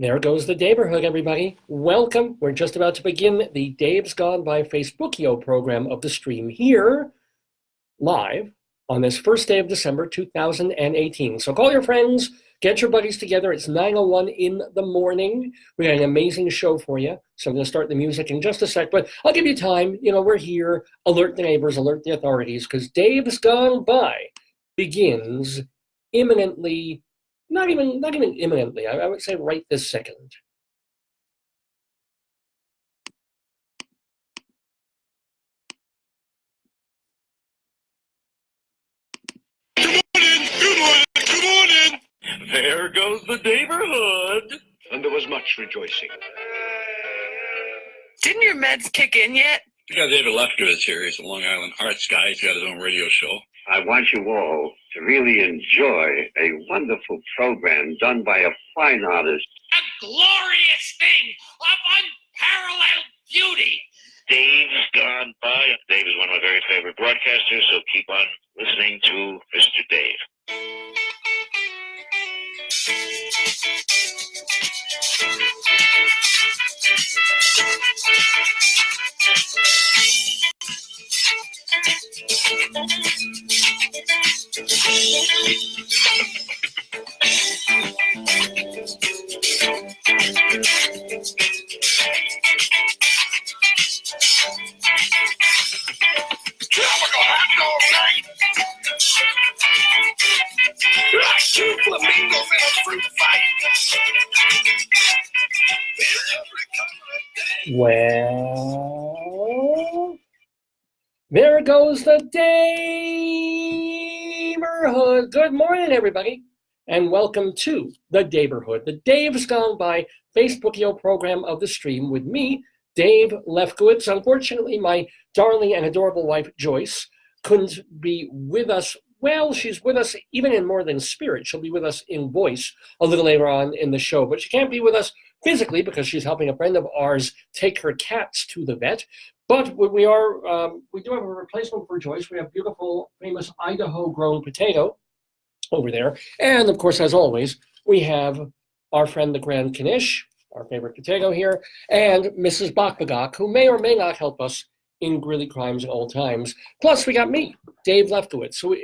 There goes the Daverhood, everybody. Welcome. We're just about to begin the Dave's Gone By Facebookio program of the stream here, live, on this first day of December 2018. So call your friends, get your buddies together. It's 9:01 in the morning. We got an amazing show for you. So I'm going to start the music in just a sec, but I'll give you time. You know, we're here. Alert the neighbors, alert the authorities, because Dave's Gone By begins imminently. Not even imminently. I would say right this second. Good morning. There goes the Daverhood. And there was much rejoicing. Didn't your meds kick in yet? We got David Lefkowitz here. He's a Long Island Hearts guy. He's got his own radio show. I want you all to really enjoy a wonderful program done by a fine artist. A glorious thing of unparalleled beauty. Dave's Gone By. Dave is one of my very favorite broadcasters, so keep on listening to Mr. Dave. Tropical hot dog night. Like two flamingos in a fruit fight. Well, there goes the Daverhood. Good morning, everybody, and welcome to the Daverhood, the Dave's Gone By Facebookio program of the stream with me, Dave Lefkowitz. Unfortunately, my darling and adorable wife, Joyce, couldn't be with us. Well, she's with us even in more than spirit. She'll be with us in voice a little later on in the show, but she can't be with us physically because she's helping a friend of ours take her cats to the vet. But we do have a replacement for Joyce. We have beautiful, famous Idaho-grown potato over there. And of course, as always, we have our friend, the Grand Knish, our favorite potato here, and Mrs. Bakbagak, who may or may not help us in Greeley Crimes Old Times. Plus, we got me, Dave Lefkowitz, who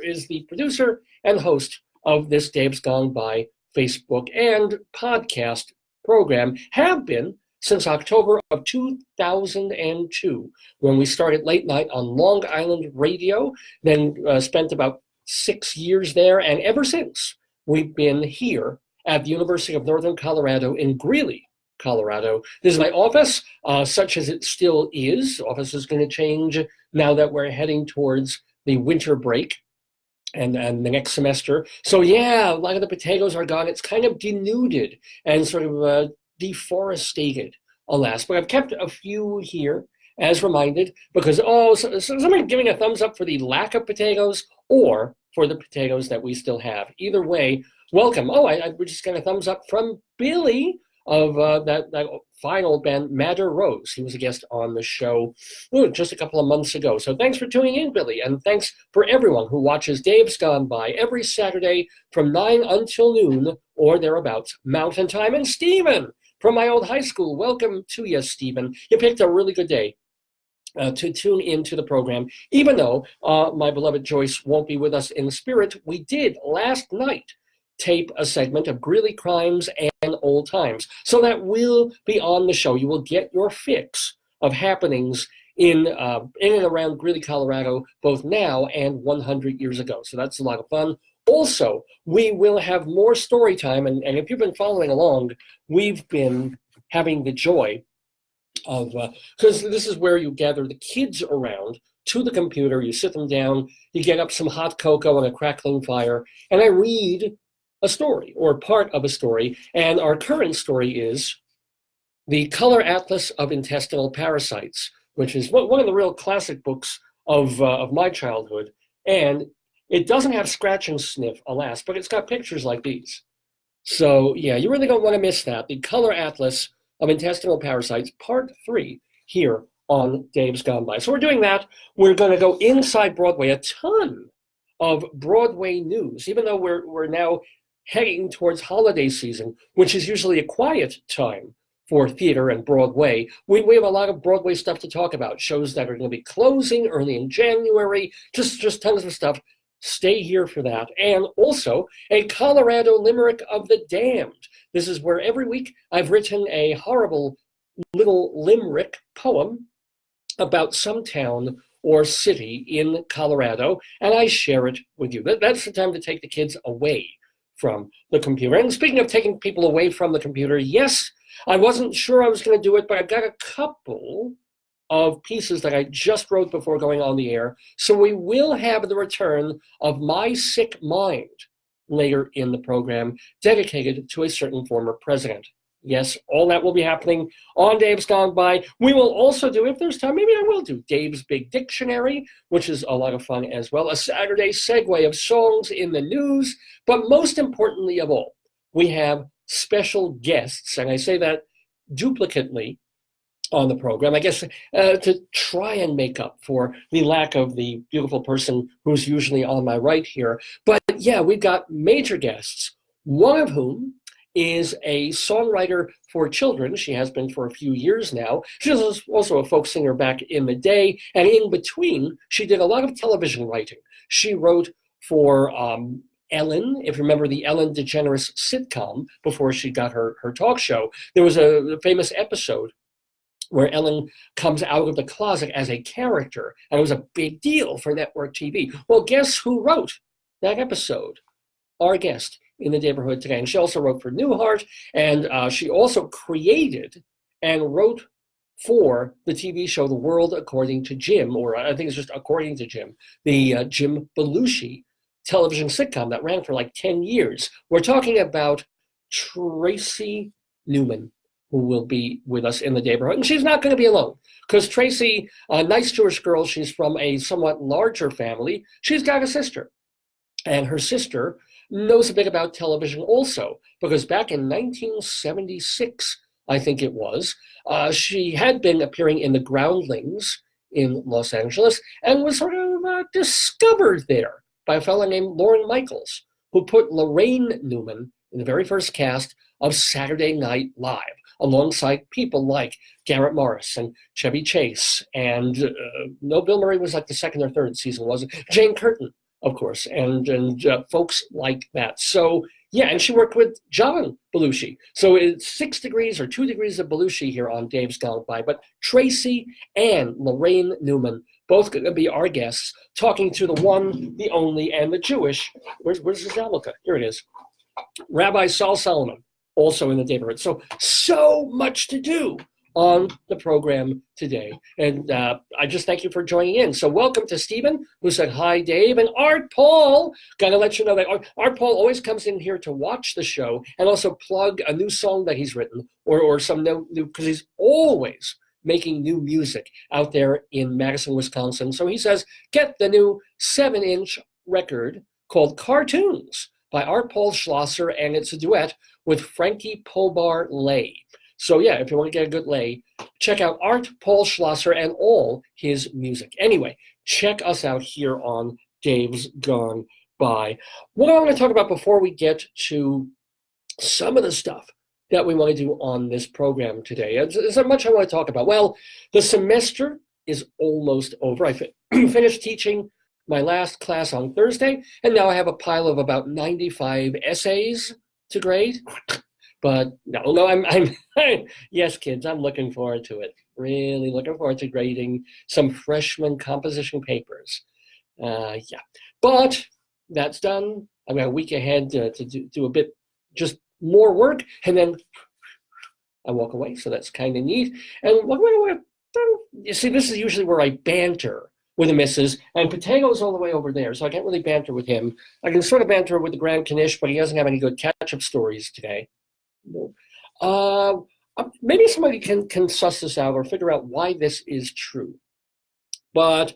is the producer and host of this Dave's Gone By Facebook and podcast program, have been since October of 2002, when we started late night on Long Island Radio, then spent about 6 years there, and ever since, we've been here at the University of Northern Colorado in Greeley, Colorado. This is my office, such as it still is. The office is going to change now that we're heading towards the winter break and the next semester. So yeah, a lot of the potatoes are gone. It's kind of denuded and sort of deforested, alas. But I've kept a few here as reminded because, so somebody giving a thumbs up for the lack of potatoes or for the potatoes that we still have. Either way, welcome. We just got a thumbs up from Billy of that fine old band, Madder Rose. He was a guest on the show just a couple of months ago. So thanks for tuning in, Billy. And thanks for everyone who watches Dave's Gone By every Saturday from 9 until noon or thereabouts, Mountain Time. And Stephen from my old high school, welcome to you, Stephen. You picked a really good day to tune into the program. Even though my beloved Joyce won't be with us in spirit, we did last night tape a segment of Greeley Crimes and Old Times. So that will be on the show. You will get your fix of happenings in and around Greeley, Colorado, both now and 100 years ago. So that's a lot of fun. Also, we will have more story time. And if you've been following along, we've been having the joy of, because this is where you gather the kids around to the computer, you sit them down, you get up some hot cocoa and a crackling fire, and I read a story or part of a story. And our current story is The Color Atlas of Intestinal Parasites, which is one of the real classic books of my childhood. And it doesn't have scratch and sniff, alas, but it's got pictures like these. So yeah, you really don't want to miss that. The Color Atlas of Intestinal Parasites, Part 3, here on Dave's Gone By. So we're doing that. We're going to go inside Broadway, a ton of Broadway news, even though we're now heading towards holiday season, which is usually a quiet time for theater and Broadway. We have a lot of Broadway stuff to talk about, shows that are going to be closing early in January, just tons of stuff. Stay here for that. And also a Colorado Limerick of the Damned. This is where every week I've written a horrible little limerick poem about some town or city in Colorado, and I share it with you. That's the time to take the kids away from the computer. And speaking of taking people away from the computer, yes, I wasn't sure I was going to do it, but I've got a couple of pieces that I just wrote before going on the air. So we will have the return of My Sick Mind later in the program, dedicated to a certain former president. Yes, all that will be happening on Dave's Gone By. We will also do, if there's time, maybe I will do Dave's Big Dictionary, which is a lot of fun as well, a Saturday segue of songs in the news. But most importantly of all, we have special guests, and I say that duplicately on the program, I guess, to try and make up for the lack of the beautiful person who's usually on my right here. But yeah, we've got major guests, one of whom is a songwriter for children. She has been for a few years now. She was also a folk singer back in the day, and in between, she did a lot of television writing. She wrote for Ellen, if you remember the Ellen DeGeneres sitcom before she got her talk show. There was a famous episode where Ellen comes out of the closet as a character, and it was a big deal for network TV. Well, guess who wrote that episode? Our guest in the Daverhood today. And she also wrote for Newhart, and she also created and wrote for the TV show The World According to Jim, or I think it's just According to Jim, the Jim Belushi television sitcom that ran for like 10 years. We're talking about Tracy Newman, who will be with us in the Daverhood. And she's not going to be alone, because Tracy, a nice Jewish girl, she's from a somewhat larger family. She's got a sister, and her sister knows a bit about television also, because back in 1976, I think it was, she had been appearing in The Groundlings in Los Angeles and was sort of discovered there by a fellow named Lorne Michaels, who put Laraine Newman in the very first cast of Saturday Night Live, alongside people like Garrett Morris and Chevy Chase, and no, Bill Murray was like the second or third season, wasn't it? Jane Curtin, of course, and folks like that. So yeah, and she worked with John Belushi. So it's 6 degrees or 2 degrees of Belushi here on Dave's Gone By. But Tracy and Laraine Newman, both going to be our guests, talking to the one, the only, and the Jewish, where's his yarmulke? Here it is. Rabbi Sol Solomon, also in the Daverhood. So much to do on the program today. And I just thank you for joining in. So welcome to Stephen, who said, hi, Dave. And Art Paul, got to let you know that Art Paul always comes in here to watch the show and also plug a new song that he's written, or some new, because he's always making new music out there in Madison, Wisconsin. So he says, get the new 7-inch record called Cartoons by Art Paul Schlosser, and it's a duet with Frankie Pobar Lay. So yeah, if you want to get a good lay, check out Art Paul Schlosser and all his music. Anyway, check us out here on Dave's Gone By. What I want to talk about before we get to some of the stuff that we want to do on this program today. Is there much I want to talk about? Well, the semester is almost over. I finished teaching my last class on Thursday, and now I have a pile of about 95 essays to grade. But no, I'm yes, kids, I'm looking forward to it. Really looking forward to grading some freshman composition papers. Yeah, but that's done. I've got a week ahead to do a bit, just more work, and then I walk away. So that's kind of neat. And what you see, this is usually where I banter with the missus, and Potato's all the way over there, so I can't really banter with him. I can sort of banter with the Grand Knish, but he doesn't have any good catch-up stories today. Maybe somebody can suss this out or figure out why this is true. But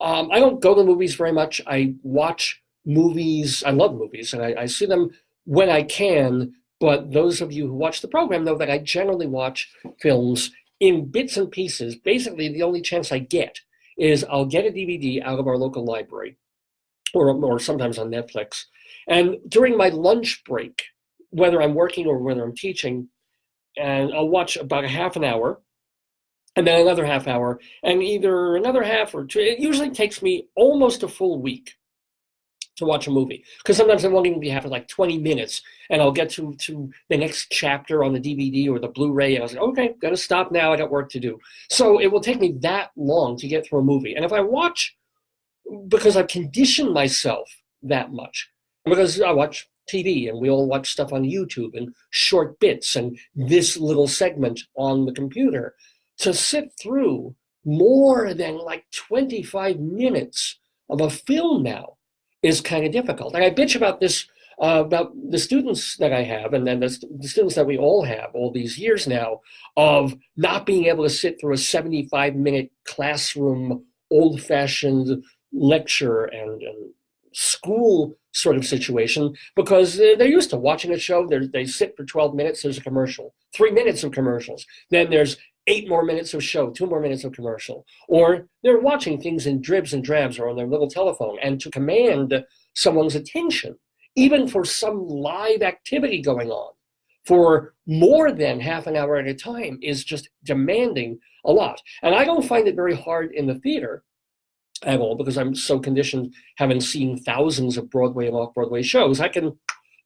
I don't go to movies very much. I watch movies. I love movies, and I see them when I can. But those of you who watch the program know that I generally watch films in bits and pieces. Basically, the only chance I get is I'll get a DVD out of our local library, or sometimes on Netflix, And during my lunch break, whether I'm working or whether I'm teaching, and I'll watch about a half an hour, and then another half hour, and either another half or two. It usually takes me almost a full week to watch a movie, because sometimes I'm only have like 20 minutes, and I'll get to the next chapter on the DVD or the Blu-ray, and I was like, okay, gotta stop now, I got work to do. So it will take me that long to get through a movie. And if I watch, because I've conditioned myself that much, because I watch TV, and we all watch stuff on YouTube and short bits and this little segment on the computer, to sit through more than like 25 minutes of a film now is kind of difficult. And I bitch about this, about the students that I have, and then the students that we all have all these years now, of not being able to sit through a 75-minute classroom, old-fashioned lecture and school sort of situation, because they're used to watching a show. They sit for 12 minutes, there's a commercial, 3 minutes of commercials, then there's 8 more minutes of show, 2 more minutes of commercial. Or they're watching things in dribs and drabs or on their little telephone, and to command someone's attention, even for some live activity going on, for more than half an hour at a time, is just demanding a lot. And I don't find it very hard in the theater at all, because I'm so conditioned, having seen thousands of Broadway and off-Broadway shows. I can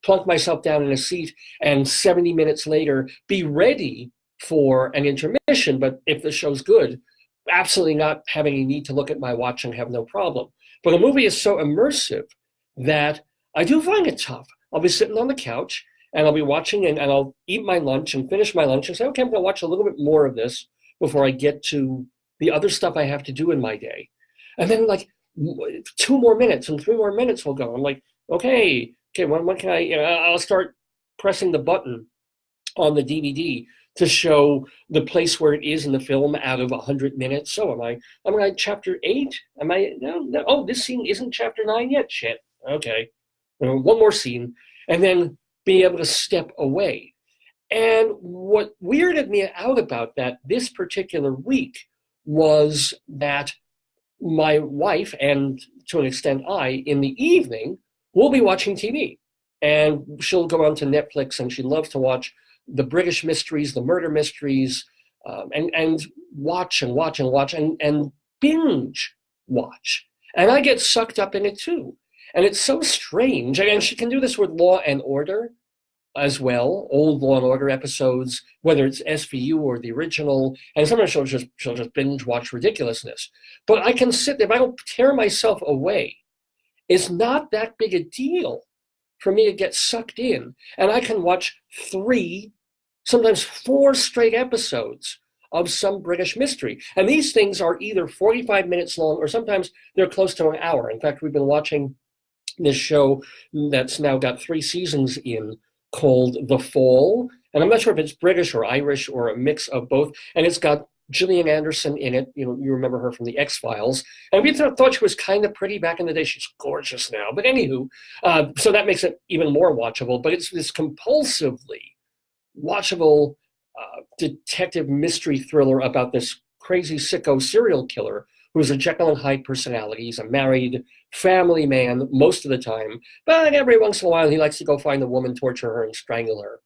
plunk myself down in a seat and 70 minutes later be ready for an intermission, but if the show's good, absolutely not having a need to look at my watch and have no problem. But a movie is so immersive that I do find it tough. I'll be sitting on the couch, and I'll be watching, and I'll eat my lunch and finish my lunch and say, okay, I'm going to watch a little bit more of this before I get to the other stuff I have to do in my day. And then like 2 more minutes and 3 more minutes will go. I'm like, okay, when can I, I'll start pressing the button on the DVD to show the place where it is in the film out of 100 minutes. So am I at chapter 8? Am I, no, oh, this scene isn't chapter 9 yet, shit. Okay, one more scene, and then be able to step away. And what weirded me out about that this particular week was that my wife, and to an extent I, in the evening, will be watching TV. And she'll go onto Netflix, and she loves to watch the British mysteries, the murder mysteries, and watch and binge watch. And I get sucked up in it too. And it's so strange. And she can do this with Law and Order as well, old Law and Order episodes, whether it's SVU or the original. And sometimes she'll just binge watch ridiculousness. But I can sit there, if I don't tear myself away, it's not that big a deal for me to get sucked in. And I can watch 3, sometimes 4 straight episodes of some British mystery. And these things are either 45 minutes long, or sometimes they're close to an hour. In fact, we've been watching this show that's now got 3 seasons in, called The Fall. And I'm not sure if it's British or Irish or a mix of both. And it's got Gillian Anderson in it. You remember her from the X-Files. And we thought she was kind of pretty back in the day. She's gorgeous now. But anywho, so that makes it even more watchable. But it's this compulsively watchable detective mystery thriller about this crazy sicko serial killer who's a Jekyll and Hyde personality. He's a married family man most of the time, but every once in a while he likes to go find a woman, torture her, and strangle her.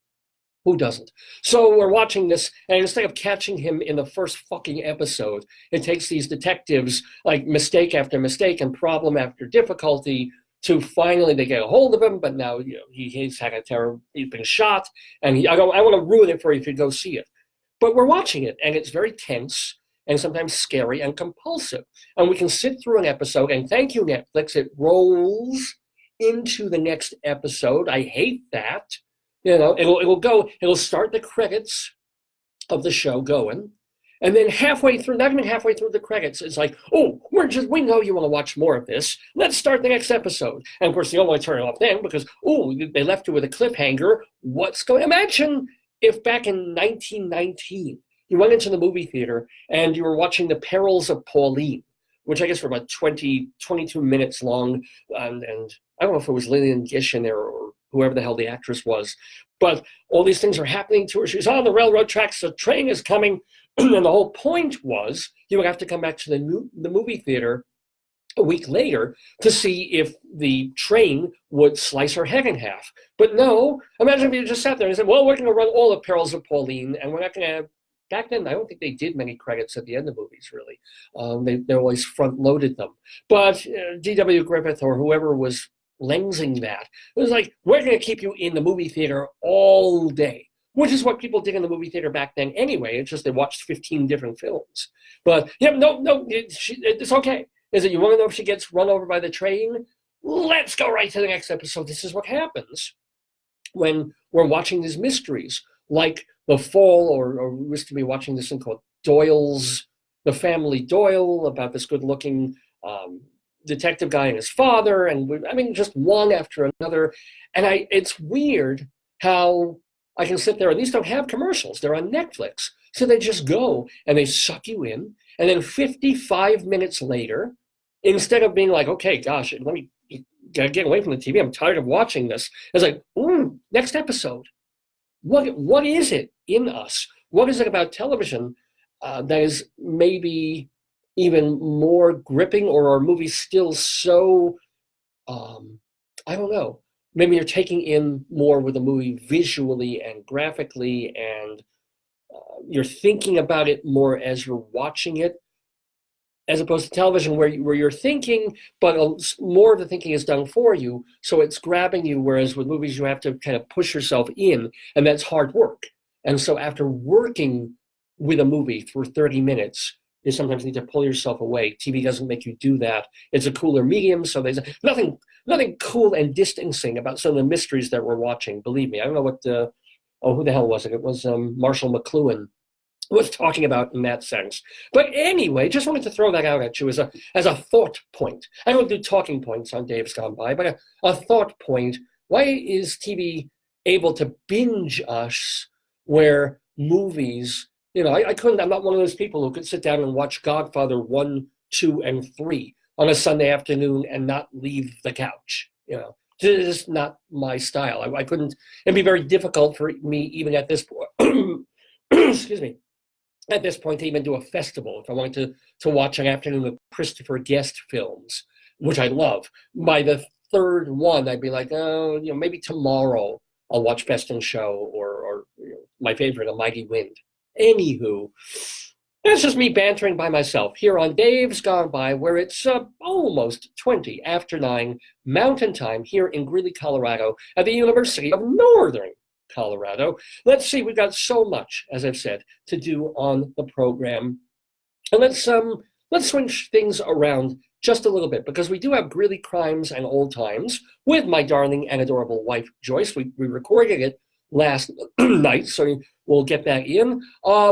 Who doesn't? So we're watching this, and instead of catching him in the first fucking episode, it takes these detectives like mistake after mistake and problem after difficulty to finally they get a hold of him. But now he's had a terrible, he's been shot, and I want to ruin it for you if you go see it. But we're watching it, and it's very tense and sometimes scary and compulsive. And we can sit through an episode, and thank you, Netflix, it rolls into the next episode. I hate that. It'll start the credits of the show going, and then halfway through, not even halfway through the credits, it's like, oh, we know you want to watch more of this. Let's start the next episode. And of course, you don't want to turn it off then because, oh, they left you with a cliffhanger. Imagine if back in 1919, you went into the movie theater and you were watching The Perils of Pauline, which I guess were about 22 minutes long. And I don't know if it was Lillian Gish in there or whoever the hell the actress was. But all these things are happening to her. She's on the railroad tracks. The train is coming. And the whole point was you would have to come back to the movie theater a week later to see if the train would slice her head in half. But no, imagine if you just sat there and said, well, we're going to run all the Perils of Pauline, and we're not going to have, back then, I don't think they did many credits at the end of movies, really. They always front-loaded them. But D.W. Griffith or whoever was lensing that, it was like, we're going to keep you in the movie theater all day, which is what people did in the movie theater back then anyway. It's just they watched 15 different films. But, yeah, no, it's okay. Is it you want to know if she gets run over by the train? Let's go right to the next episode. This is what happens when we're watching these mysteries, like The Fall, or we used to be watching this thing called Doyle's, The Family Doyle, about this good-looking detective guy and his father, and just one after another. And it's weird how I can sit there, and these don't have commercials. They're on Netflix. So they just go, and they suck you in, and then 55 minutes later, instead of being like, okay, gosh, let me get away from the TV. I'm tired of watching this. It's like, next episode. What is it in us? What is it about television that is maybe even more gripping, or are movies still so, I don't know, maybe you're taking in more with a movie visually and graphically, and you're thinking about it more as you're watching it, as opposed to television where you're thinking, but more of the thinking is done for you, so it's grabbing you, whereas with movies you have to kind of push yourself in, and that's hard work. And so after working with a movie for 30 minutes, you sometimes need to pull yourself away. TV doesn't make you do that. It's a cooler medium, so there's nothing cool and distancing about some of the mysteries that we're watching, believe me. I don't know what, who the hell was it? It was Marshall McLuhan was talking about in that sense. But anyway, just wanted to throw that out at you as a thought point. I don't do talking points on Dave's Gone By, but a thought point. Why is TV able to binge us where movies, I'm not one of those people who could sit down and watch Godfather 1, 2, and 3 on a Sunday afternoon and not leave the couch. It's just not my style. I couldn't, it'd be very difficult for me even at this point, excuse me, at this point to even do a festival if I wanted to watch an afternoon of Christopher Guest films, which I love. By the third one, I'd be like, maybe tomorrow I'll watch Best in Show or my favorite, A Mighty Wind. Anywho, that's just me bantering by myself here on Dave's Gone By, where it's almost 20 after 9 Mountain Time here in Greeley, Colorado, at the University of Northern Colorado. Let's see, we've got so much, as I've said, to do on the program. And let's switch things around just a little bit, because we do have Greeley Crimes and Old Times with my darling and adorable wife, Joyce. We recorded it last night, so we'll get that in.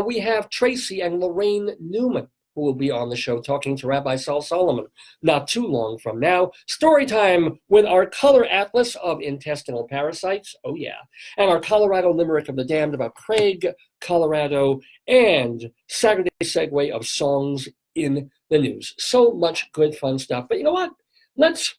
We have Tracy and Laraine Newman, who will be on the show talking to Rabbi Sol Solomon not too long from now. Storytime with our color atlas of intestinal parasites, oh yeah, and our Colorado Limerick of the Damned about Craig, Colorado, and Saturday Segue of songs in the news. So much good fun stuff. But you know what? Let's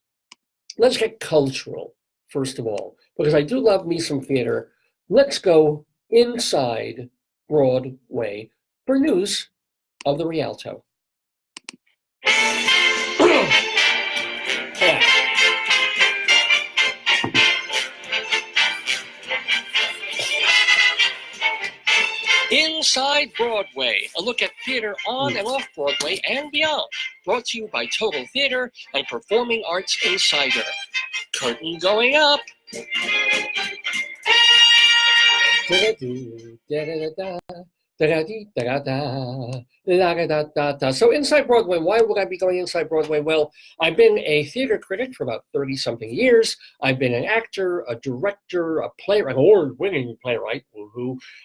get cultural, first of all, because I do love me some theater. Let's go inside Broadway for news of the Rialto. Inside Broadway, a look at theater on and off Broadway and beyond. Brought to you by Total Theater and Performing Arts Insider. Curtain going up. So inside Broadway, why would I be going inside Broadway? Well, I've been a theater critic for about 30-something years. I've been an actor, a director, a playwright, award-winning playwright,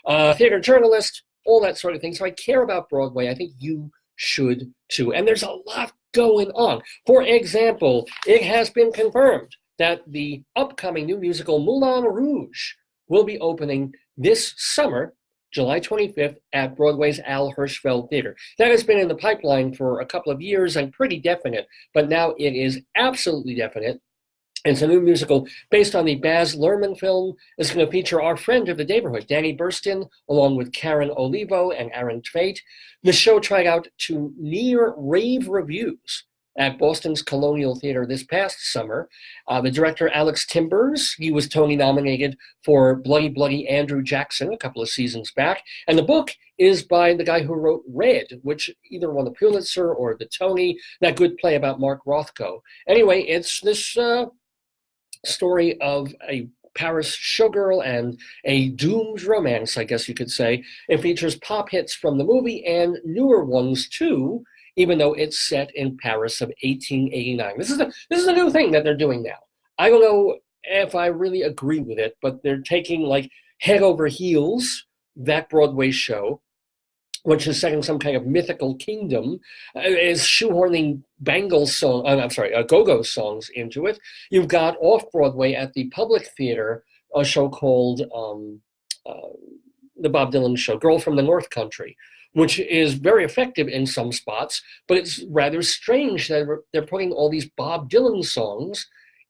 theater journalist, all that sort of thing. So I care about Broadway. I think you should too. And there's a lot going on. For example, it has been confirmed that the upcoming new musical Moulin Rouge will be opening this summer, July 25th, at Broadway's Al Hirschfeld Theater. That has been in the pipeline for a couple of years and pretty definite, but now it is absolutely definite. It's a new musical based on the Baz Luhrmann film. It's going to feature our friend of the Daverhood, Danny Burstyn, along with Karen Olivo and Aaron Tveit. The show tried out to near rave reviews at Boston's Colonial Theater this past summer. The director, Alex Timbers, he was Tony nominated for Bloody Bloody Andrew Jackson a couple of seasons back. And the book is by the guy who wrote Red, which either won the Pulitzer or the Tony, that good play about Mark Rothko. Anyway, it's this story of a Paris showgirl and a doomed romance, I guess you could say. It features pop hits from the movie and newer ones too, even though it's set in Paris of 1889. This is a new thing that they're doing now. I don't know if I really agree with it, but they're taking like Head Over Heels, that Broadway show, which is set in some kind of mythical kingdom, is shoehorning go-go songs into it. You've got off-Broadway at the Public Theater a show called the Bob Dylan show, Girl from the North Country, which is very effective in some spots, but it's rather strange that they're putting all these Bob Dylan songs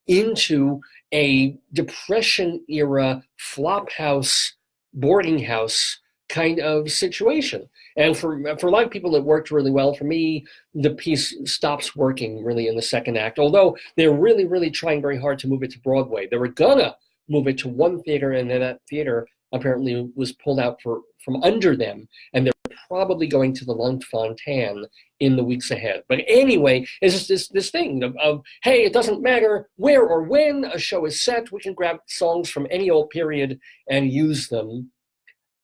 into a Depression-era flophouse, boarding house kind of situation. And for a lot of people, it worked really well. For me, the piece stops working really in the second act, although they're really, really trying very hard to move it to Broadway. They were gonna move it to one theater, and then that theater apparently was pulled out from under them, and they're probably going to the Lunt-Fontanne in the weeks ahead. But anyway, it's just this thing of, hey, it doesn't matter where or when a show is set, we can grab songs from any old period and use them.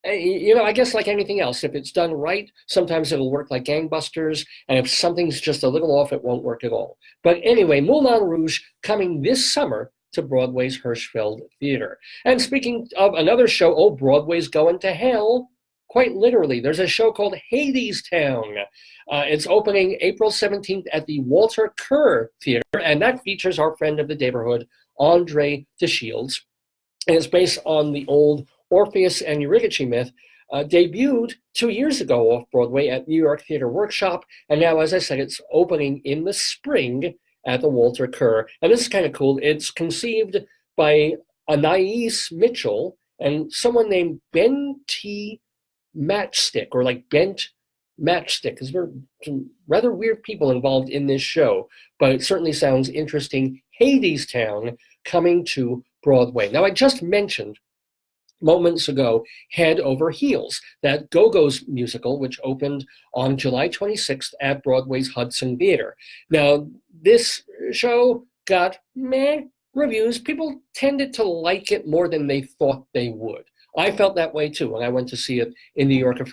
You know, I guess like anything else, if it's done right, sometimes it'll work like gangbusters, and if something's just a little off, it won't work at all. But anyway, Moulin Rouge coming this summer to Broadway's Hirschfeld Theater. And speaking of another show, Broadway's going to hell, quite literally. There's a show called Hadestown. It's opening April 17th at the Walter Kerr Theater, and that features our friend of the Daverhood, Andre DeShields. And it's based on the old Orpheus and Eurydice myth, debuted 2 years ago off-Broadway at New York Theater Workshop, and now, as I said, it's opening in the spring at the Walter Kerr. And this is kind of cool. It's conceived by Anais Mitchell and someone named Ben T. Matchstick, or like Bent Matchstick. There's some rather weird people involved in this show, but it certainly sounds interesting. Hadestown coming to Broadway. Now, I just mentioned moments ago Head Over Heels, that Go-Go's musical, which opened on July 26th at Broadway's Hudson Theater. Now, this show got meh reviews. People tended to like it more than they thought they would. I felt that way too when I went to see it in New York a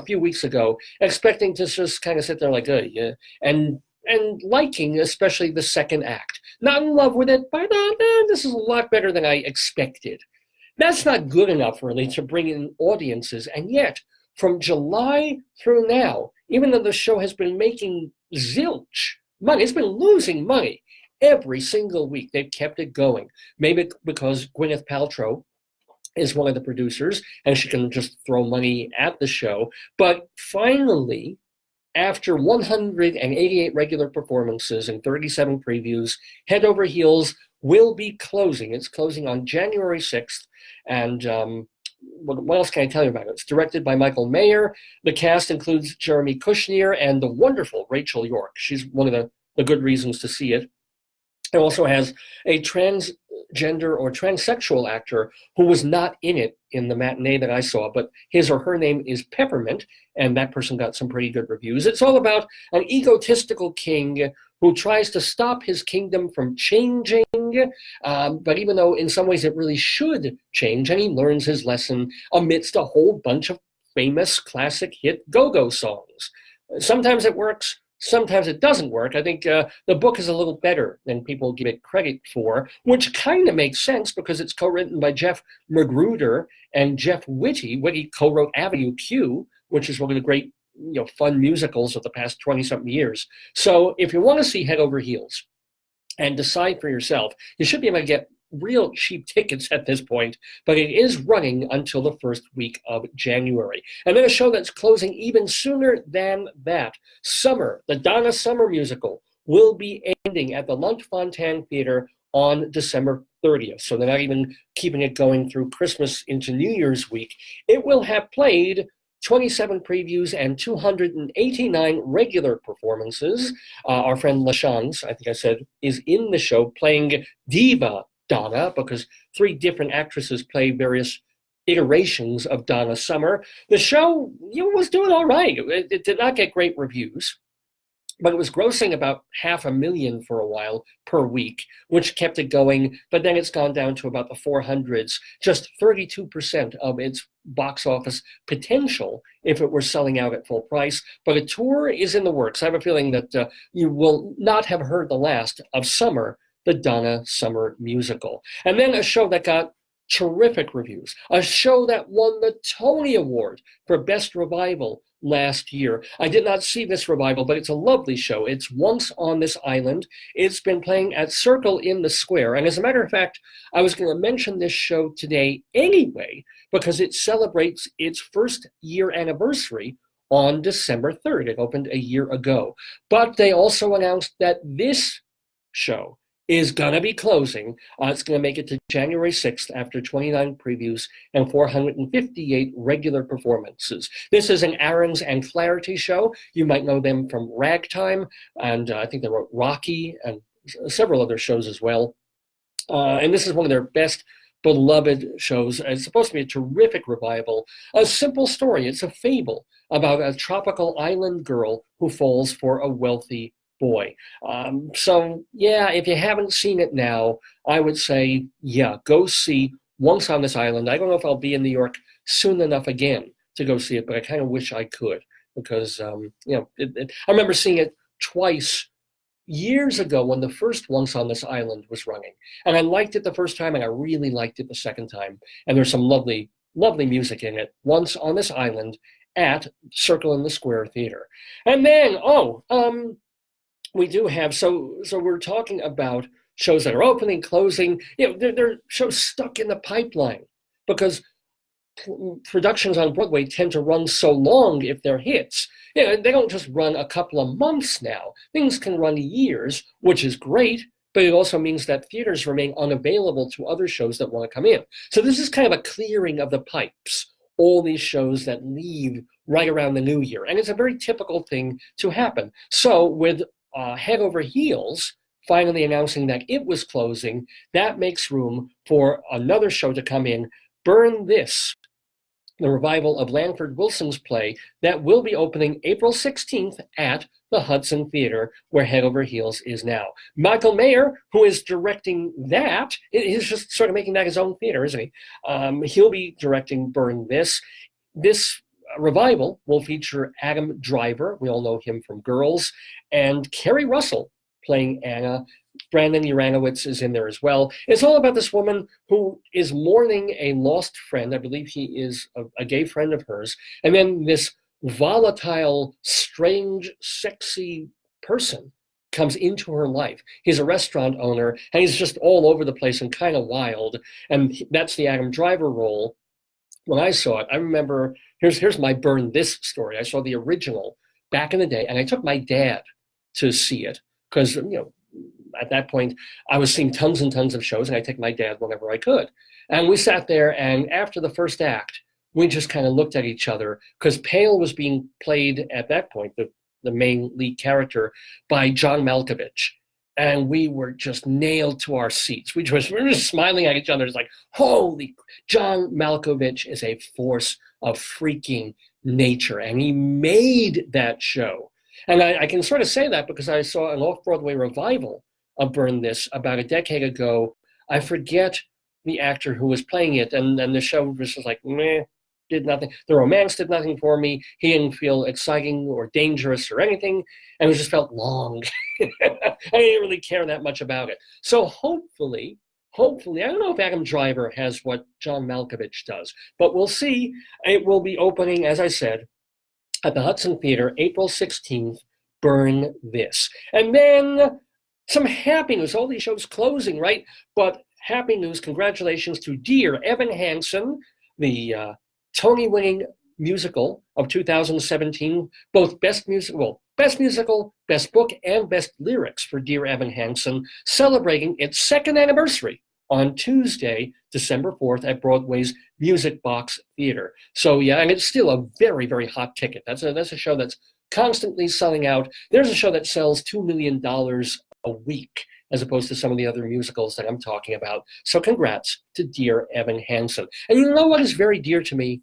few weeks ago, expecting to just kind of sit there like, yeah, and liking especially the second act. Not in love with it, but this is a lot better than I expected. That's not good enough, really, to bring in audiences. And yet, from July through now, even though the show has been making zilch money, it's been losing money every single week. They've kept it going. Maybe because Gwyneth Paltrow is one of the producers, and she can just throw money at the show. But finally, after 188 regular performances and 37 previews, Head Over Heels will be closing. It's closing on January 6th. And what else can I tell you about it? It's directed by Michael Mayer. The cast includes Jeremy Kushner and the wonderful Rachel York. She's one of the good reasons to see it. It also has a transgender or transsexual actor who was not in it in the matinee that I saw, but his or her name is Peppermint, and that person got some pretty good reviews. It's all about an egotistical king who tries to stop his kingdom from changing, but even though in some ways it really should change, and he learns his lesson amidst a whole bunch of famous classic hit go-go songs. Sometimes it works, sometimes it doesn't work. I think the book is a little better than people give it credit for, which kind of makes sense because it's co-written by Jeff Magruder and Jeff Whitty. Whitty co-wrote Avenue Q, which is one of the great fun musicals of the past 20-something years. So if you want to see Head Over Heels and decide for yourself, you should be able to get real cheap tickets at this point, but it is running until the first week of January. And then a show that's closing even sooner than that, Summer, the Donna Summer musical, will be ending at the Lunt-Fontanne Theater on December 30th. So they're not even keeping it going through Christmas into New Year's week. It will have played 27 previews and 289 regular performances. Our friend LaShans, I think I said, is in the show playing Diva Donna, because 3 different actresses play various iterations of Donna Summer. The show was doing all right. It did not get great reviews, but it was grossing about $500,000 for a while per week, which kept it going. But then it's gone down to about the 400s, just 32% of its box office potential if it were selling out at full price. But a tour is in the works. I have a feeling that you will not have heard the last of Summer, the Donna Summer musical. And then a show that got terrific reviews, a show that won the Tony Award for Best Revival last year. I did not see this revival, but it's a lovely show. It's Once on This Island. It's been playing at Circle in the Square. And as a matter of fact, I was going to mention this show today anyway, because it celebrates its first year anniversary on December 3rd. It opened a year ago. But they also announced that this show is going to be closing. It's going to make it to January 6th after 29 previews and 458 regular performances. This is an Aaron's and Flaherty show. You might know them from Ragtime, and I think they wrote Rocky and several other shows as well. And this is one of their best beloved shows. It's supposed to be a terrific revival. A simple story. It's a fable about a tropical island girl who falls for a wealthy boy. So yeah, if you haven't seen it now, I would say, yeah, go see Once on This Island. I don't know if I'll be in New York soon enough again to go see it, but I kind of wish I could, because I remember seeing it twice years ago when the first Once on This Island was running, and I liked it the first time, and I really liked it the second time. And there's some lovely, lovely music in it. Once on This Island at Circle in the Square Theater. And then, we do have, so we're talking about shows that are opening, closing. They're shows stuck in the pipeline because productions on Broadway tend to run so long if they're hits. They don't just run a couple of months now. Things can run years, which is great, but it also means that theaters remain unavailable to other shows that want to come in. So this is kind of a clearing of the pipes, all these shows that leave right around the new year. And it's a very typical thing to happen. So with Head Over Heels finally announcing that it was closing, that makes room for another show to come in, Burn This, the revival of Lanford Wilson's play that will be opening April 16th at the Hudson Theater, where Head Over Heels is now. Michael Mayer, who is directing that, he's just sort of making that his own theater, isn't he? He'll be directing Burn This. This revival will feature Adam Driver, we all know him from Girls, and Kerry Russell playing Anna. Brandon Uranowitz is in there as well. It's all about this woman who is mourning a lost friend. I believe he is a gay friend of hers. And then this volatile, strange, sexy person comes into her life. He's a restaurant owner, and he's just all over the place and kind of wild. And that's the Adam Driver role. When I saw it, I remember, here's my Burn This story. I saw the original back in the day, and I took my dad to see it because, at that point, I was seeing tons and tons of shows, and I take my dad whenever I could. And we sat there, and after the first act, we just kind of looked at each other, because Pale was being played at that point, the main lead character, by John Malkovich. And we were just nailed to our seats. We were just smiling at each other. It's like, holy, John Malkovich is a force of freaking nature. And he made that show. And I can sort of say that because I saw an off-Broadway revival of Burn This about a decade ago. I forget the actor who was playing it. And the show was just like, meh, did nothing. The romance did nothing for me. He didn't feel exciting or dangerous or anything. And it just felt long. I didn't really care that much about it. So hopefully, I don't know if Adam Driver has what John Malkovich does, but we'll see. It will be opening, as I said, at the Hudson Theater, April 16th, Burn This. And then some happy news. All these shows closing, right? But happy news, congratulations to Dear Evan Hansen, the Tony-winning musical of 2017, both Best Musical, Best Book, and Best Lyrics for Dear Evan Hansen, celebrating its second anniversary on Tuesday, December 4th at Broadway's Music Box Theater. So yeah, and it's still a very, very hot ticket. That's a show that's constantly selling out. There's a show that sells $2 million a week, as opposed to some of the other musicals that I'm talking about. So congrats to dear Evan Hansen. And you know what is very dear to me?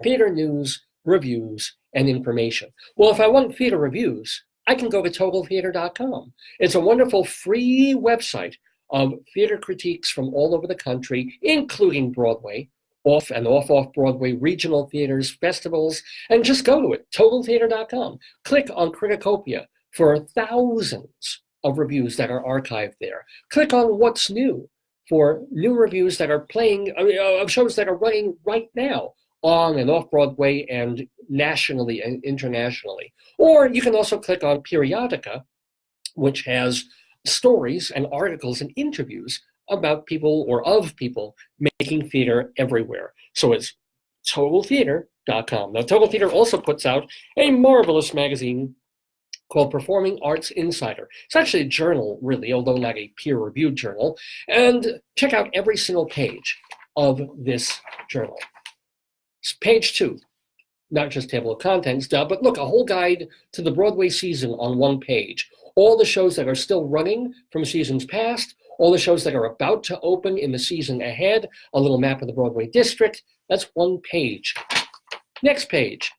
Theater news, reviews, and information. Well, if I want theater reviews, I can go to TotalTheater.com. It's a wonderful free website of theater critiques from all over the country, including Broadway, off and off-Broadway regional theaters, festivals, and just go to it, TotalTheater.com. Click on Criticopia for thousands of reviews that are archived there. Click on What's New for new reviews that are playing, of shows that are running right now on and off Broadway and nationally and internationally. Or you can also click on Periodica, which has stories and articles and interviews about people or of people making theater everywhere. So it's TotalTheater.com. Now, Total Theater also puts out a marvelous magazine called Performing Arts Insider. It's actually a journal, really, although not a peer-reviewed journal. And check out every single page of this journal. It's page 2, not just table of contents, but look, a whole guide to the Broadway season on one page. All the shows that are still running from seasons past, all the shows that are about to open in the season ahead, a little map of the Broadway district. That's one page. Next page.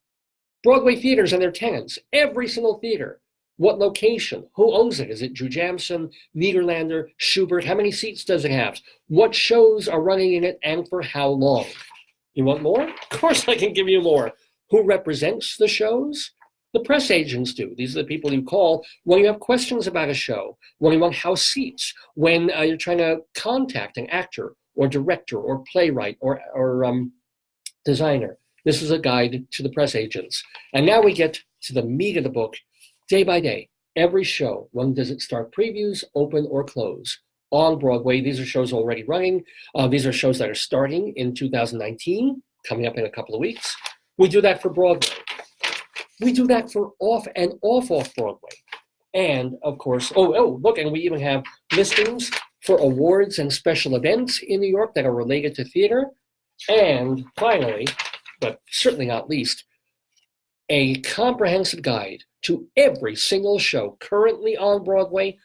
Broadway theaters and their tenants, every single theater. What location? Who owns it? Is it Drew Jamson, Niederlander, Schubert? How many seats does it have? What shows are running in it and for how long? You want more? Of course I can give you more. Who represents the shows? The press agents do. These are the people you call when you have questions about a show, when you want house seats, when you're trying to contact an actor or director or playwright or designer. This is a guide to the press agents. And now we get to the meat of the book, day by day. Every show, when does it start previews, open or close? On Broadway, these are shows already running. These are shows that are starting in 2019, coming up in a couple of weeks. We do that for Broadway. We do that for off and off Broadway. And of course, look, and we even have listings for awards and special events in New York that are related to theater. And finally, but certainly not least, a comprehensive guide to every single show currently on Broadway,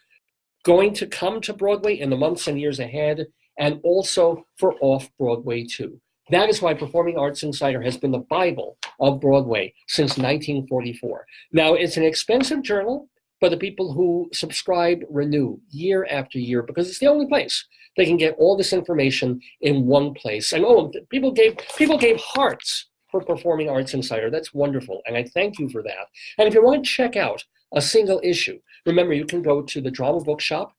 going to come to Broadway in the months and years ahead, and also for off-Broadway too. That is why Performing Arts Insider has been the Bible of Broadway since 1944. Now, it's an expensive journal, but the people who subscribe renew year after year because it's the only place they can get all this information in one place. And people gave hearts for Performing Arts Insider. That's wonderful, and I thank you for that. And if you want to check out a single issue, remember you can go to the Drama Bookshop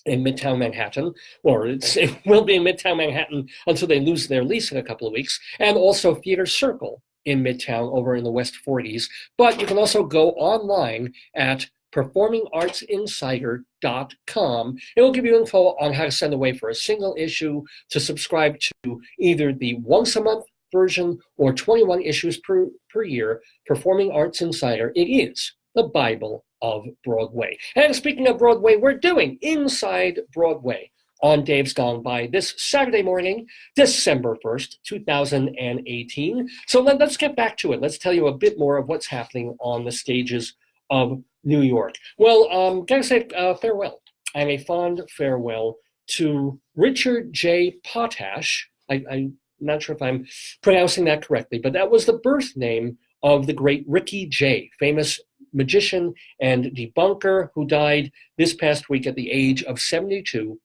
in Midtown Manhattan, or it will be in Midtown Manhattan until they lose their lease in a couple of weeks, and also Theater Circle in Midtown over in the West 40s. But you can also go online at performingartsinsider.com. It will give you info on how to send away for a single issue, to subscribe to either the once a month version or 21 issues per year. Performing Arts Insider, it is the Bible of Broadway. And speaking of Broadway, we're doing Inside Broadway on Dave's Gone By this Saturday morning, December 1st, 2018. So let's get back to it. Let's tell you a bit more of what's happening on the stages of New York. Well, gotta say farewell, and a fond farewell to Richard J. Potash. I'm not sure if I'm pronouncing that correctly, but that was the birth name of the great Ricky Jay, famous magician and debunker who died this past week at the age of 72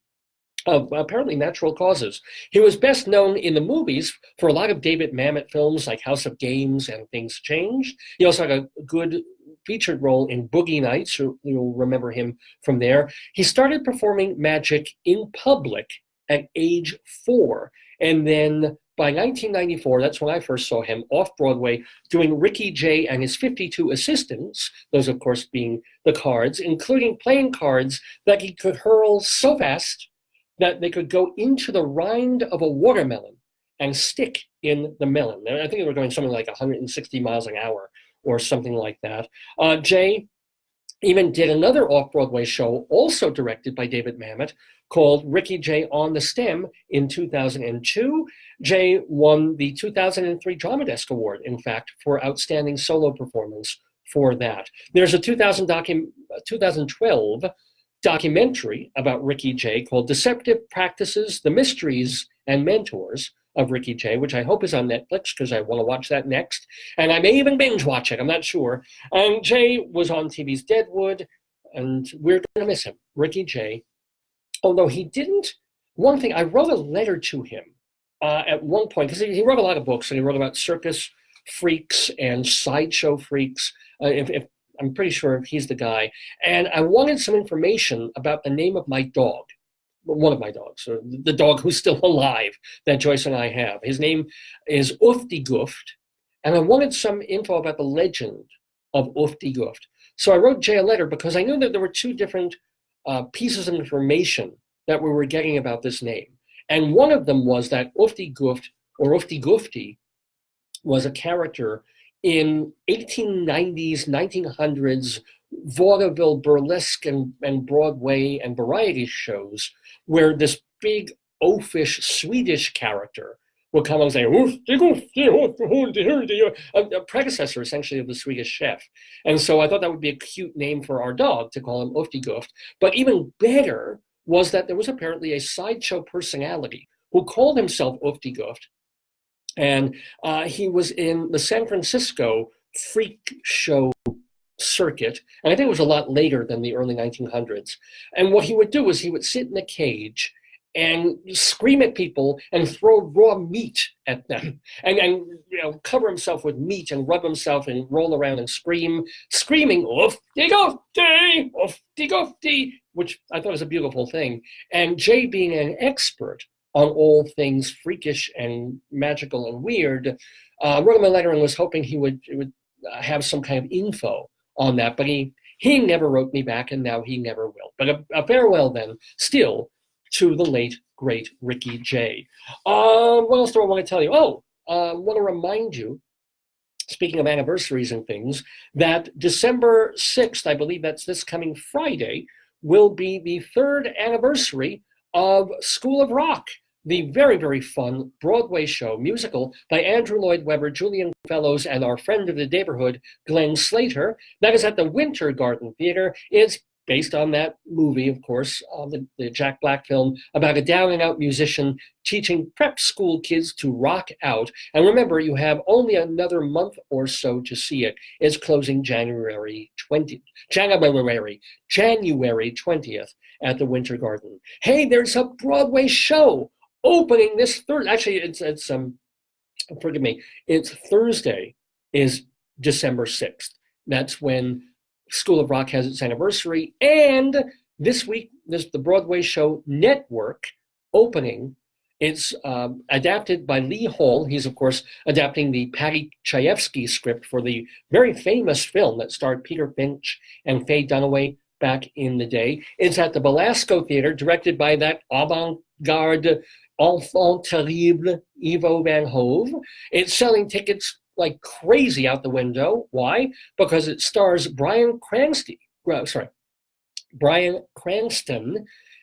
of apparently natural causes. He was best known in the movies for a lot of David Mamet films like House of Games and Things Changed. He also had a good featured role in Boogie Nights. You'll remember him from there. He started performing magic in public at age 4, and then by 1994, that's when I first saw him off-Broadway doing Ricky Jay and his 52 assistants, those of course being the cards, including playing cards that he could hurl so fast that they could go into the rind of a watermelon and stick in the melon. I think they were going something like 160 miles an hour or something like that. Jay even did another off-Broadway show, also directed by David Mamet, called Ricky Jay on the Stem in 2002. Jay won the 2003 Drama Desk Award, in fact, for outstanding solo performance for that. There's a 2012 documentary about Ricky Jay called Deceptive Practices, The Mysteries and Mentors of Ricky Jay, which I hope is on Netflix because I want to watch that next. And I may even binge watch it, I'm not sure. And Jay was on TV's Deadwood, and we're going to miss him, Ricky Jay. Although he didn't, one thing, I wrote a letter to him at one point, because he wrote a lot of books, and he wrote about circus freaks and sideshow freaks. If I'm pretty sure he's the guy. And I wanted some information about the name of my dog, one of my dogs, or the dog who's still alive that Joyce and I have. His name is Ufti Guft, and I wanted some info about the legend of Ufti Guft. So I wrote Jay a letter because I knew that there were two different pieces of information that we were getting about this name. And one of them was that Ufti Guft, or Ufti Gufti, was a character in 1890s, 1900s vaudeville, burlesque, and Broadway and variety shows, where this big oafish Swedish character would come and say, a predecessor essentially of the Swedish chef. And so I thought that would be a cute name for our dog, to call him Ufti Guft. But even better was that there was apparently a sideshow personality who called himself Ufti Guft. And he was in the San Francisco freak show circuit, and I think it was a lot later than the early 1900s. And what he would do is he would sit in a cage and scream at people and throw raw meat at them, and cover himself with meat and rub himself and roll around and screaming, "Ufti Gufti, Ufti Gufti," which I thought was a beautiful thing. And Jay, being an expert on all things freakish and magical and weird, wrote him a letter and was hoping he would have some kind of info on that. But he never wrote me back, and now he never will. But a farewell then, still, to the late, great Ricky Jay. What else do I want to tell you? I want to remind you, speaking of anniversaries and things, that December 6th, I believe that's this coming Friday, will be the third anniversary of School of Rock, the very, very fun Broadway show, musical by Andrew Lloyd Webber, Julian Fellows, and our friend of the Daverhood, Glenn Slater. That is at the Winter Garden Theater. It's based on that movie, of course, the Jack Black film about a down-and-out musician teaching prep school kids to rock out. And remember, you have only another month or so to see it. It's closing January 20th at the Winter Garden. Hey, there's a Broadway show opening this Thursday. Actually, it's forgive me, it's Thursday is December 6th. That's when School of Rock has its anniversary. And this week, there's the Broadway show Network opening. It's adapted by Lee Hall. He's, of course, adapting the Patty Chayefsky script for the very famous film that starred Peter Finch and Faye Dunaway back in the day. It's at the Belasco Theater, directed by that avant-garde enfant terrible Ivo Van Hove. It's selling tickets like crazy out the window. Why? Because it stars Bryan Cranston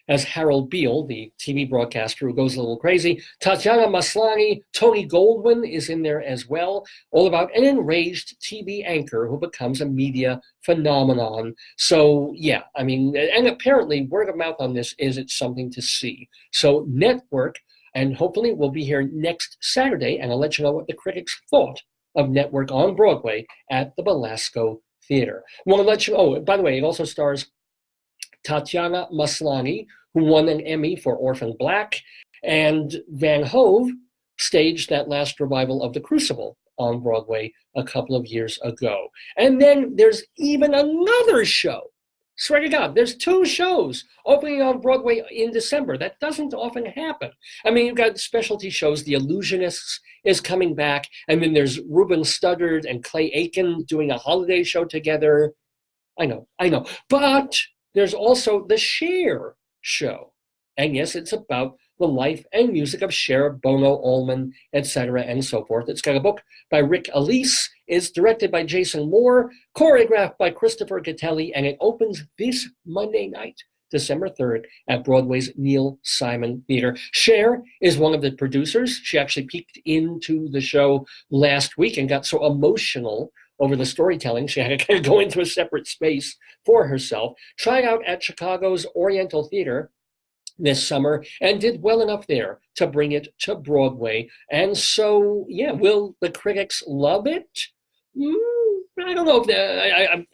as Harold Beale, the TV broadcaster who goes a little crazy. Tatiana Maslany, Tony Goldwyn is in there as well, all about an enraged TV anchor who becomes a media phenomenon. So yeah, I mean, and apparently word of mouth on this is it's something to see. So Network, and hopefully we'll be here next Saturday, and I'll let you know what the critics thought of Network on Broadway at the Belasco Theater. I want to let you, by the way, it also stars Tatiana Maslany, who won an Emmy for Orphan Black, and Van Hove staged that last revival of The Crucible on Broadway a couple of years ago. And then there's even another show. Swear to God, there's two shows opening on Broadway in December. That doesn't often happen. I mean, you've got specialty shows. The Illusionists is coming back, and then there's Ruben Studdard and Clay Aiken doing a holiday show together. I know. But there's also the Cher show. And yes, it's about the life and music of Cher, Bono, Allman, etc., and so forth. It's got a book by Rick Elise. It's directed by Jason Moore, choreographed by Christopher Gattelli, and it opens this Monday night, December 3rd at Broadway's Neil Simon Theater. Cher is one of the producers. She actually peeked into the show last week and got so emotional over the storytelling, she had to kind of go into a separate space for herself. Tried out at Chicago's Oriental Theater this summer and did well enough there to bring it to Broadway. And so, yeah, will the critics love it? I don't know if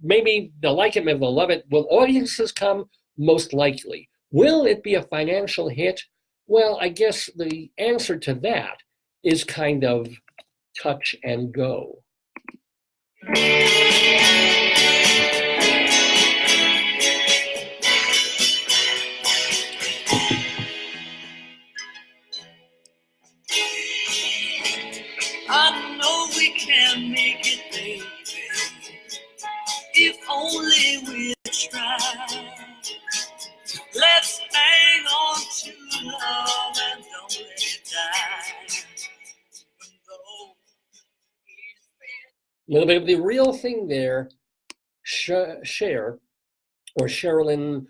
maybe they'll like it, maybe they'll love it. Will audiences come? Most likely. Will it be a financial hit? Well, I guess the answer to that is kind of touch and go. I know we can make it, baby, if only we try. Let's hang on to love and don't let it die. A little bit of the real thing there. Cher, or Sherilyn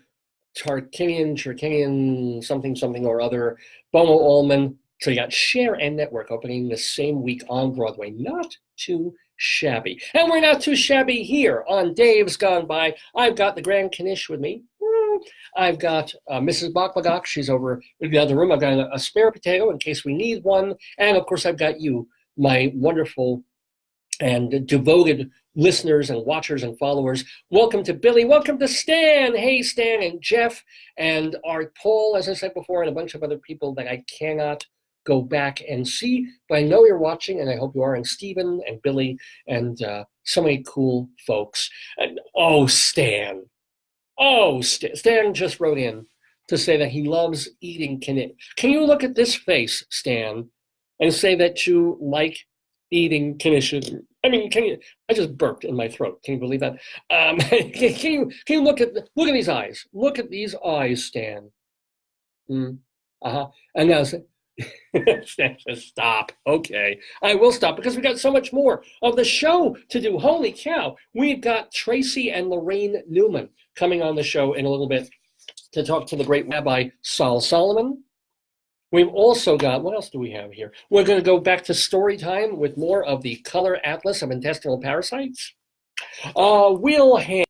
Tarkinian, something or other, Bono Allman. So you got Cher and Network opening the same week on Broadway. Not too shabby. And we're not too shabby here on Dave's Gone By. I've got the Grand Knish with me. I've got Mrs. Baklagok. She's over in the other room. I've got a spare potato in case we need one. And of course, I've got you, my wonderful and devoted listeners and watchers and followers. Welcome to Billy. Welcome to Stan. Hey, Stan and Jeff and Art Paul, as I said before, and a bunch of other people that I cannot go back and see, but I know you're watching, and I hope you are, and Stephen and Billy and so many cool folks. And Stan. Stan just wrote in to say that he loves eating knish. Can you look at this face, Stan, and say that you like eating knish? I mean, I just burped in my throat. Can you believe that? Can you look at these eyes? Look at these eyes, Stan. And now Stan says, stop. Okay, I will stop because we got so much more of the show to do. Holy cow. We've got Tracy and Laraine Newman coming on the show in a little bit to talk to the great Rabbi Sol Solomon. We've also got, what else do we have here? We're going to go back to StoryTime with more of the color atlas of intestinal parasites. We'll have,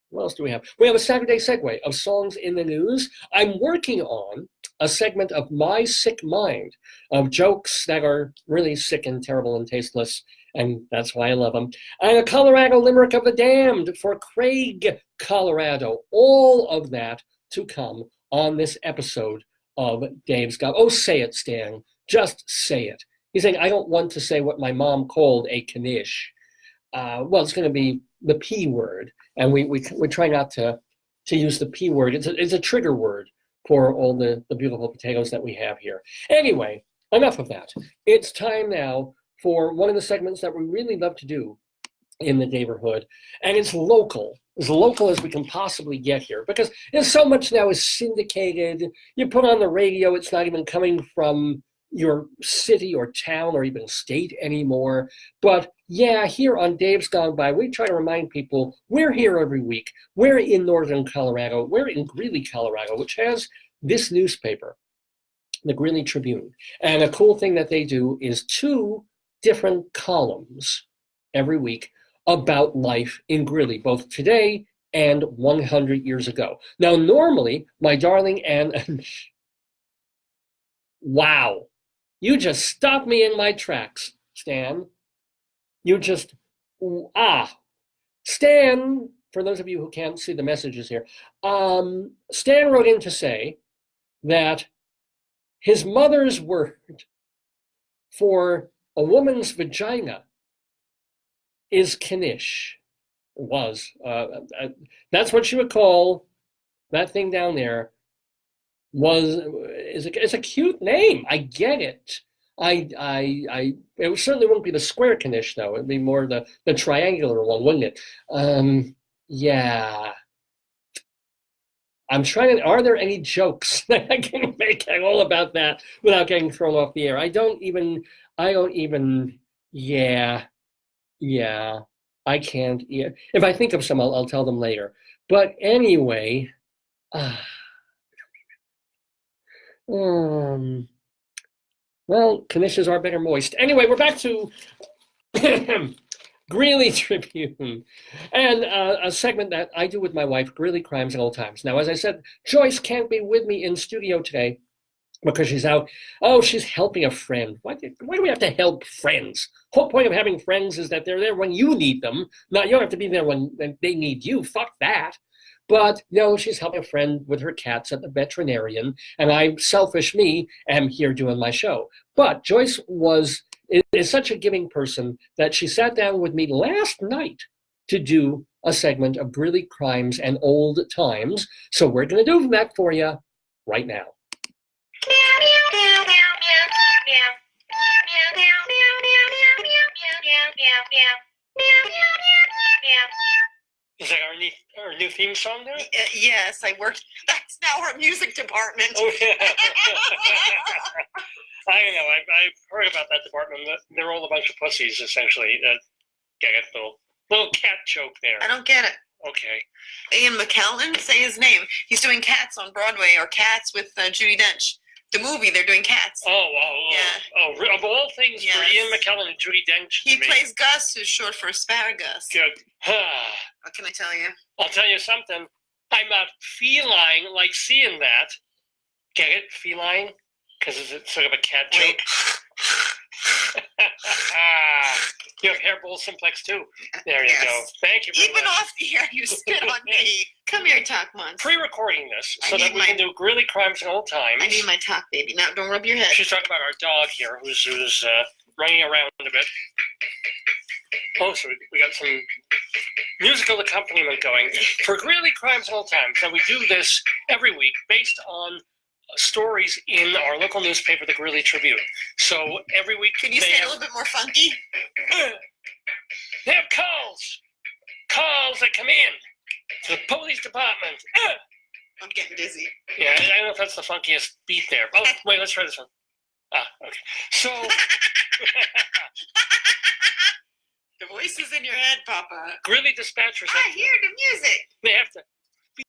what else do we have? We have a Saturday segue of songs in the news. I'm working on a segment of My Sick Mind, of jokes that are really sick and terrible and tasteless, and that's why I love them. And a Colorado Limerick of the Damned for Craig, Colorado. All of that to come on this episode of Dave's Gone. Oh, say it, Stan. Just say it. He's saying, I don't want to say what my mom called a knish. Well, it's going to be the P word, and we try not to use the P word. It's a trigger word for all the beautiful potatoes that we have here. Anyway, enough of that. It's time now for one of the segments that we really love to do in the Daverhood, and it's local, as local as we can possibly get here, because there's so much now is syndicated. You put on the radio, it's not even coming from your city or town or even state anymore. But yeah, here on Dave's Gone By, we try to remind people we're here every week. We're in northern Colorado. We're in Greeley, Colorado, which has this newspaper, the Greeley Tribune. And a cool thing that they do is 2 different columns every week about life in Greeley, both today and 100 years ago. Now, normally, my darling and wow, you just stopped me in my tracks, Stan. You just, Stan, for those of you who can't see the messages here, Stan wrote in to say that his mother's word for a woman's vagina is knish. Was. That's what she would call that thing down there. It's a cute name. I get it. It certainly wouldn't be the square knish, though. It'd be more the triangular one, wouldn't it? Yeah. I'm trying to, are there any jokes that I can make at all about that without getting thrown off the air? I don't even, yeah, I can't. Yeah. If I think of some, I'll tell them later. But anyway, well, conditions are better moist. Anyway, we're back to Greeley Tribune, and a segment that I do with my wife, Greeley Crimes Old Times. Now, as I said, Joyce can't be with me in studio today because she's out. Oh, she's helping a friend. Why do we have to help friends? Whole point of having friends is that they're there when you need them. Not you don't have to be there when they need you. Fuck that. But no, she's helping a friend with her cats at the veterinarian, and I, selfish me, am here doing my show. But Joyce is such a giving person that she sat down with me last night to do a segment of Greeley Crimes and Old Times. So we're going to do that for you right now. Is that our new theme song there? Yes, I worked. That's now our music department. Oh, yeah. I know. I've heard about that department. They're all a bunch of pussies, essentially. Get it? Little cat joke there. I don't get it. Okay. Ian McKellen, say his name. He's doing Cats on Broadway, or Cats with Judi Dench. The movie, they're doing Cats. Oh, of all things Yes. for Ian McKellen and Judi Dench. He plays Gus, who's short for asparagus. Good. What can I tell you? I'll tell you something. I'm not feline like seeing that. Get it? Feline? Because it's sort of a cat joke. You have hair bowl simplex too. There you go. Thank you very Even much. off the air, you spit on me. Come here, Talk Months. Pre-recording this so I that need we my- can do Greeley Crimes and Old Times. I need my talk, baby. Now, don't rub your head. She's talking about our dog here who's running around a bit. Oh, so we got some musical accompaniment going for Greeley Crimes and Old Times. Now, we do this every week based on stories in our local newspaper, the Greeley Tribune. So every week Can you say it a little bit more funky? They have calls that come in to the police department. I'm getting dizzy. Yeah, I don't know if that's the funkiest beat there. Oh, wait, let's try this one. Okay. So, The voice is in your head, Papa. Greeley dispatchers, I hear the music. they have to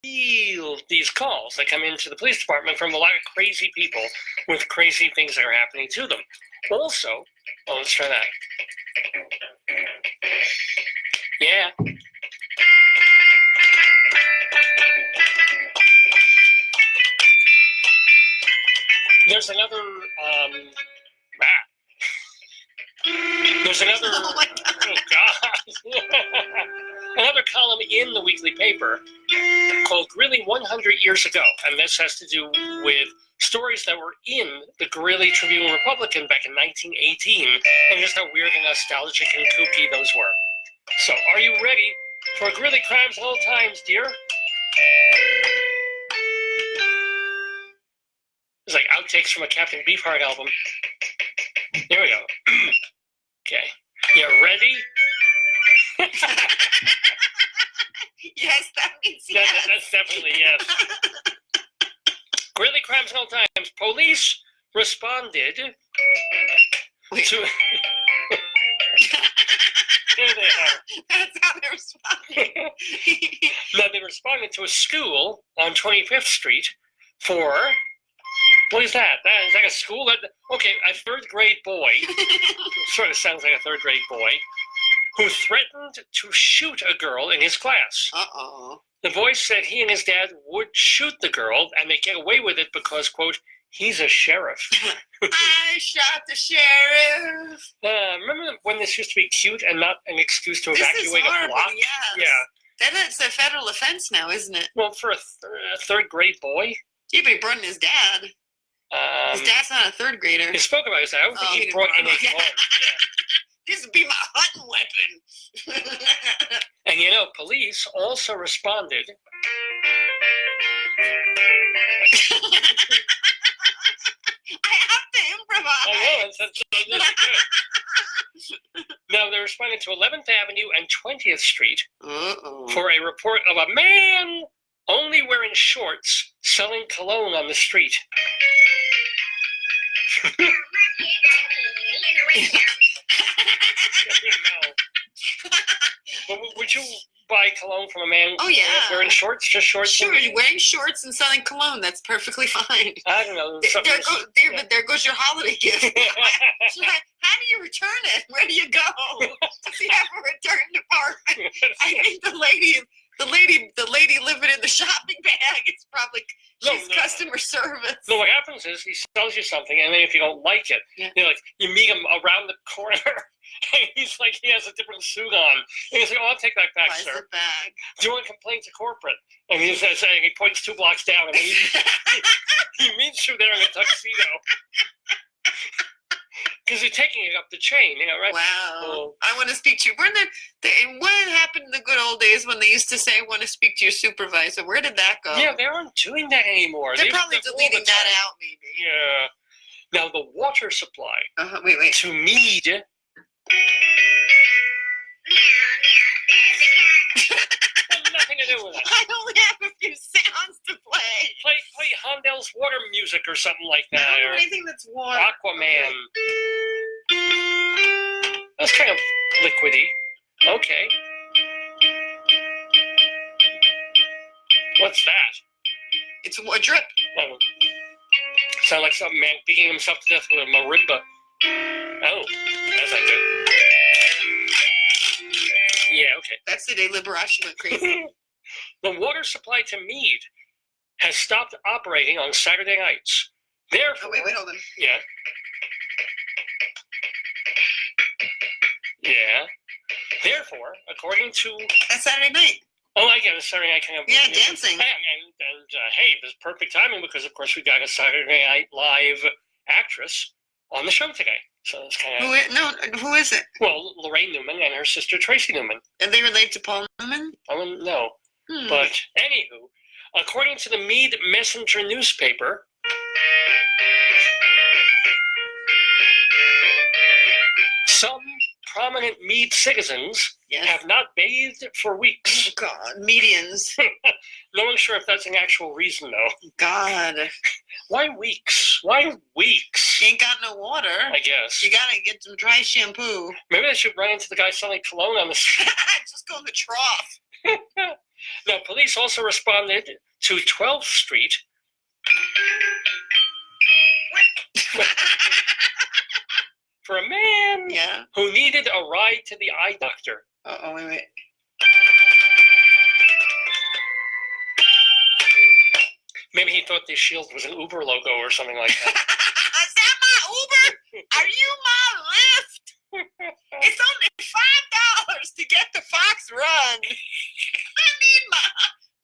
field these calls that come into the police department from a lot of crazy people with crazy things that are happening to them. Also, let's try that. Yeah. There's another, Oh my God. oh God, another column in the weekly paper called Greeley 100 Years Ago, and this has to do with stories that were in the Greeley Tribune Republican back in 1918, and just how weird and nostalgic and kooky those were. So, are you ready for Greeley Crimes Old Times, dear? It's like outtakes from a Captain Beefheart album. Here we go. Okay. You ready? Yes, that means yes. That's definitely yes. Greeley Crimes and Old Times. Police responded to... Here they are. That's how they responded. Now, they responded to a school on 25th Street for... What is that? Is that a school? Okay, a third grade boy, sort of sounds like a third grade boy, who threatened to shoot a girl in his class. Uh-oh. The boy said he and his dad would shoot the girl, and they get away with it because, quote, he's a sheriff. I shot the sheriff. Remember when this used to be cute and not an excuse to This is evacuate a horrible, block? yes. Yeah. That's a federal offense now, isn't it? Well, for a third grade boy? Yeah, but he brought in his dad. His dad's not a third grader. He spoke about his dad. I don't think he brought in his own. Yeah. This would be my hunting weapon. And you know, police also responded. I have to improvise. I know, that's good. Now, they responded to 11th Avenue and 20th Street for a report of a man only wearing shorts selling cologne on the street. But would you buy cologne from a man Oh, yeah. wearing shorts? Just shorts? Sure, you're wearing shorts and selling cologne. That's perfectly fine. I don't know. There goes your holiday gift. How do you return it? Where do you go? Does he have a return department? I think the lady living in the shopping bag is probably she's customer service. No, what happens is he sells you something, and then if you don't like it, you meet him around the corner, and he's like, he has a different suit on. And he's like, oh, I'll take that back, sir. Bag? Do you want to complain to corporate? And he says, he points 2 blocks down, and he meets you there in a tuxedo. Because you're taking it up the chain, right? Wow. I want to speak to you. What happened in the good old days when they used to say, I want to speak to your supervisor? Where did that go? Yeah, they aren't doing that anymore. They're probably deleting that out, maybe. Yeah. Now, the water supply wait. to Mead. Nothing to do with it. I only have a few sounds to play. Play Hondel's water music or something like that. I don't know anything that's water. Aquaman. That's kind of liquidy. Okay. What's that? It's a drip. Oh. Sound like some man beating himself to death with a marimba. Oh, that's not good. Yeah, okay. That's the day Liberace went crazy. The water supply to Mead has stopped operating on Saturday nights. Therefore, wait, hold on. Yeah. Yeah. Therefore, according to... That's Saturday night. Oh, I get it. Saturday night kind of... Yeah, dancing. And hey, this is perfect timing because, of course, we got a Saturday Night Live actress on the show today. So it's kind of... Who is it? Well, Laraine Newman and her sister Tracy Newman. Are they related to Paul Newman? No. But anywho, according to the Mead Messenger newspaper, some prominent Mead citizens have not bathed for weeks. Oh, God, medians. No one's sure if that's an actual reason, though. God. Why weeks? Why weeks? You ain't got no water. I guess. You gotta get some dry shampoo. Maybe I should run into the guy selling cologne on the street. Just go in the trough. Now, police also responded to 12th Street. For a man who needed a ride to the eye doctor. Wait. Maybe he thought the shield was an Uber logo or something like that. Is that my Uber? Are you my Lyft? It's only $5 to get the Fox Run. I need my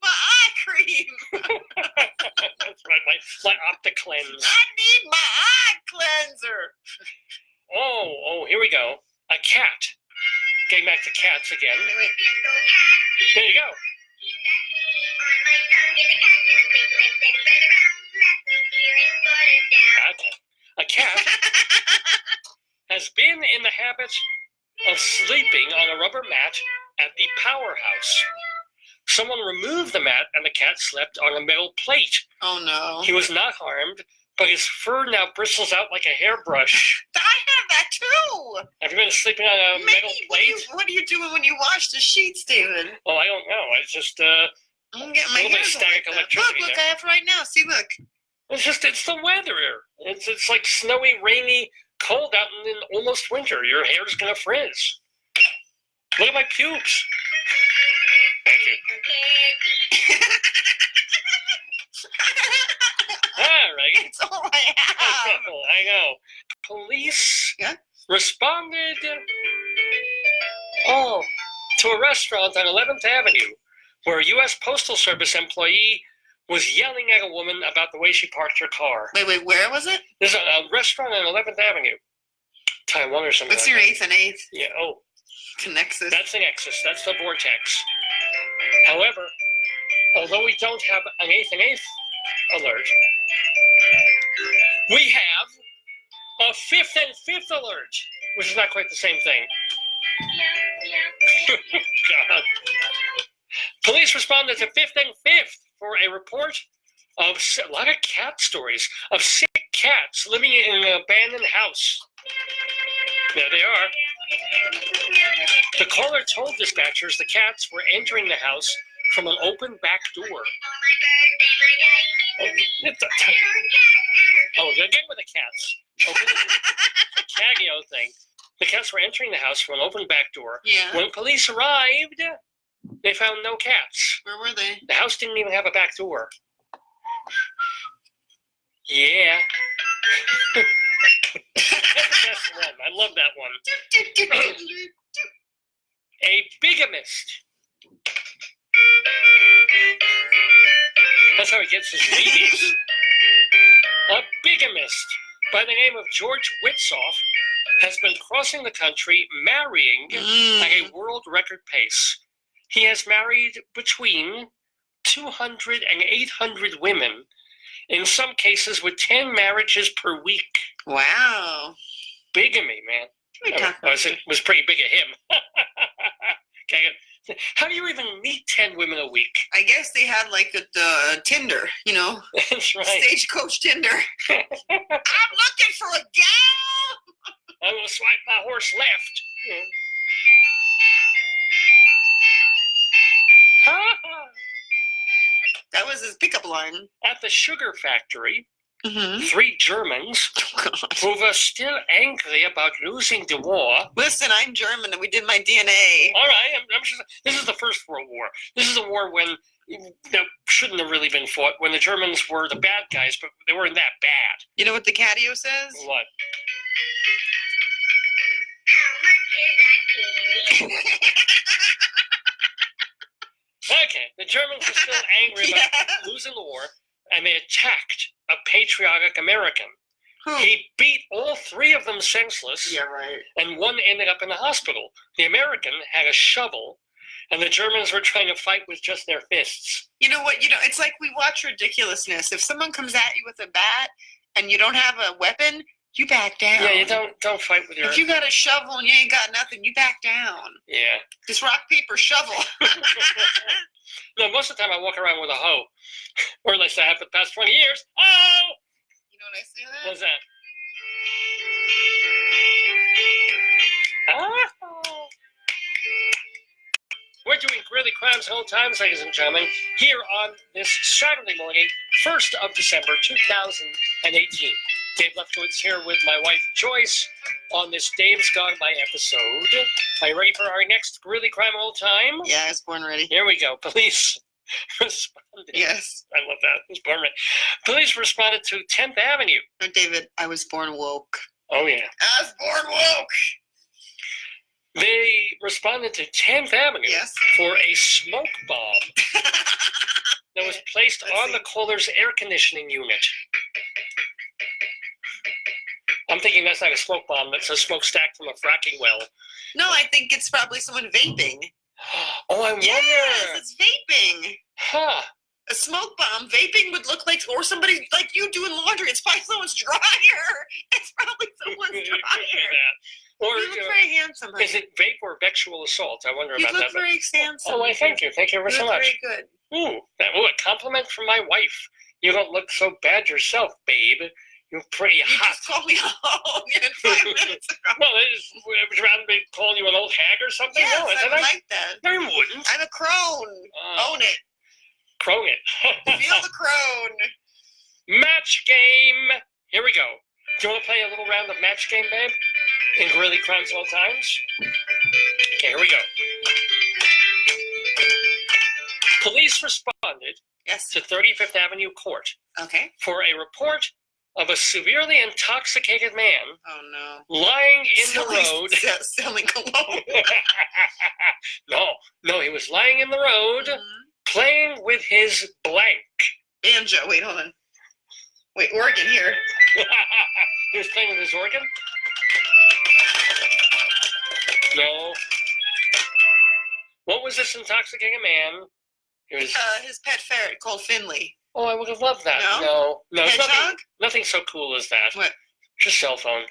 eye cream. That's right, my OptiCleanse. I need my eye cleanser. Oh, here we go. A cat. Getting back to cats again. Wait. There you go. Okay. A cat has been in the habit of sleeping on a rubber mat at the powerhouse. Someone removed the mat and the cat slept on a metal plate. Oh, no. He was not harmed, but his fur now bristles out like a hairbrush. I have that too. Have you been sleeping on a metal plate? What are you doing when you wash the sheets, David? Oh, I don't know. It's just I'm getting my a little bit of static electricity. Look, I have right now. See, look. It's the weather. It's like snowy, rainy, cold out and then almost winter. Your hair's gonna frizz. Look at my pubes. Thank you. All right. It's all I have. I know. Police responded to a restaurant on 11th Avenue where a U.S. Postal Service employee was yelling at a woman about the way she parked her car. Wait, where was it? There's a restaurant on 11th Avenue. Taiwan or something. What's your 8th and 8th? Yeah, Nexus. That's the Nexus. That's the Vortex. However, although we don't have an 8th and 8th alert, we have a 5th and 5th alert, which is not quite the same thing. God. Police responded to 5th and 5th for a report of a lot of cat stories of sick cats living in an abandoned house. There they are. The caller told dispatchers the cats were entering the house from an open back door. Oh, again with the cats. Okay, the Cagio thing. The cats were entering the house from an open back door. Yeah. When police arrived, they found no cats. Where were they? The house didn't even have a back door. Yeah. That's the best one. I love that one. A bigamist. That's how he gets his babies. A bigamist by the name of George Witsoff has been crossing the country marrying at a world record pace. He has married between 200 and 800 women, in some cases with 10 marriages per week. Wow. Bigamy, man. It was pretty big of him. Okay. How do you even meet 10 women a week? I guess they had like the Tinder, you know, That's right. Stagecoach Tinder. I'm looking for a gal. I'm going to swipe my horse left. That was his pickup line. At the sugar factory, Mm-hmm. 3 Germans who were still angry about losing the war. Listen, I'm German and we did my DNA. All right, I'm just, this is the First World War. This is a war when that shouldn't have really been fought, when the Germans were the bad guys, but they weren't that bad. You know what the Catio says? What? Okay, the Germans were still angry about losing the war, and they attacked a patriotic American. He beat all 3 of them senseless, Yeah, right. and one ended up in the hospital. The American had a shovel, and the Germans were trying to fight with just their fists. You know what? You know, it's like we watch ridiculousness. If someone comes at you with a bat and you don't have a weapon, you back down. Yeah, you don't fight with your... If you got a shovel and you ain't got nothing, you back down. Yeah. Just rock, paper, shovel. No, most of the time I walk around with a hoe. Or at least I have for the past 20 years. Oh! You know what I say that? What's that? Oh! We're doing Greeley Crimes Old Times, ladies and gentlemen, here on this Saturday morning, 1st of December, 2018. Dave Lefkowitz here with my wife, Joyce, on this Dave's Gone By episode. Are you ready for our next Greeley Crime Old Time? Yeah, I was born ready. Here we go. Police responded. Yes. I love that. I was born ready. Police responded to 10th Avenue. No, David, I was born woke. Oh, yeah. I was born woke. They responded to 10th Avenue Yes. for a smoke bomb that was placed on the caller's air conditioning unit. I'm thinking that's not a smoke bomb, that's a smokestack from a fracking well. No, I think it's probably someone vaping. Oh, I wonder. Yes, it's vaping. Huh. A smoke bomb. Vaping would look like, or somebody like you doing laundry. It's probably someone's dryer. It's probably someone's It could be dryer. that. Or You look very handsome, honey. is it vape or sexual assault? I wonder You about look that. very handsome. Oh, I thank you. Thank you ever You so look much. very good. A compliment from my wife. You don't look so bad yourself, babe. You're pretty You hot. just called me a hoe 5 minutes ago. Well, would you rather be calling you an old hag or something? Yes, No, I isn't would it? like that. No, you wouldn't. I'm a crone. Own it. Crone it. Feel the crone. Match game. Here we go. Do you want to play a little round of match game, babe? In Greeley Crimes Old Times? Okay, here we go. Police responded Yes. to 35th Avenue Court Okay. for a report of a severely intoxicated man Oh no. lying in the road. Selling cologne. No, he was lying in the road playing with his blank. Banjo. Wait, hold on. Wait, organ here. He was playing with his organ? No. What was this intoxicating man? It was. His pet ferret called Finley. Oh, I would have loved that. No? No, it's Hedgehog? nothing so cool as that. What? Just cell phone.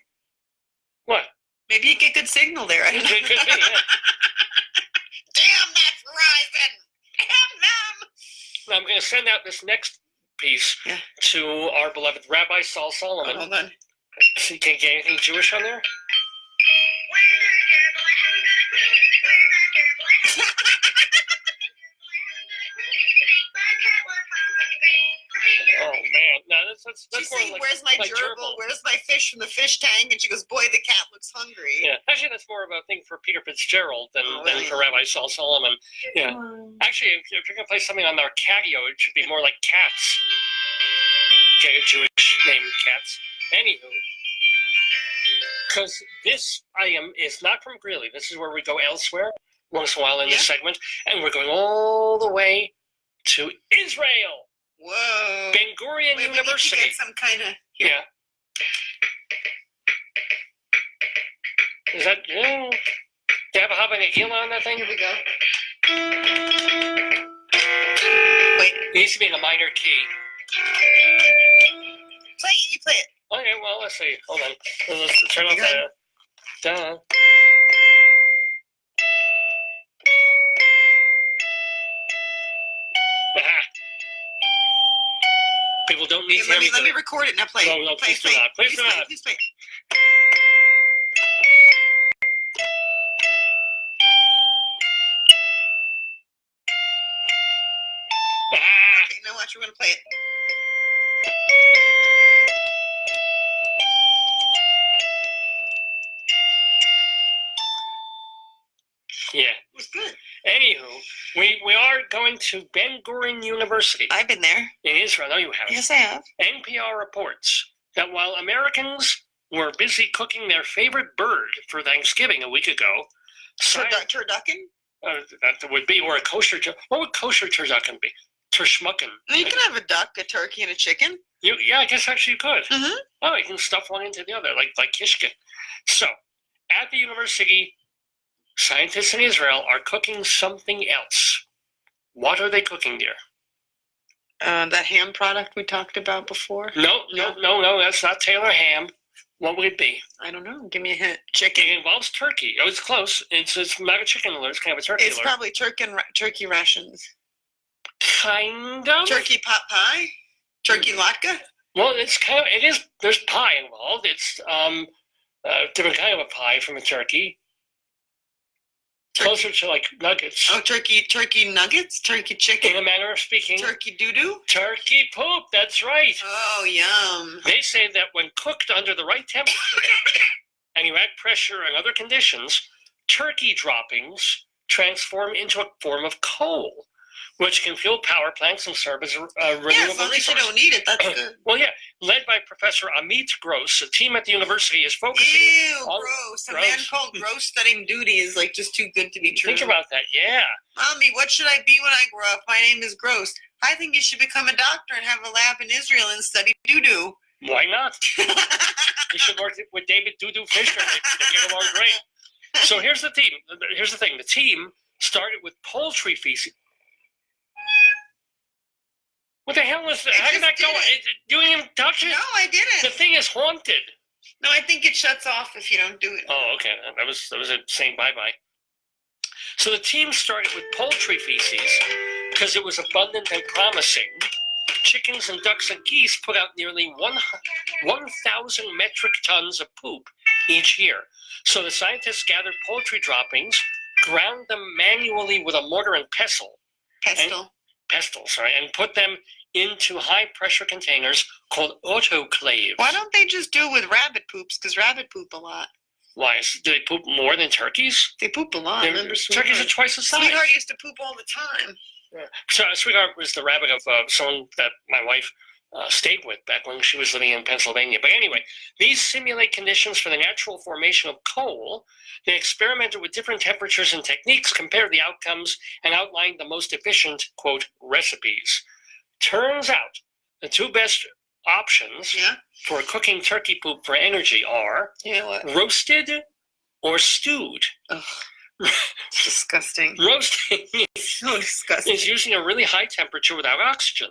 What? Maybe you get good signal there. I don't know. It could be, yeah. Damn that Verizon! Damn them! Now, I'm going to send out this next piece to our beloved Rabbi Sol Solomon. Hold on. See, can you get anything Jewish on there? Oh man, no, that's She's more saying, like, "Where's my like gerbil? Where's my fish from the fish tank?" And she goes, "Boy, the cat looks hungry." Yeah, actually, that's more of a thing for Peter Fitzgerald than really? for Rabbi Sol Solomon. Yeah, actually, if you're gonna play something on Arcadio, it should be more like Cats. Okay, a Jewish name, Cats. Anywho, because this item is not from Greeley. This is where we go elsewhere once in a while in this segment, and we're going all the way to Israel. Whoa. Ben Gurion Wait, University. We need to get some kind of... Yeah. Is that... do you have a Haba Nagila on that thing? Here we go. Wait. It needs to be in a minor key. Play it. You play it. Okay, well, let's see. Hold on. Let's turn off the... Duh. Aha. People don't need to... Let me record it. Now play it. No, Play, please do not. Please do not. Please play it. Ah. Okay, now watch. We're going to play it. Yeah. It was good. Anywho, we are going to Ben Gurion University I've been there. in Israel. No, you haven't. Yes, I have. NPR reports that while Americans were busy cooking their favorite bird for Thanksgiving a week ago, Turducken? that would be, or a kosher, what would kosher turducken be? Terschmucken. You can have a duck, a turkey, and a chicken. Yeah, I guess actually you could. Mm-hmm. Oh, you can stuff one into the other, like kishkin. So, at the university, scientists in Israel are cooking something else. What are they cooking, dear? That ham product we talked about before? No, that's not Taylor ham. What would it be? I don't know. Give me a hint. It Chicken. involves turkey. Oh, it's close. It's not a chicken alert. It's kind of a turkey It's alert. probably turkey rations. Kind of. Turkey pot pie? Turkey latke? Well, it is. There's pie involved. It's different kind of a pie from a turkey. Closer to like nuggets. Oh, turkey nuggets? Turkey chicken? In a manner of speaking. Turkey doo-doo? Turkey poop. That's right. Oh, yum. They say that when cooked under the right temperature and you add pressure and other conditions, turkey droppings transform into a form of coal, which can fuel power plants and serve as a renewable Yeah, as long as you resource. don't need it, that's good. Well, yeah, led by Professor Amit Gross, a team at the university is focusing Ew, on... gross. A man called Gross studying duty is like just too good to be true. Think about that, yeah. Mommy, what should I be when I grow up? My name is Gross. I think you should become a doctor and have a lab in Israel and study doo-doo. Why not? You should work with David Dudu Fisher. They get along great. So here's the thing. The team started with poultry feces. What the hell is that? How did that go? You didn't even touch it? No, I The didn't. thing is haunted. No, I think it shuts off if you don't do it. Oh, okay. That was it saying bye-bye. So the team started with poultry feces because it was abundant and promising. Chickens and ducks and geese put out nearly 1,000 metric tons of poop each year. So the scientists gathered poultry droppings, ground them manually with a mortar and pestle. Pestles, right, and put them into high-pressure containers called autoclaves. Why don't they just do it with rabbit poops? Because rabbit poop a lot. Why? Do they poop more than turkeys? They poop a lot. Remember Turkeys are twice the size. Sweetheart used to poop all the time. So Sweetheart was the rabbit of someone that my wife stayed with back when she was living in Pennsylvania. But anyway, these simulate conditions for the natural formation of coal. They experimented with different temperatures and techniques, compared the outcomes, and outlined the most efficient, quote, recipes. Turns out the two best options for cooking turkey poop for energy are roasted or stewed. Ugh. Disgusting. Roasting So disgusting. is using a really high temperature without oxygen.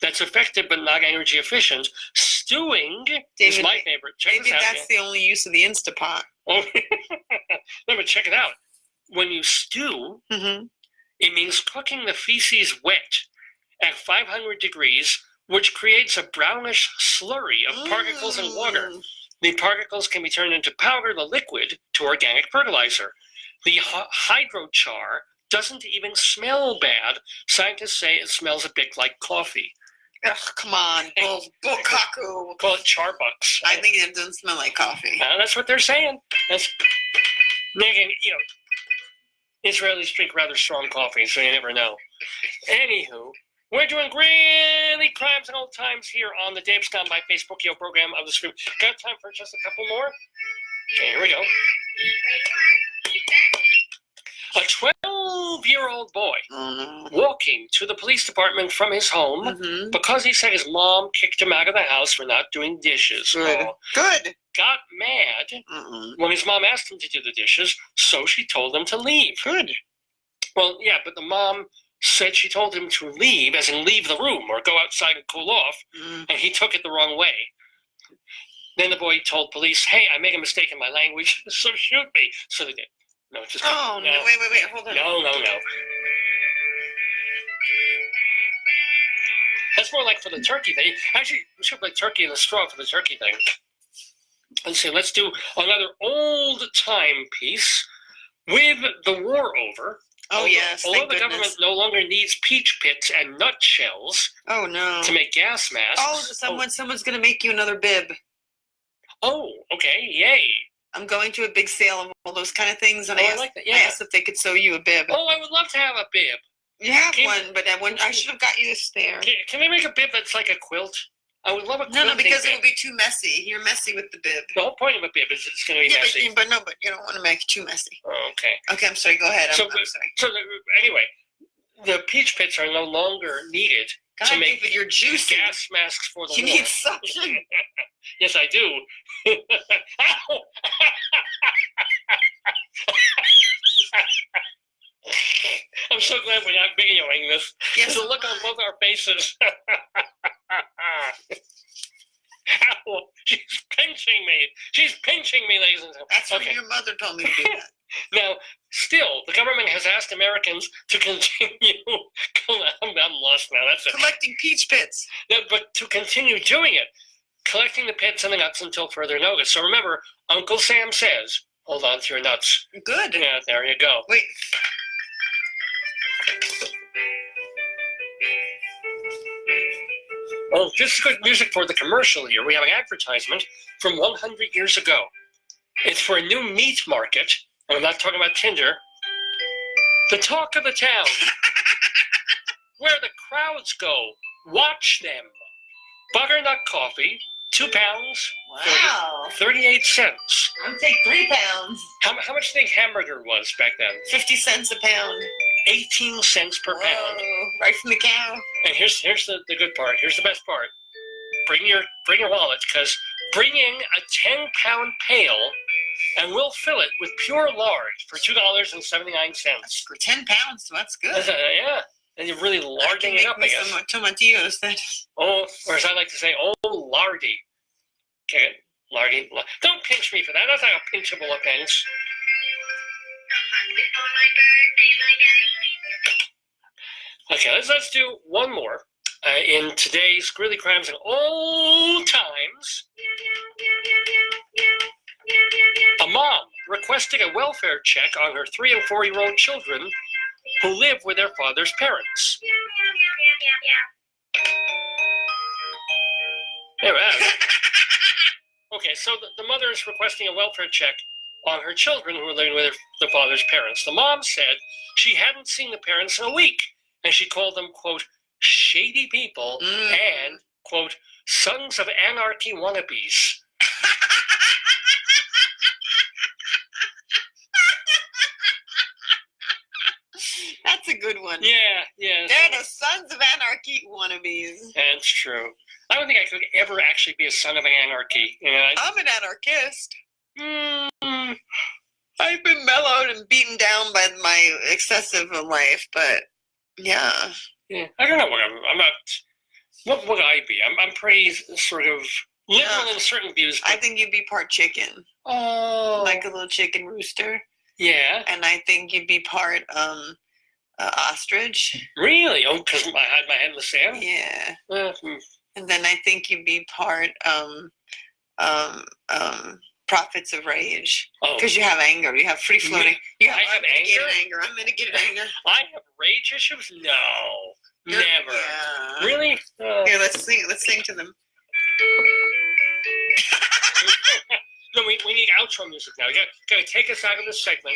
That's effective but not energy efficient. Stewing is David, my favorite. Check maybe this out. that's the only use of the Instapot. Oh, no, but check it out. When you stew, it means cooking the feces wet at 500 degrees, which creates a brownish slurry of particles and water. The particles can be turned into powder, the liquid, to organic fertilizer. The hydrochar doesn't even smell bad. Scientists say it smells a bit like coffee. Ugh, come on, bullcaku. Call it charbucks. I think it doesn't smell like coffee. That's what they're saying. That's, again, Israelis drink rather strong coffee, so you never know. Anywho, we're doing Greeley Crimes Old Times here on the Dave's Gone by Facebookio program of the Scream. Got time for just a couple more? Okay, here we go. A 12-year-old boy walking to the police department from his home because he said his mom kicked him out of the house for not doing dishes. Good. Good. Got mad when his mom asked him to do the dishes, so she told him to leave. Good. Well, yeah, but the mom said she told him to leave, as in leave the room or go outside and cool off, and he took it the wrong way. Then the boy told police, hey, I made a mistake in my language, so shoot me. So they did. No, just no. Wait, hold on. No. That's more like for the turkey thing. Actually, we should play turkey in the straw for the turkey thing. Let's see, let's do another old-time piece. With the war over, although the government no longer needs peach pits and nutshells to make gas masks. Oh, someone's going to make you another bib. Oh, okay, yay. I'm going to a big sale of all those kind of things, and I like that, yeah. asked if they could sew you a bib. Oh, I would love to have a bib. You have one, but I should have got you this there. Can they make a bib that's like a quilt? I would love a quilt. No, because it would be too messy. You're messy with the bib. The whole point of a bib is it's going to be messy. But you don't want to make it too messy. Oh, okay. Okay, I'm sorry. Go ahead. I'm sorry. So anyway, the peach pits are no longer needed to make your juice gas masks for the war. You need suction. Yes, I do. Ow! I'm so glad we're not videoing this. Yes. There's a look on both our faces. Ow! She's pinching me. She's pinching me, ladies and gentlemen. That's what your mother told me to do that. Now, still, the government has asked Americans to continue. I'm lost now. That's it. Collecting peach pits. No, but to continue doing it, collecting the pits and the nuts until further notice. So remember, Uncle Sam says, hold on to your nuts. Good. Yeah, there you go. Wait. Oh, this is good music for the commercial here. We have an advertisement from 100 years ago. It's for a new meat market, and I'm not talking about Tinder. The talk of the town. Where the crowds go. Watch them. Butternut coffee, 2 pounds, Wow. 38 cents. I'm take 3 pounds. How much do you think hamburger was back then? 50 cents a pound. 18 cents per pound. Right from the cow. And here's the good part. Here's the best part. Bring your wallet, because bring in a 10-pound pail, and we'll fill it with pure lard for $2.79. For 10 pounds, so that's good. Yeah. And you're really larding it up, I guess. Some tomatillos then. Oh, or as I like to say, oh, lardy. Okay, lardy. Don't pinch me for that. That's not a pinchable offense. Okay, let's do one more. In today's Greeley Crimes Old Times, a mom requesting a welfare check on her 3- and 4-year-old children who live with their father's parents. There we are. Okay, so the mother is requesting a welfare check on her children who are living with their father's parents. The mom said she hadn't seen the parents in a week, and she called them, quote, shady people and, quote, sons of anarchy wannabes. That's a good one. Yeah. They're the sons of anarchy wannabes. That's true. I don't think I could ever actually be a son of an anarchy. You know, I'm an anarchist. I've been mellowed and beaten down by my excessive life, but yeah. Yeah, I don't know what I'm not. What would I be? I'm pretty sort of liberal in certain views. I think you'd be part chicken. Oh. Like a little chicken rooster. Yeah. And I think you'd be part ostrich. Really? Oh, because I had my head in the sand? Yeah. And then I think you'd be part Prophets of Rage. Oh, Because you have anger. You have free floating. You I have anger? Unmitigated anger. I have rage issues? No, never. Yeah. Really? Here, let's sing to them. No, we need outro music now. We gotta take us out of this segment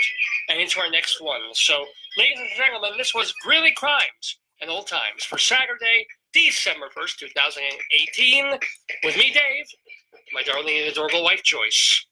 and into our next one. So, ladies and gentlemen, this was Greeley Crimes and Old Times for Saturday, December 1st, 2018, with me, Dave, my darling and adorable wife, Joyce.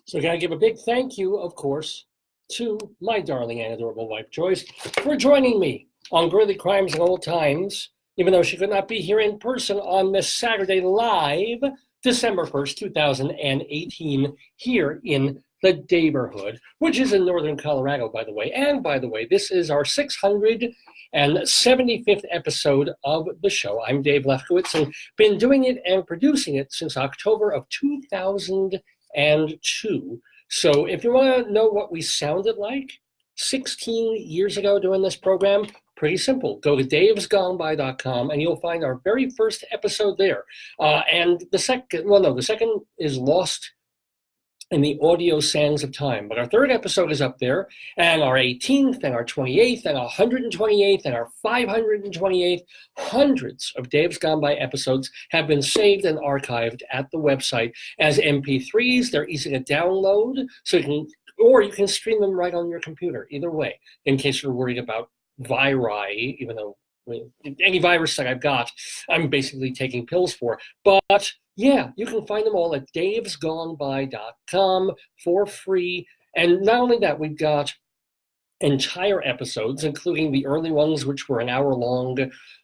So I gotta give a big thank you, of course, to my darling and adorable wife, Joyce, for joining me on Greeley Crimes and Old Times, even though she could not be here in person on this Saturday live, December 1st, 2018, here in the Daverhood, which is in northern Colorado, by the way. And by the way, this is our 675th episode of the show. I'm Dave Lefkowitz and been doing it and producing it since October of 2002. So if you want to know what we sounded like 16 years ago doing this program, pretty simple. Go to davesgoneby.com and you'll find our very first episode there. And the second is lost in the audio sands of time. But our third episode is up there, and our 18th and our 28th and our 128th and our 528th, hundreds of Dave's Gone By episodes have been saved and archived at the website as MP3s. They're easy to download, so you can stream them right on your computer, either way, in case you're worried about viri, even though any virus that I've got, I'm basically taking pills for. But yeah, you can find them all at davesgoneby.com for free. And not only that, we've got entire episodes, including the early ones, which were an hour long,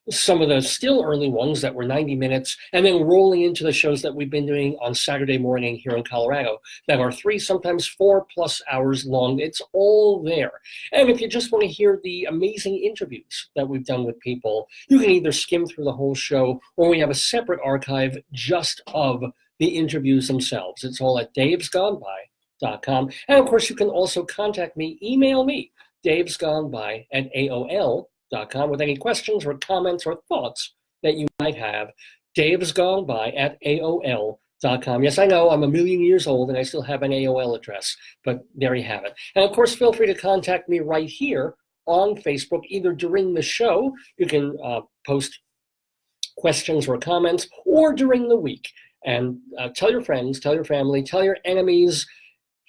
some of the still early ones that were 90 minutes, and then rolling into the shows that we've been doing on Saturday morning here in Colorado that are 3, sometimes 4+ hours long. It's all there. And if you just want to hear the amazing interviews that we've done with people, you can either skim through the whole show, or we have a separate archive just of the interviews themselves. It's all at davesgoneby.com. And of course, you can also contact me, email me, davesgoneby@aol.com with any questions or comments or thoughts that you might have. davesgoneby@aol.com. Yes, I know I'm a million years old and I still have an AOL address, but there you have it. And of course, feel free to contact me right here on Facebook, either during the show, you can post questions or comments, or during the week. And tell your friends, tell your family, tell your enemies.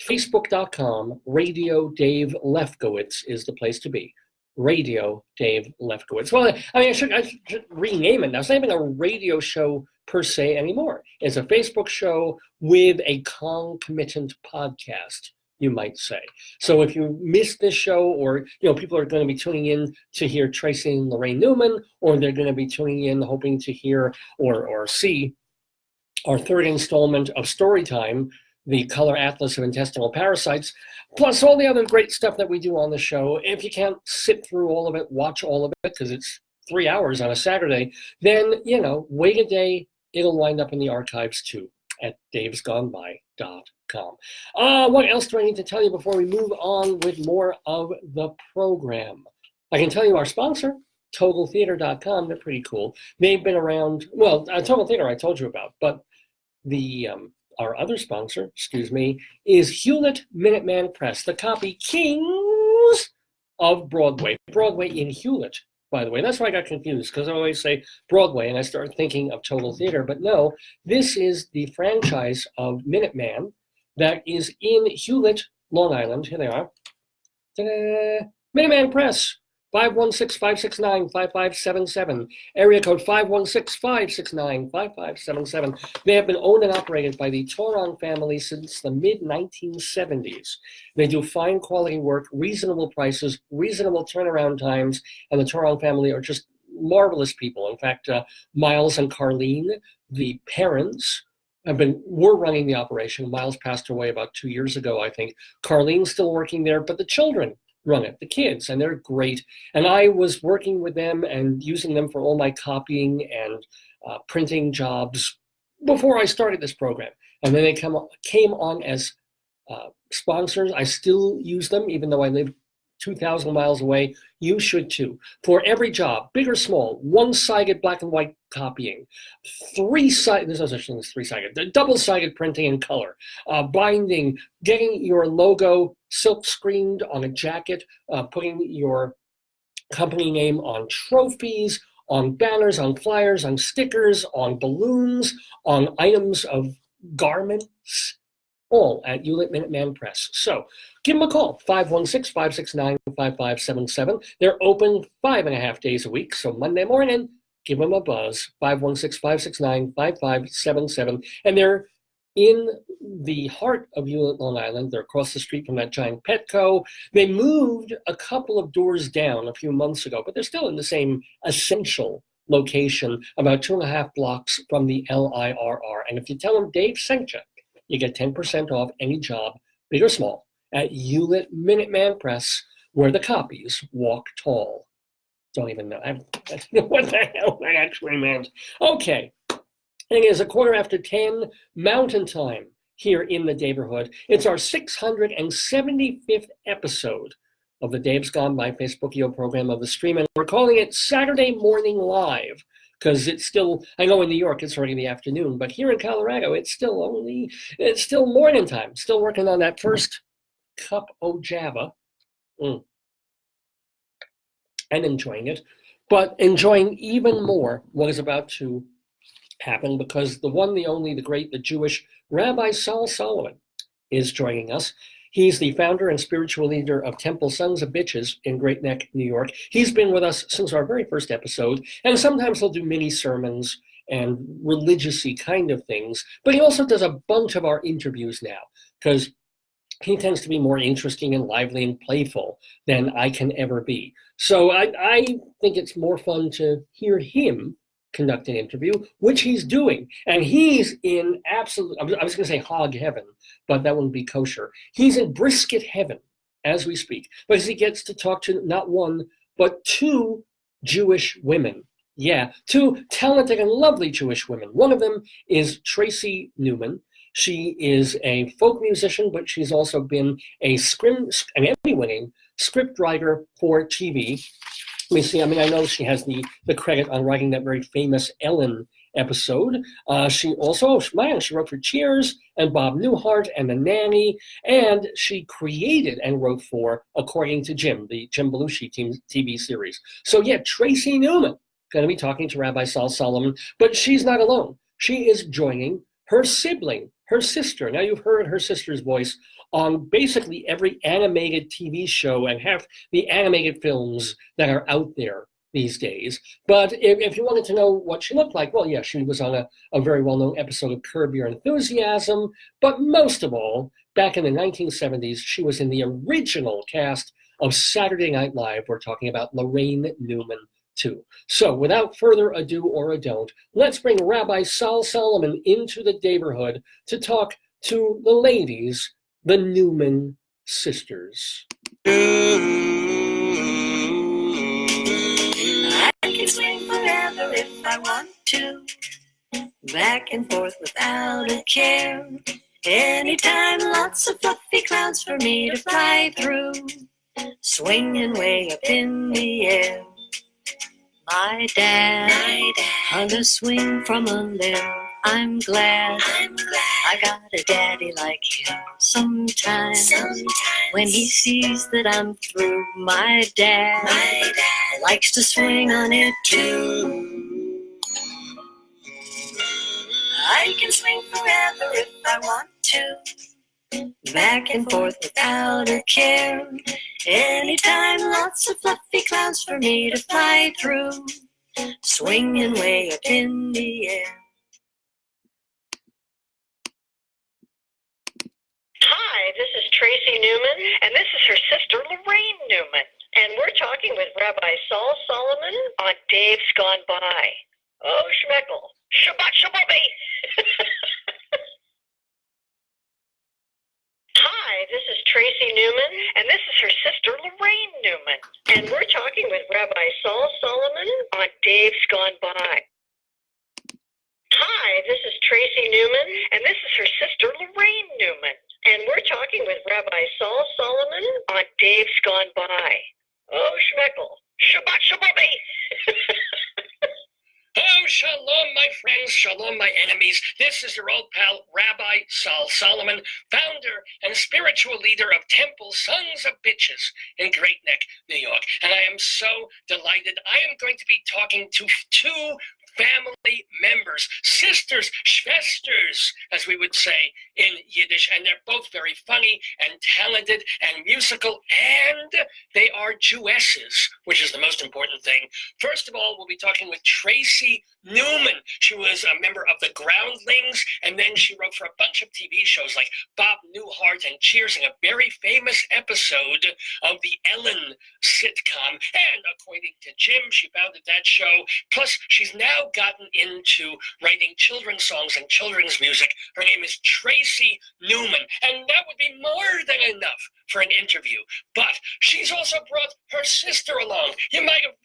Facebook.com, Radio Dave Lefkowitz is the place to be. Radio Dave Lefkowitz. Well, I should rename it now. It's not even a radio show per se anymore. It's a Facebook show with a concomitant podcast, you might say. So if you missed this show, or people are going to be tuning in to hear Tracy and Laraine Newman, or they're going to be tuning in hoping to hear or see our third installment of StoryTime, the color atlas of intestinal parasites, plus all the other great stuff that we do on the show. If you can't sit through all of it, watch all of it, because it's 3 hours on a Saturday, then, wait a day, it'll wind up in the archives too at davesgoneby.com. What else do I need to tell you before we move on with more of the program? I can tell you our sponsor, TotalTheater.com. They're pretty cool. They've been around, Total Theater I told you about, but our other sponsor, is Hewlett Minuteman Press, the copy kings of Broadway. Broadway in Hewlett, by the way. That's why I got confused, because I always say Broadway, and I started thinking of Total Theater. But no, this is the franchise of Minuteman that is in Hewlett, Long Island. Here they are. Ta-da! Minuteman Press. 516-569-5577. Area code 516-569-5577. They have been owned and operated by the Toron family since the mid-1970s. They do fine quality work, reasonable prices, reasonable turnaround times, and the Toron family are just marvelous people. In fact, Miles and Carlene, the parents, were running the operation. Miles passed away about 2 years ago, I think. Carlene's still working there, but the children run it, the kids, and they're great. And I was working with them and using them for all my copying and printing jobs before I started this program. And then they came on as sponsors. I still use them, even though I live 2,000 miles away, you should too. For every job, big or small, one-sided black and white copying, three-sided, there's no such thing as three-sided, double-sided printing in color, binding, getting your logo silk screened on a jacket, putting your company name on trophies, on banners, on flyers, on stickers, on balloons, on items of garments, all at Hewlett Minuteman Press. So give them a call, 516-569-5577. They're open 5.5 days a week, so Monday morning, give them a buzz, 516-569-5577. And they're in the heart of Hewlett, Long Island. They're across the street from that giant Petco. They moved a couple of doors down a few months ago, but they're still in the same essential location, about 2.5 blocks from the LIRR. And if you tell them Dave sent you, you get 10% off any job, big or small, at Hewlett Minuteman Press, where the copies walk tall. Don't even know. I don't know what the hell that actually meant. Okay. Thing is, 10:15 Mountain Time here in the Daverhood. It's our 675th episode of the Dave's Gone By Facebook program of the stream, and we're calling it Saturday Morning Live, because it's still, I know in New York it's already the afternoon, but here in Colorado it's still morning time. Still working on that first cup of Java. And enjoying it, but enjoying even more what is about to happen, because the one, the only, the great, the Jewish Rabbi Sol Solomon is joining us. He's the founder and spiritual leader of Temple Sons of Bitches in Great Neck, New York. He's been with us since our very first episode, and sometimes he'll do mini sermons and religious-y kind of things, but he also does a bunch of our interviews now, because he tends to be more interesting and lively and playful than I can ever be. So I think it's more fun to hear him conduct an interview, which he's doing. And he's in absolute, I was going to say hog heaven, but that wouldn't be kosher. He's in brisket heaven as we speak, because he gets to talk to not one, but two Jewish women. Yeah, two talented and lovely Jewish women. One of them is Tracy Newman. She is a folk musician, but she's also been an Emmy-winning script writer for TV. Let me see, I know she has the credit on writing that very famous Ellen episode. She also, she wrote for Cheers and Bob Newhart and The Nanny, and she created and wrote for According to Jim, the Jim Belushi TV series. So yeah, Tracy Newman going to be talking to Rabbi Sol Solomon, but she's not alone. She is joining her sibling, her sister. Now you've heard her sister's voice on basically every animated TV show and half the animated films that are out there these days. But if you wanted to know what she looked like, well, yeah, she was on a very well-known episode of Curb Your Enthusiasm, but most of all, back in the 1970s, she was in the original cast of Saturday Night Live. We're talking about Laraine Newman, too. So without further ado or a don't, let's bring Rabbi Sol Solomon into the Daverhood to talk to the ladies, the Newman sisters. I can swing forever if I want to, back and forth without a care. Anytime, lots of fluffy clouds for me to fly through, swinging way up in the air. My dad hung a swing from a limb. I'm glad I got a daddy like him. Sometimes when he sees that I'm through, my dad likes to swing on it too. I can swing forever if I want to, back and forth without a care. Anytime, lots of fluffy clouds for me to fly through, swinging way up in the air. Hi, this is Tracy Newman, and this is her sister Laraine Newman, and we're talking with Rabbi Sol Solomon on Dave's Gone By. Oh, schmeckle. Shabbat shabbat. Hi, this is Tracy Newman, and this is her sister Laraine Newman, and we're talking with Rabbi Sol Solomon on Dave's Gone By. Hi, this is Tracy Newman, and this is her sister Laraine Newman, and we're talking with Rabbi Sol Solomon on Dave's Dave's Gone By. Oh, Schmeckle. Shabbat Shabbat. Oh, shalom, my friends, shalom, my enemies. This is your old pal, Rabbi Sol Solomon, founder and spiritual leader of Temple Sons of Bitches in Great Neck, New York. And I am so delighted. I am going to be talking to two family members, sisters, schwesters, as we would say in Yiddish, and they're both very funny and talented and musical, and they are Jewesses, which is the most important thing. First of all, we'll be talking with Tracy Newman. She was a member of the Groundlings, and then she wrote for a bunch of TV shows like Bob Newhart and Cheers, and a very famous episode of the Ellen sitcom. And according to Jim, she founded that show. Plus, she's now gotten into writing children's songs and children's music. Her name is Tracy Newman, and that would be more than enough for an interview. But she's also brought her sister along. You might have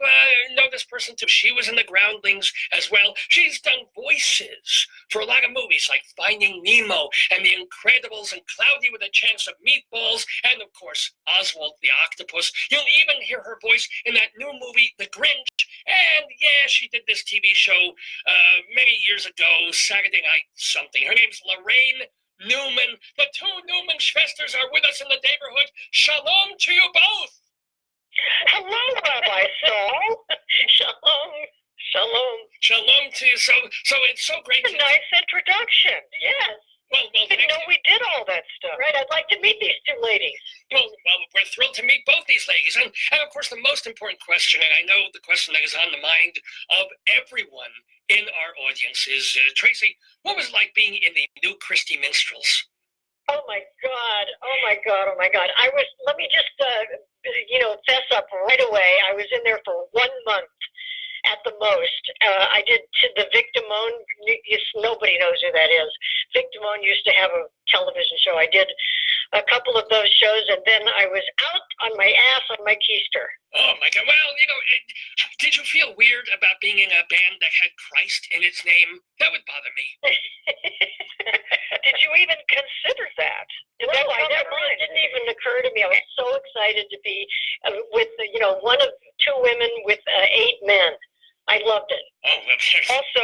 known this person too. She was in the Groundlings as well. She's done voices for a lot of movies like Finding Nemo and The Incredibles and Cloudy with a Chance of Meatballs, and of course Oswald the Octopus. You'll even hear her voice in that new movie The Grinch. And yeah, she did this TV show many years ago, Saturday Night something. Her name's Laraine Newman. The two Newman Schwesters are with us in the Daverhood. Shalom to you both. Hello, Rabbi Sol. Shalom. Shalom. Shalom to you. So it's so great. A nice introduction. Yes. Well, didn't know we did all that stuff. Right, I'd like to meet these two ladies. Well, we're thrilled to meet both these ladies. And of course, the most important question, and I know the question that is on the mind of everyone in our audience is, Tracy, what was it like being in the New Christie Minstrels? Oh my God. Oh my God. Oh my God. Let me just, fess up right away. I was in there for 1 month. At the most. I did the Victimone. Nobody knows who that is. Victimone used to have a television show. I did a couple of those shows, and then I was out on my ass on my keister. Oh, my God. Well, did you feel weird about being in a band that had Christ in its name? That would bother me. Did you even consider that? No, it didn't even occur to me. I was so excited to be with, one of two women with 8 men. I loved it. Oh, also,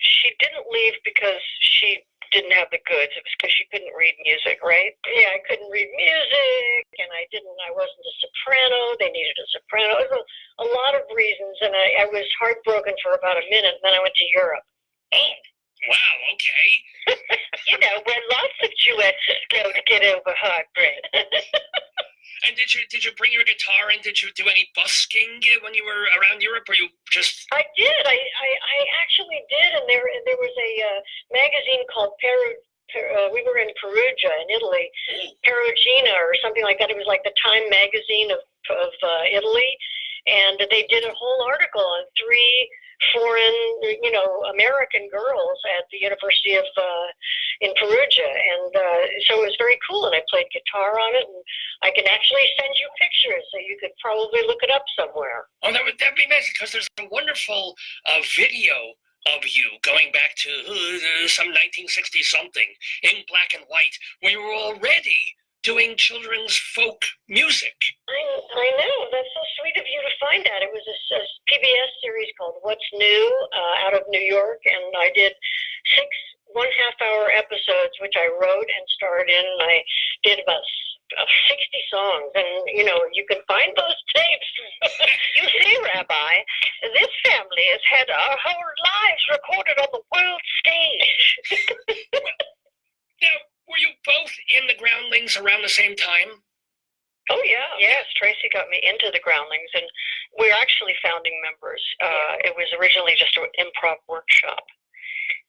she didn't leave because she didn't have the goods. It was because she couldn't read music, right? Yeah, I couldn't read music, and I wasn't a soprano. They needed a soprano. It was a lot of reasons, and I was heartbroken for about a minute, and then I went to Europe. Oh, wow, okay. Where lots of Jewesses go to get over heartbreak. And did you bring your guitar, and did you do any busking when you were around Europe, or you just? I did. I actually did, and there was a magazine called we were in Perugia in Italy, Perugina or something like that. It was like the Time magazine of Italy, and they did a whole article on 3 foreign, American girls at the University of in Perugia, and so it was very cool. And I played guitar on it, and I can actually send you pictures, so you could probably look it up somewhere. Oh, that'd be nice, because there's a wonderful video of you going back to some 1960 something in black and white, when you were already doing children's folk music. I know. That's so sweet of you to find that. It was a PBS series called What's New out of New York, and I did 6 one-half-hour episodes, which I wrote and starred in, and I did about 60 songs, and you can find those tapes. You see, Rabbi, this family has had our whole lives recorded on the world stage. Now, were you both in the Groundlings around the same time? Oh, yeah. Yes, Tracy got me into the Groundlings, and we're actually founding members. It was originally just an improv workshop,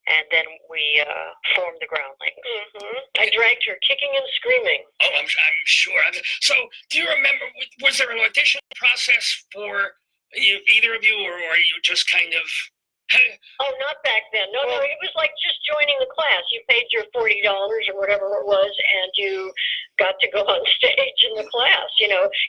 and then we formed the Groundlings. Mm-hmm. I dragged her kicking and screaming. Oh, I'm sure. So, do you remember, was there an audition process for either of you, or you just kind of... Oh, not back then. No, it was like just joining the class. You paid your $40 or whatever it was, and you got to go on stage in the class.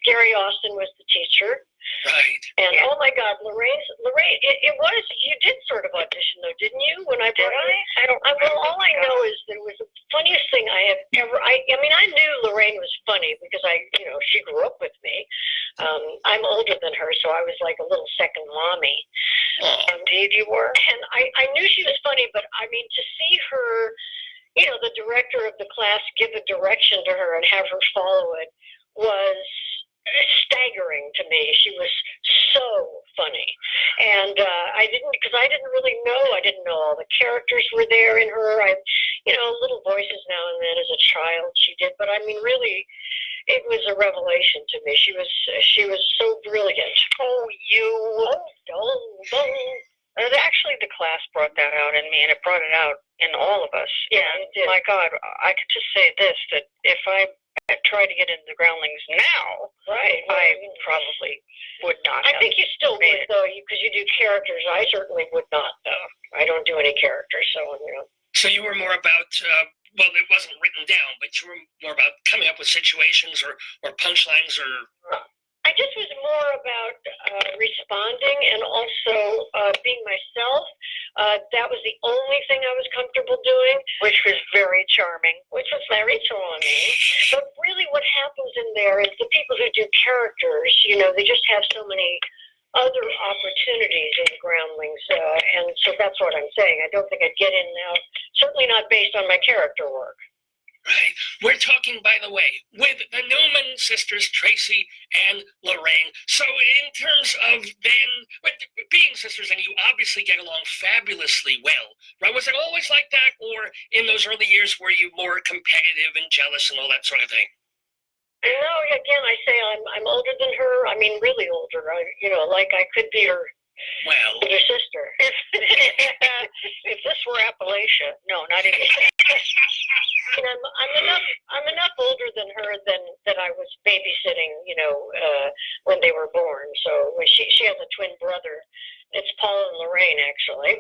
Gary Austin was the teacher. Right. And oh my God, Laraine, it was, you did sort of audition though, didn't you? When I brought you? I don't. Well, all I know is that it was a funny funniest thing I have ever, I mean, I knew Laraine was funny because she grew up with me. I'm older than her, so I was like a little second mommy. Indeed you were. And I knew she was funny, but I mean, to see her, the director of the class give a direction to her and have her follow it was staggering to me. She was so funny. And I didn't really know. I didn't know all the characters were there in her. Little voices now and then as a child she did, but I mean, really, it was a revelation to me. She was so brilliant. And actually, the class brought that out in me, and it brought it out in all of us. Yeah, and it did. My God, I could just say this, that if I tried to get into the Groundlings now, Right. I probably would not I have. think you still made would, though, because you do characters. I certainly would not, though. I don't do any characters, so. So you were more about, well, it wasn't written down, but you were more about coming up with situations or punchlines or... I just was more about responding and also being myself. That was the only thing I was comfortable doing. Which was very charming. Which was very charming. But really what happens in there is the people who do characters, they just have so many other opportunities in Groundlings. And so that's what I'm saying. I don't think I'd get in now. Certainly not based on my character work. Right. We're talking, by the way, with the Newman sisters, Tracy and Laraine. So in terms of then, being sisters, and you obviously get along fabulously well, right? Was it always like that? Or in those early years, were you more competitive and jealous and all that sort of thing? No, again, I say I'm older than her. I mean, really older. Like I could be her older sister. If this were Appalachia, no, not even. And I'm enough older than her that I was babysitting, when they were born. So when she has a twin brother. It's Paul and Laraine, actually.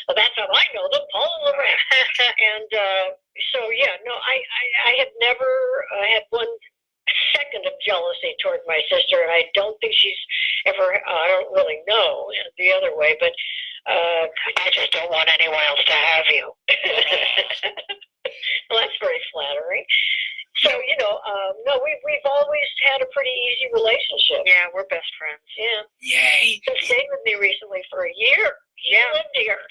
Well, that's how I know them, Paul and Laraine. And I had never had one second of jealousy toward my sister, and I don't think she's ever, I don't really know the other way, but I just don't want anyone else to have you. Well, that's very flattering. So, no, we've always had a pretty easy relationship. Yeah, we're best friends. Yeah. Yay! She stayed with me recently for a year. She lived here.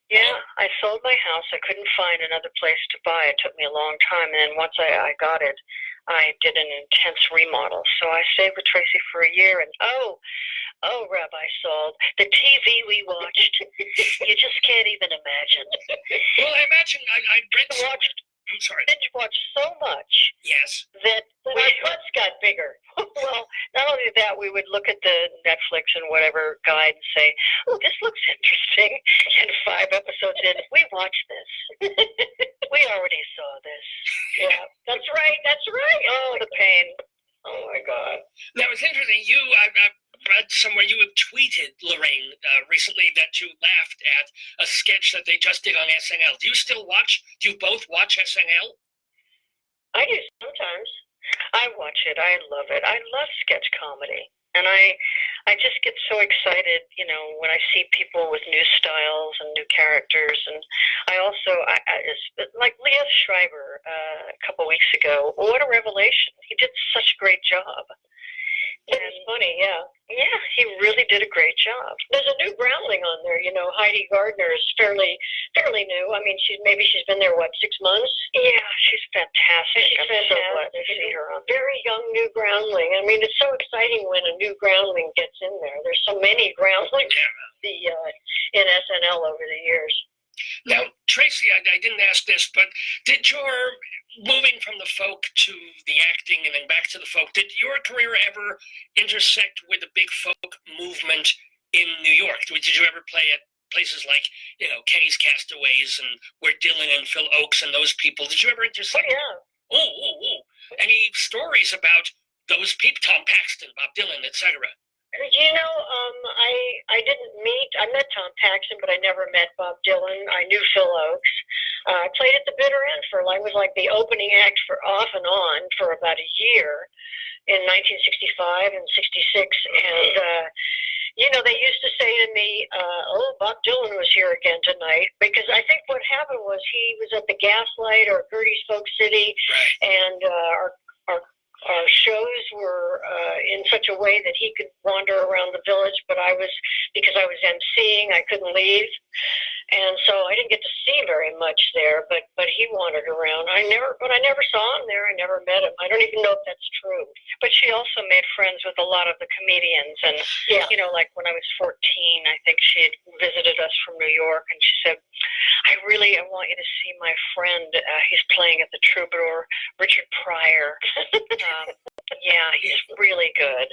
Yeah, I sold my house. I couldn't find another place to buy. It took me a long time, and then once I got it, I did an intense remodel. So I stayed with Tracy for a year, and oh, Rabbi Sol, the TV we watched, you just can't even imagine. Well, I imagine I read I'm sorry. Binge watched so much. Yes. That our butts got bigger. Well, not only that, we would look at the Netflix and whatever guide and say, oh, this looks interesting. And 5 episodes in, we watched this. We already saw this. Yeah, that's right. That's right. Oh, the pain. Oh, my God. Now, it's interesting. I read somewhere you had tweeted, Laraine, recently that you laughed at a sketch that they just did on SNL. Do you still watch? Do you both watch SNL? I do sometimes. I watch it. I love it. I love sketch comedy. And I just get so excited, when I see people with new styles and new characters. And I also, like Leah Schreiber a couple weeks ago, what a revelation. He did such a great job. It was funny, yeah. Yeah, he really did a great job. There's a new Groundling on there, Heidi Gardner is fairly new. I mean, she's been there, 6 months? Yeah, she's fantastic. She's fantastic. So glad to see her on. Very young new Groundling. I mean, it's so exciting when a new Groundling gets in there. There's so many Groundlings in SNL over the years. Now, Tracy, I didn't ask this, but did your moving from the folk to the acting and then back to the folk, did your career ever intersect with the big folk movement in New York? Did you ever play at places like, Kenny's Castaways and where Dylan and Phil Oakes and those people? Did you ever intersect? Oh, yeah. Any stories about those people, Tom Paxton, Bob Dylan, etc.? I met Tom Paxton, but I never met Bob Dylan. I knew Phil Oakes. I played at the bitter end I was like the opening act for off and on for about a year in 1965 and 66. And you know, they used to say to me, oh, Bob Dylan was here again tonight, because I think what happened was he was at the Gaslight or Gertie's Folk City, and our shows were in such a way that he could wander around the village, but because I was emceeing, I couldn't leave. And so I didn't get to see very much there, but he wandered around. I never saw him there. I never met him. I don't even know if that's true. But she also made friends with a lot of the comedians. And, you know, like when I was 14, I think she had visited us from New York, and she said, I want you to see my friend. He's playing at the Troubadour, Richard Pryor. Yeah, he's really good.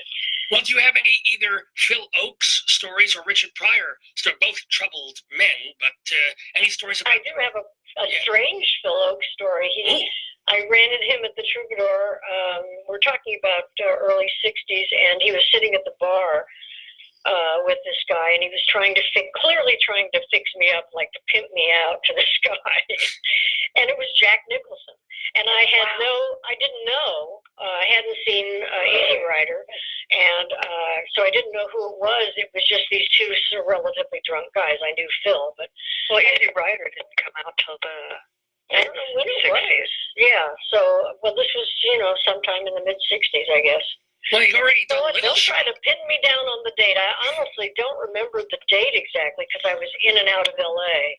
Well, do you have any either Phil Oakes stories or Richard Pryor? So they're both troubled men, but any stories about... I do have a strange Phil Oakes story. I ran into him at the Troubadour. We're talking about early 60s, and he was sitting at the bar with this guy, and he was clearly trying to fix me up, like to pimp me out to this guy. And it was Jack Nicholson. And I didn't know, I hadn't seen Easy Rider, and so I didn't know who it was. It was just these two relatively drunk guys. I knew Phil, but... Well, Easy Rider didn't come out till the... I don't know when it 60s. was. Yeah, so, well, this was, you know, sometime in the mid-60s, I guess. Well, you already So don't try to pin me down on the date. I honestly don't remember the date exactly, because I was in and out of L.A.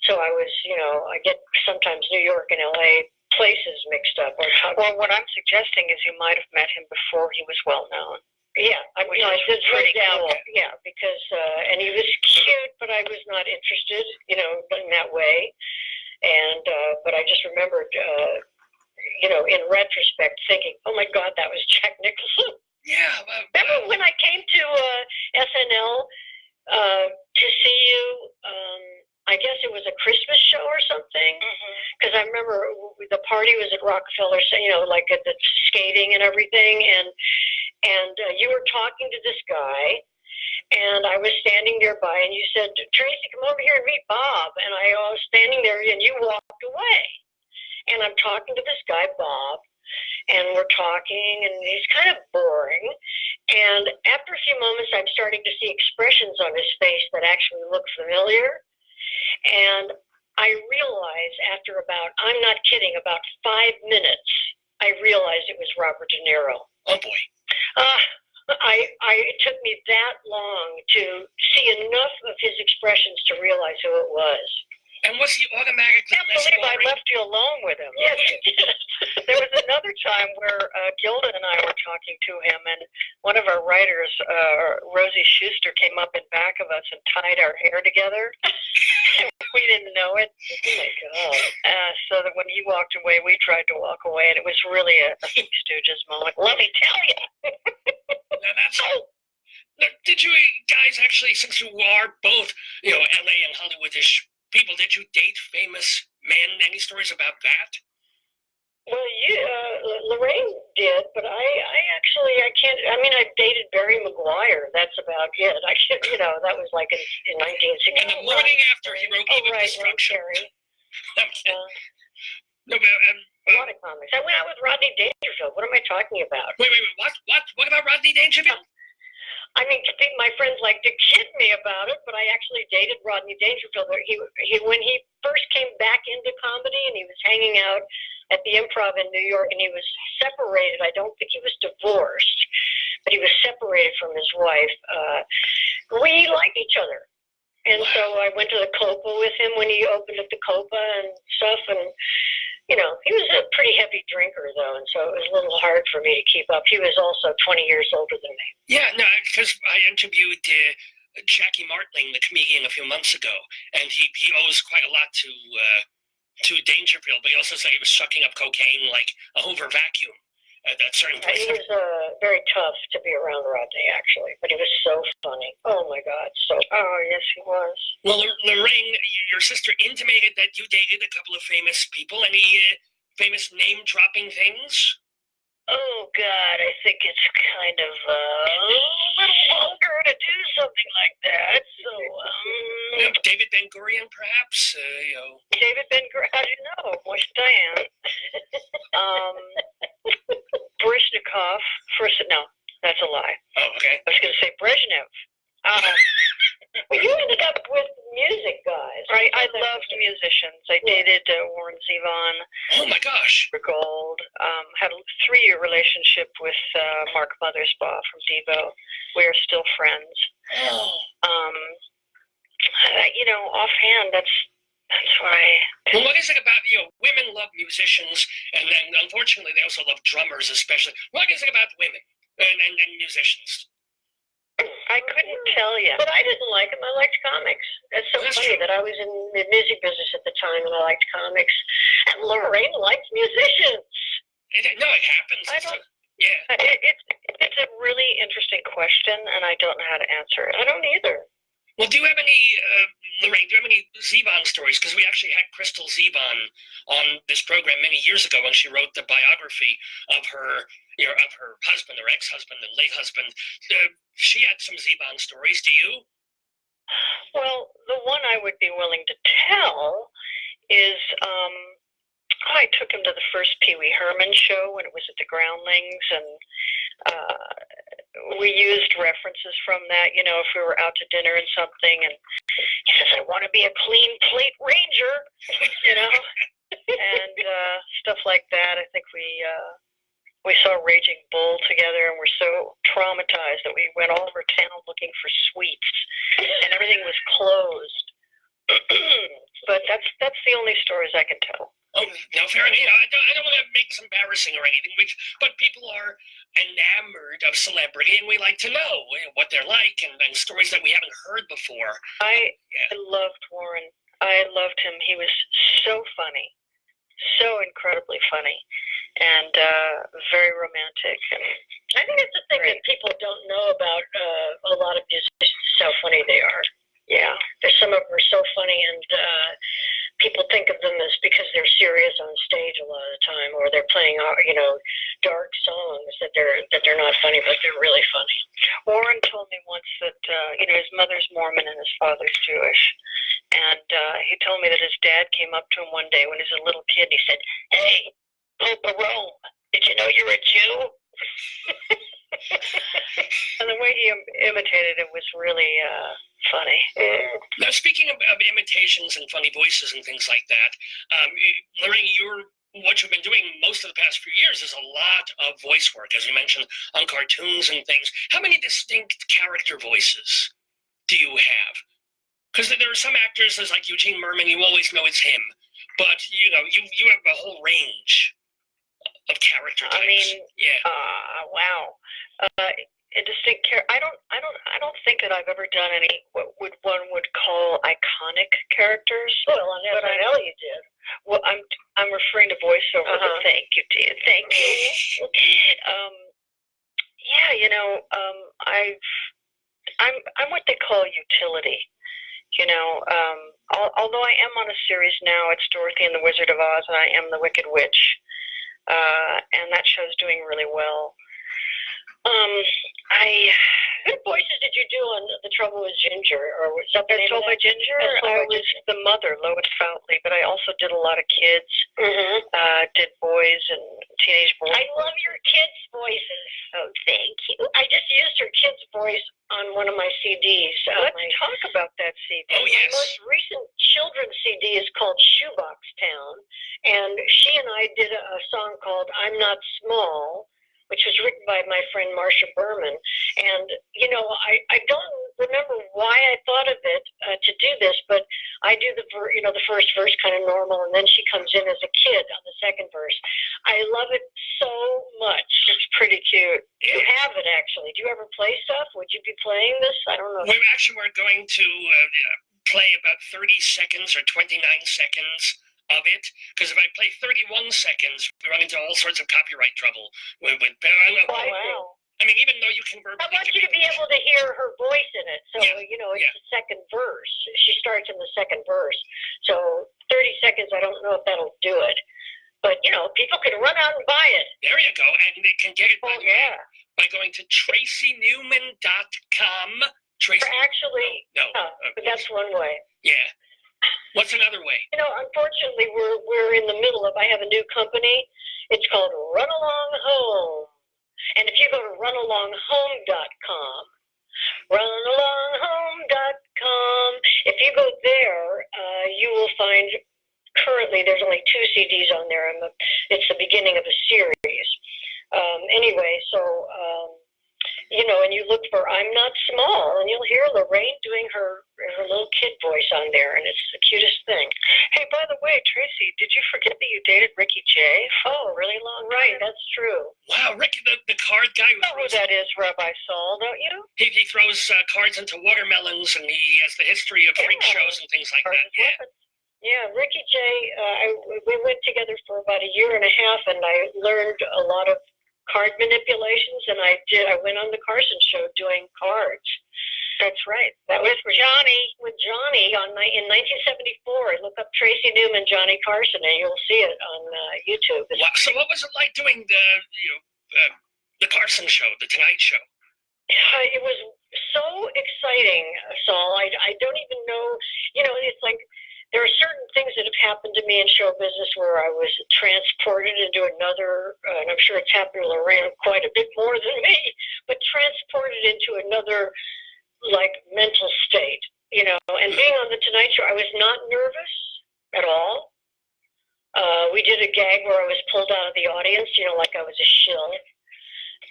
So I was, you know, I get sometimes New York and L.A. places mixed up. Well, what I'm suggesting is you might have met him before he was well-known. Yeah, I did pretty doubt. cool. Yeah, because, and he was cute, but I was not interested, you know, in that way. And, but I just remembered, you know, in retrospect, thinking, oh my God, that was Jack Nicholson. Yeah. Remember when I came to SNL to see you? I guess it was a Christmas show or something. Because I remember the party was at Rockefeller, you know, like at the skating and everything, and you were talking to this guy, and I was standing nearby, and you said, Tracy, come over here and meet Bob. And I was standing there, and you walked away. And I'm talking to this guy, Bob, and we're talking, and he's kind of boring. And after a few moments, I'm starting to see expressions on his face that actually look familiar. And I realized after I'm not kidding, about 5 minutes, I realized it was Robert De Niro. Oh, boy. It took me that long to see enough of his expressions to realize who it was. And was he automatically I can't believe I left you alone with him. Yes, you did. There was another time where Gilda and I were talking to him, and one of our writers, Rosie Schuster, came up in back of us and tied our hair together. We didn't know it. Oh my God. So that when he walked away, we tried to walk away, and it was really a Three Stooges moment. Let me tell you. Now that's all. Now, did you guys actually, since you are both, you know, LA and Hollywoodish people, did you date famous men? Any stories about that? Well, Laraine did, but I can't. I mean, I dated Barry Maguire. That's about it. I should, you know, that was like in 1960. In the morning after he wrote Even Destruction. No, but a lot of comics. I went out with Rodney Dangerfield. What am I talking about? Wait. What about Rodney Dangerfield? I mean, my friends like to kid me about it, but I actually dated Rodney Dangerfield. When he first came back into comedy, and he was hanging out at the Improv in New York, and he was separated. I don't think he was divorced, but he was separated from his wife. We liked each other. And so I went to the Copa with him when he opened up the Copa and stuff, and you know, he was a pretty heavy drinker, though, and so it was a little hard for me to keep up. He was also 20 years older than me. Yeah, no, because I interviewed Jackie Martling, the comedian, a few months ago, and he owes quite a lot to Dangerfield, but he also said he was sucking up cocaine like a Hoover vacuum at that certain point. He was very tough to be around, Rodney, actually, but he was so funny. Oh, my God, oh, yes, he was. Well, Laraine, your sister intimated that you dated a couple of famous people. Any famous name-dropping things? Oh, God, I think it's kind of a little vulgar to do something like that. So, David Ben-Gurion, perhaps? David Ben-Gurion, how do you know? What's Diane? Baryshnikov, no, that's a lie. Oh, okay. I was going to say Brezhnev. Warren Zevon. Oh my gosh. Gold. Had a 3-year relationship with Mark Mothersbaugh from Devo. We are still friends. Oh. Offhand, that's why. Well, what is it about, women love musicians, and then unfortunately they also love drummers especially. What is it about women and musicians? I couldn't tell you. But I didn't like them. I liked comics. That's so funny that I was in the music business at the time and I liked comics. And Laraine liked musicians. No, it happens. It's a really interesting question, and I don't know how to answer it. I don't either. Well, do you have any, Laraine, do you have any Zevon stories? Because we actually had Crystal Zevon on this program many years ago when she wrote the biography of her, of her husband, or ex-husband, and late husband. She had some Zevon stories. Do you? Well, the one I would be willing to tell is I took him to the first Pee Wee Herman show when it was at the Groundlings, and we used references from that, if we were out to dinner and something, and he says, I want to be a clean plate ranger, and stuff like that. I think we saw Raging Bull together, and we're so traumatized that we went all over town looking for sweets, and everything was closed. But that's the only stories I can tell. Oh, no, fair enough. I don't want to make this embarrassing or anything, but people are enamored of celebrity, and we like to know what they're like and stories that we haven't heard before. I loved Warren. I loved him. He was so funny, so incredibly funny, and very romantic. And I think it's the thing that people don't know about a lot of musicians, how funny they are. Yeah, there's some of them are so funny, and people think of them as because they're serious on stage a lot of the time, or they're playing, dark songs that they're not funny, but they're really funny. Warren told me once that his mother's Mormon and his father's Jewish, and he told me that his dad came up to him one day when he was a little kid. And he said, "Hey, Pope of Rome, did you know you're a Jew?" And the way he imitated it was really funny. Now, speaking of imitations and funny voices and things like that, Laraine, what you've been doing most of the past few years is a lot of voice work, as you mentioned, on cartoons and things. How many distinct character voices do you have? Because there are some actors, there's like Eugene Merman, you always know it's him, but you have a whole range of character types. Wow. A distinct character. I don't think that I've ever done any what one would call iconic characters. Well, on SNL you did. Well, I'm referring to voiceover. But thank you, dear. Thank you. I'm what they call utility. Although I am on a series now, it's Dorothy and the Wizard of Oz, and I am the Wicked Witch, and that show's doing really well. What voices did you do on The Trouble with Ginger? Or was that Best Told by Ginger? I was the mother, Lois Foutley, but I also did a lot of kids. Did boys and teenage boys. I love your kids' voices. Oh, thank you. I just used her kid's voice on one of my CDs. Let's talk about that CD. Oh, yes. My most recent children's CD is called Shoebox Town, and she and I did a song called I'm Not Small, which was written by my friend Marsha Berman. And, I don't remember why I thought of it to do this, but I do the first verse kind of normal, and then she comes in as a kid on the second verse. I love it so much. It's pretty cute. You have it, actually. Do you ever play stuff? Would you be playing this? I don't know. We're going to play about 30 seconds or 29 seconds of it, because if I play 31 seconds, we run into all sorts of copyright trouble. Wow. I mean, even though you can verbally... I want you to be able to hear her voice in it. So, it's the second verse. She starts in the second verse. So 30 seconds, I don't know if that'll do it. But, people can run out and buy it. There you go. And they can get it by going to tracynewman.com. But that's one way. Yeah. What's another way? Unfortunately, we're in the middle of, I have a new company. It's called Run Along Home. And if you go to runalonghome.com, runalonghome.com, if you go there, you will find currently there's only 2 CDs on there, and it's the beginning of a series. Anyway, so and you look for "I'm Not Small," and you'll hear Laraine doing her little kid voice on there, and it's the cutest thing. Hey, by the way, Tracy, did you forget that you dated Ricky Jay? Oh, really long right? That's true. Wow, Ricky, the card guy. You know who that is, Rabbi Sol, don't you? He throws cards into watermelons, and he has the history of freak shows and things like that. Yeah, Ricky Jay. We went together for about a year and a half, and I learned a lot of card manipulations, and I went on the Carson show doing cards. That's right. That was Johnny in 1974. Look up Tracy Newman, Johnny Carson, and you'll see it on YouTube. Wow. So what was it like doing the Carson show, the Tonight Show? It was so exciting, Saul. I don't even know. It's like there are certain things that have happened to me in show business where I was transported into another, and I'm sure it's happened to Laraine quite a bit more than me, but transported into another, like, mental state, And being on the Tonight Show, I was not nervous at all. We did a gag where I was pulled out of the audience, like I was a shill.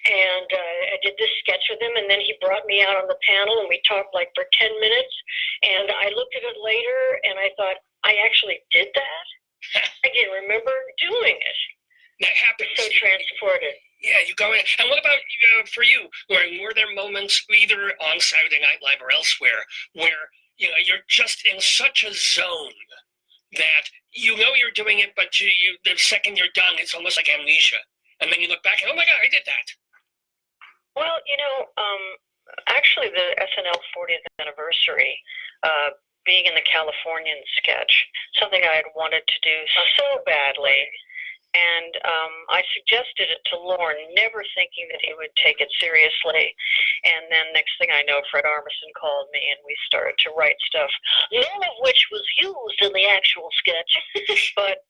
And I did this sketch with him, and then he brought me out on the panel, and we talked like for 10 minutes. And I looked at it later, and I thought, I actually did that? I didn't remember doing it. That happens. So transported. Yeah, you go in. And what about for you? Were there moments, either on Saturday Night Live or elsewhere, where you're just in such a zone that you're doing it, but the second you're done, it's almost like amnesia. And then you look back and, oh my God, I did that. Well, actually the SNL 40th anniversary, being in the Californian sketch, something I had wanted to do so badly. And I suggested it to Lorne, never thinking that he would take it seriously. And then next thing I know, Fred Armisen called me, and we started to write stuff, none of which was used in the actual sketch. But,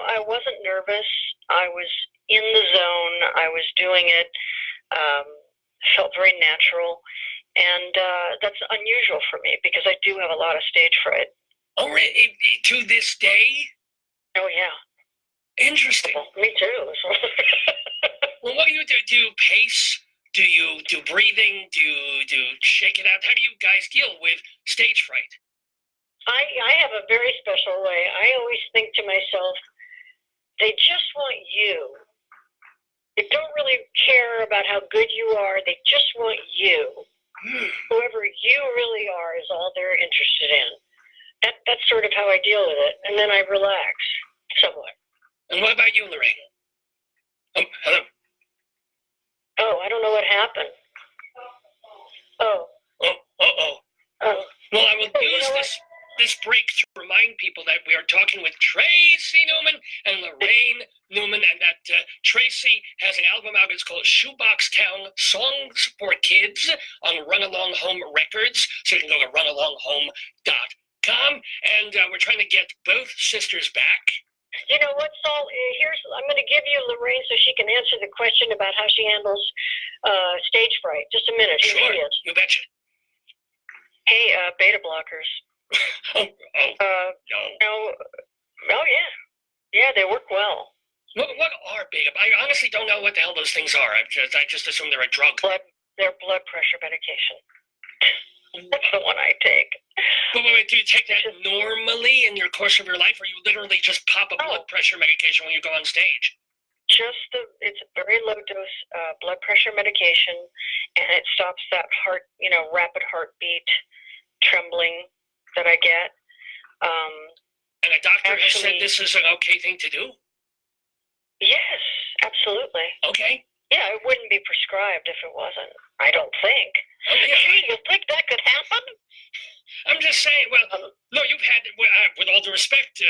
I wasn't nervous. I was in the zone. I was doing it. Felt very natural. And that's unusual for me because I do have a lot of stage fright. Oh, really? To this day? Oh, yeah. Interesting. Well, me too. Well, what do you do? Do you pace? Do you do breathing? Do you shake it out? How do you guys deal with stage fright? I have a very special way. I always think to myself, they just want you. They don't really care about how good you are. They just want you. Whoever you really are is all they're interested in. That's sort of how I deal with it. And then I relax somewhat. And what about you, Laraine? Oh, hello. Oh, I don't know what happened. Oh. Oh. Well, I will use this break to remind people that we are talking with Tracy Newman and Laraine Newman, and that Tracy has an album out. It's called Shoebox Town Songs for Kids on Run Along Home Records. So you can go to runalonghome.com. And we're trying to get both sisters back. You know what, Saul? I'm going to give you Laraine so she can answer the question about how she handles stage fright. Just a minute. Here Sure, she is. you betcha. Hey, beta blockers. No. Oh, yeah. Yeah, they work well. What are beta? I honestly don't know what the hell those things are. I just assume they're a drug. They're blood pressure medication. That's the one I take. But wait, do you take that normally in your course of your life, or you literally just pop a blood pressure medication when you go on stage? It's a very low dose blood pressure medication, and it stops that heart, rapid heartbeat, trembling that I get. And a doctor has said this is an okay thing to do? Yes, absolutely. Okay. Yeah, it wouldn't be prescribed if it wasn't. I don't think. Okay. You think that could happen? I'm just saying, well, no, you've had, with all due respect,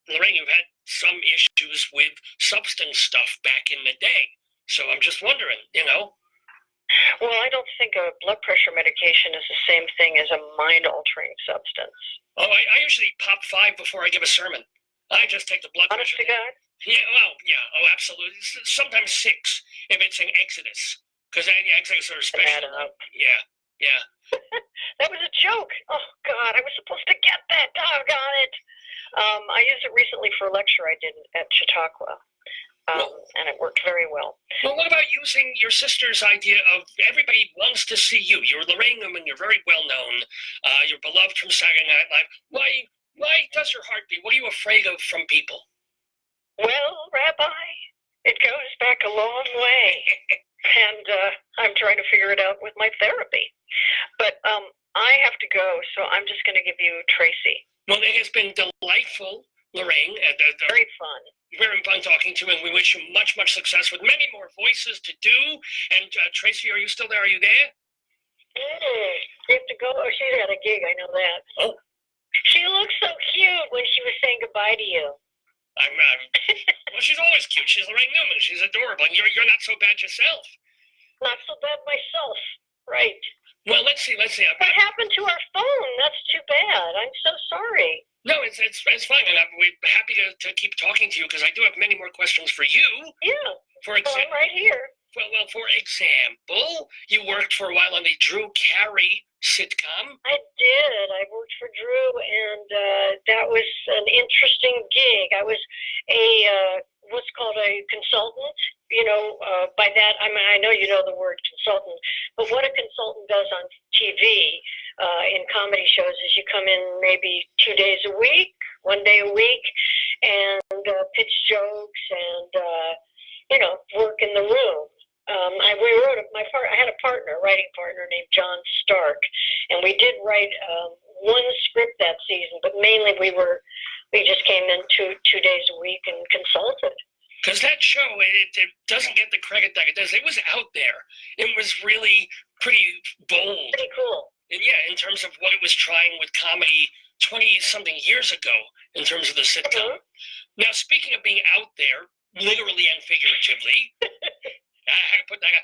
Laraine, you've had some issues with substance stuff back in the day. So I'm just wondering, Well, I don't think a blood pressure medication is the same thing as a mind-altering substance. Oh, I usually pop 5 before I give a sermon. I just take the blood Honest pressure. to God? Yeah, well, yeah, oh, absolutely. Sometimes 6 if it's an Exodus. Because Exodus are special. Yeah. That was a joke. Oh, God, I was supposed to get that. Doggone it. I used it recently for a lecture I did at Chautauqua, and it worked very well. Well, what about using your sister's idea of everybody wants to see you? You're Laraine Newman. You're very well known. You're beloved from Saturday Night Live. Why does your heart beat? What are you afraid of from people? Well, Rabbi, it goes back a long way, and I'm trying to figure it out with my therapy. But I have to go, so I'm just going to give you Tracy. Well, it has been delightful, Laraine. Very fun. Very fun talking to you, and we wish you much, much success with many more voices to do. And Tracy, are you still there? Are you there? You have to go. Oh, she's got a gig. I know that. Oh. She looked so cute when she was saying goodbye to you. Well, she's always cute. She's Laraine Newman. She's adorable, and you're not so bad yourself. Not so bad myself. Right. Well, let's see. What happened to our phone? That's too bad. I'm so sorry. No, it's fine, and we're happy to keep talking to you because I do have many more questions for you. Yeah. For example, I'm right here. Well, for example, you worked for a while on the Drew Carey sitcom. I did. I worked for Drew, and that was an interesting gig. I was what's called a consultant. By that, I mean, I know you know the word consultant, but what a consultant does on TV in comedy shows is you come in maybe 2 days a week, 1 day a week, and pitch jokes and, work in the room. I had a writing partner named John Stark, and we did write one script that season, but mainly we just came in two days a week and consulted. Because that show, it doesn't get the credit that it does. It was out there. It was really pretty bold. Pretty cool. And yeah, in terms of what it was trying with comedy 20-something years ago, in terms of the sitcom. Mm-hmm. Now, speaking of being out there, literally and figuratively, I had to put that out.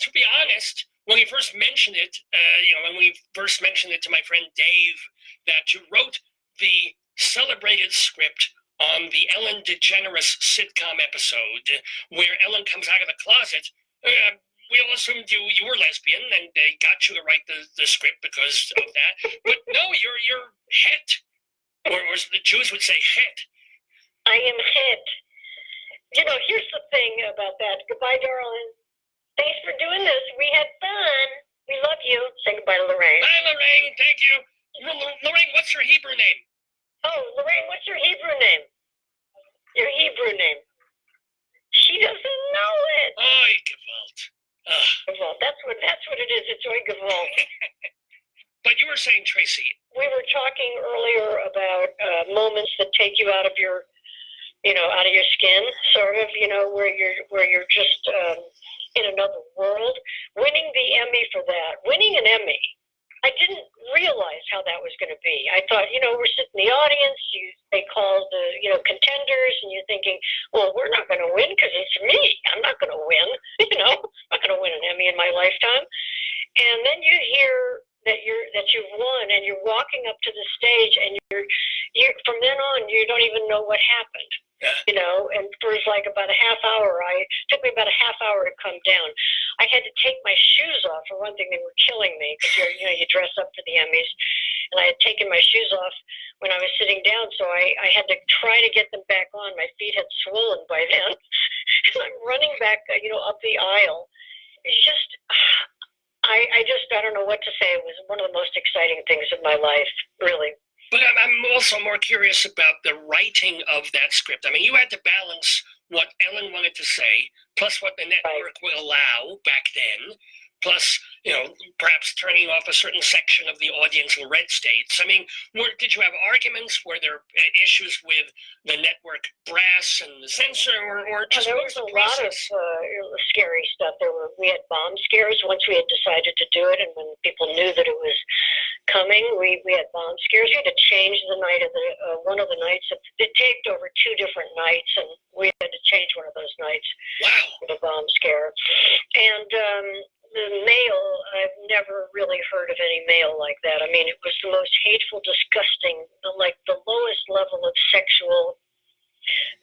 To be honest, when we first mentioned it, to my friend Dave, that you wrote the celebrated script on the Ellen DeGeneres sitcom episode where Ellen comes out of the closet, we all assumed you were lesbian, and they got you to write the script because of that. But no, you're het, or as the Jews would say, het. I am het. Here's the thing about that. Goodbye, darling. Thanks for doing this. We had fun. We love you. Say goodbye to Laraine. Bye, Laraine. Thank you. Laraine, what's your Hebrew name? Oh, Laraine, what's your Hebrew name? Your Hebrew name. She doesn't know it. Oy Gewalt. Gewalt. That's what it is. It's Oy Gewalt. But you were saying, Tracy. We were talking earlier about moments that take you out of your, out of your skin, sort of, where you're just in another world. Winning the Emmy for that. Winning an Emmy. I didn't realize how that was going to be. I thought, we're sitting in the audience, they call the, contenders, and you're thinking, well, we're not going to win because it's me. I'm not going to win. I'm not going to win an Emmy in my lifetime. And then you hear that you've won, and you're walking up to the stage, and you're from then on, you don't even know what happened. And for like about a half hour, it took me about a half hour to come down. I had to take my shoes off. For one thing, they were killing me because you dress up for the Emmys, and I had taken my shoes off when I was sitting down, so I had to try to get them back on. My feet had swollen by then, and I'm running back, up the aisle. It's just, I don't know what to say. It was one of the most exciting things of my life, really. But I'm also more curious about the writing of that script. I mean, you had to balance what Ellen wanted to say, plus what the network would allow back then, plus, perhaps turning off a certain section of the audience in red states. I mean, did you have arguments? Were there issues with the network brass and the censor, or just there was a lot of scary stuff. We had bomb scares once we had decided to do it, and when people knew that it was coming, we had bomb scares. We had to change the night of one of the nights. It taped over 2 different nights, and we had to change one of those nights. Wow. With a bomb scare. And the mail, I've never really heard of any mail like that. I mean, it was the most hateful, disgusting, the lowest level of sexual,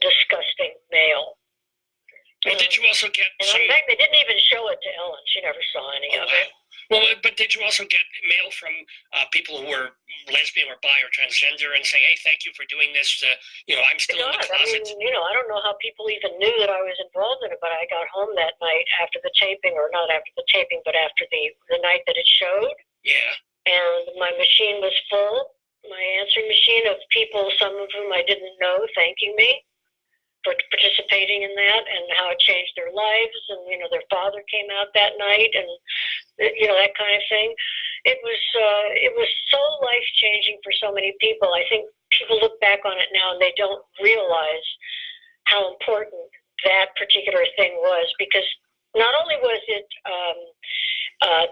disgusting mail. Well, did you also get In fact, they didn't even show it to Ellen. She never saw any of it. Well, but did you also get mail from people who were lesbian or bi or transgender and saying, hey, thank you for doing this. I'm still in the closet. I don't know how people even knew that I was involved in it, but I got home that night after the taping, or not after the taping, but after the night that it showed. Yeah. And my machine was full, my answering machine, of people, some of whom I didn't know, thanking me for participating in that and how it changed their lives. And, their father came out that night and, that kind of thing. It was so life-changing for so many people. I think people look back on it now and they don't realize how important that particular thing was, because not only was it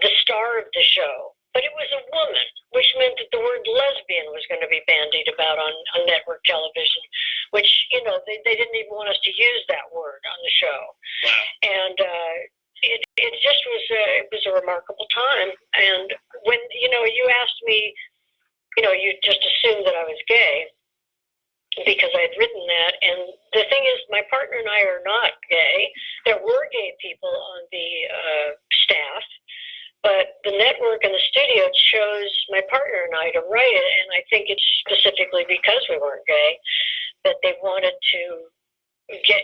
the star of the show, but it was a woman, which meant that the word lesbian was going to be bandied about on network television, which, they didn't even want us to use that word on the show. Wow. And it just was a remarkable time. And when, you asked me, you just assumed that I was gay because I had written that. And the thing is, my partner and I are not gay. There were gay people on the staff, but the network and the studio chose my partner and I to write it, and I think it's specifically because we weren't gay that they wanted to get,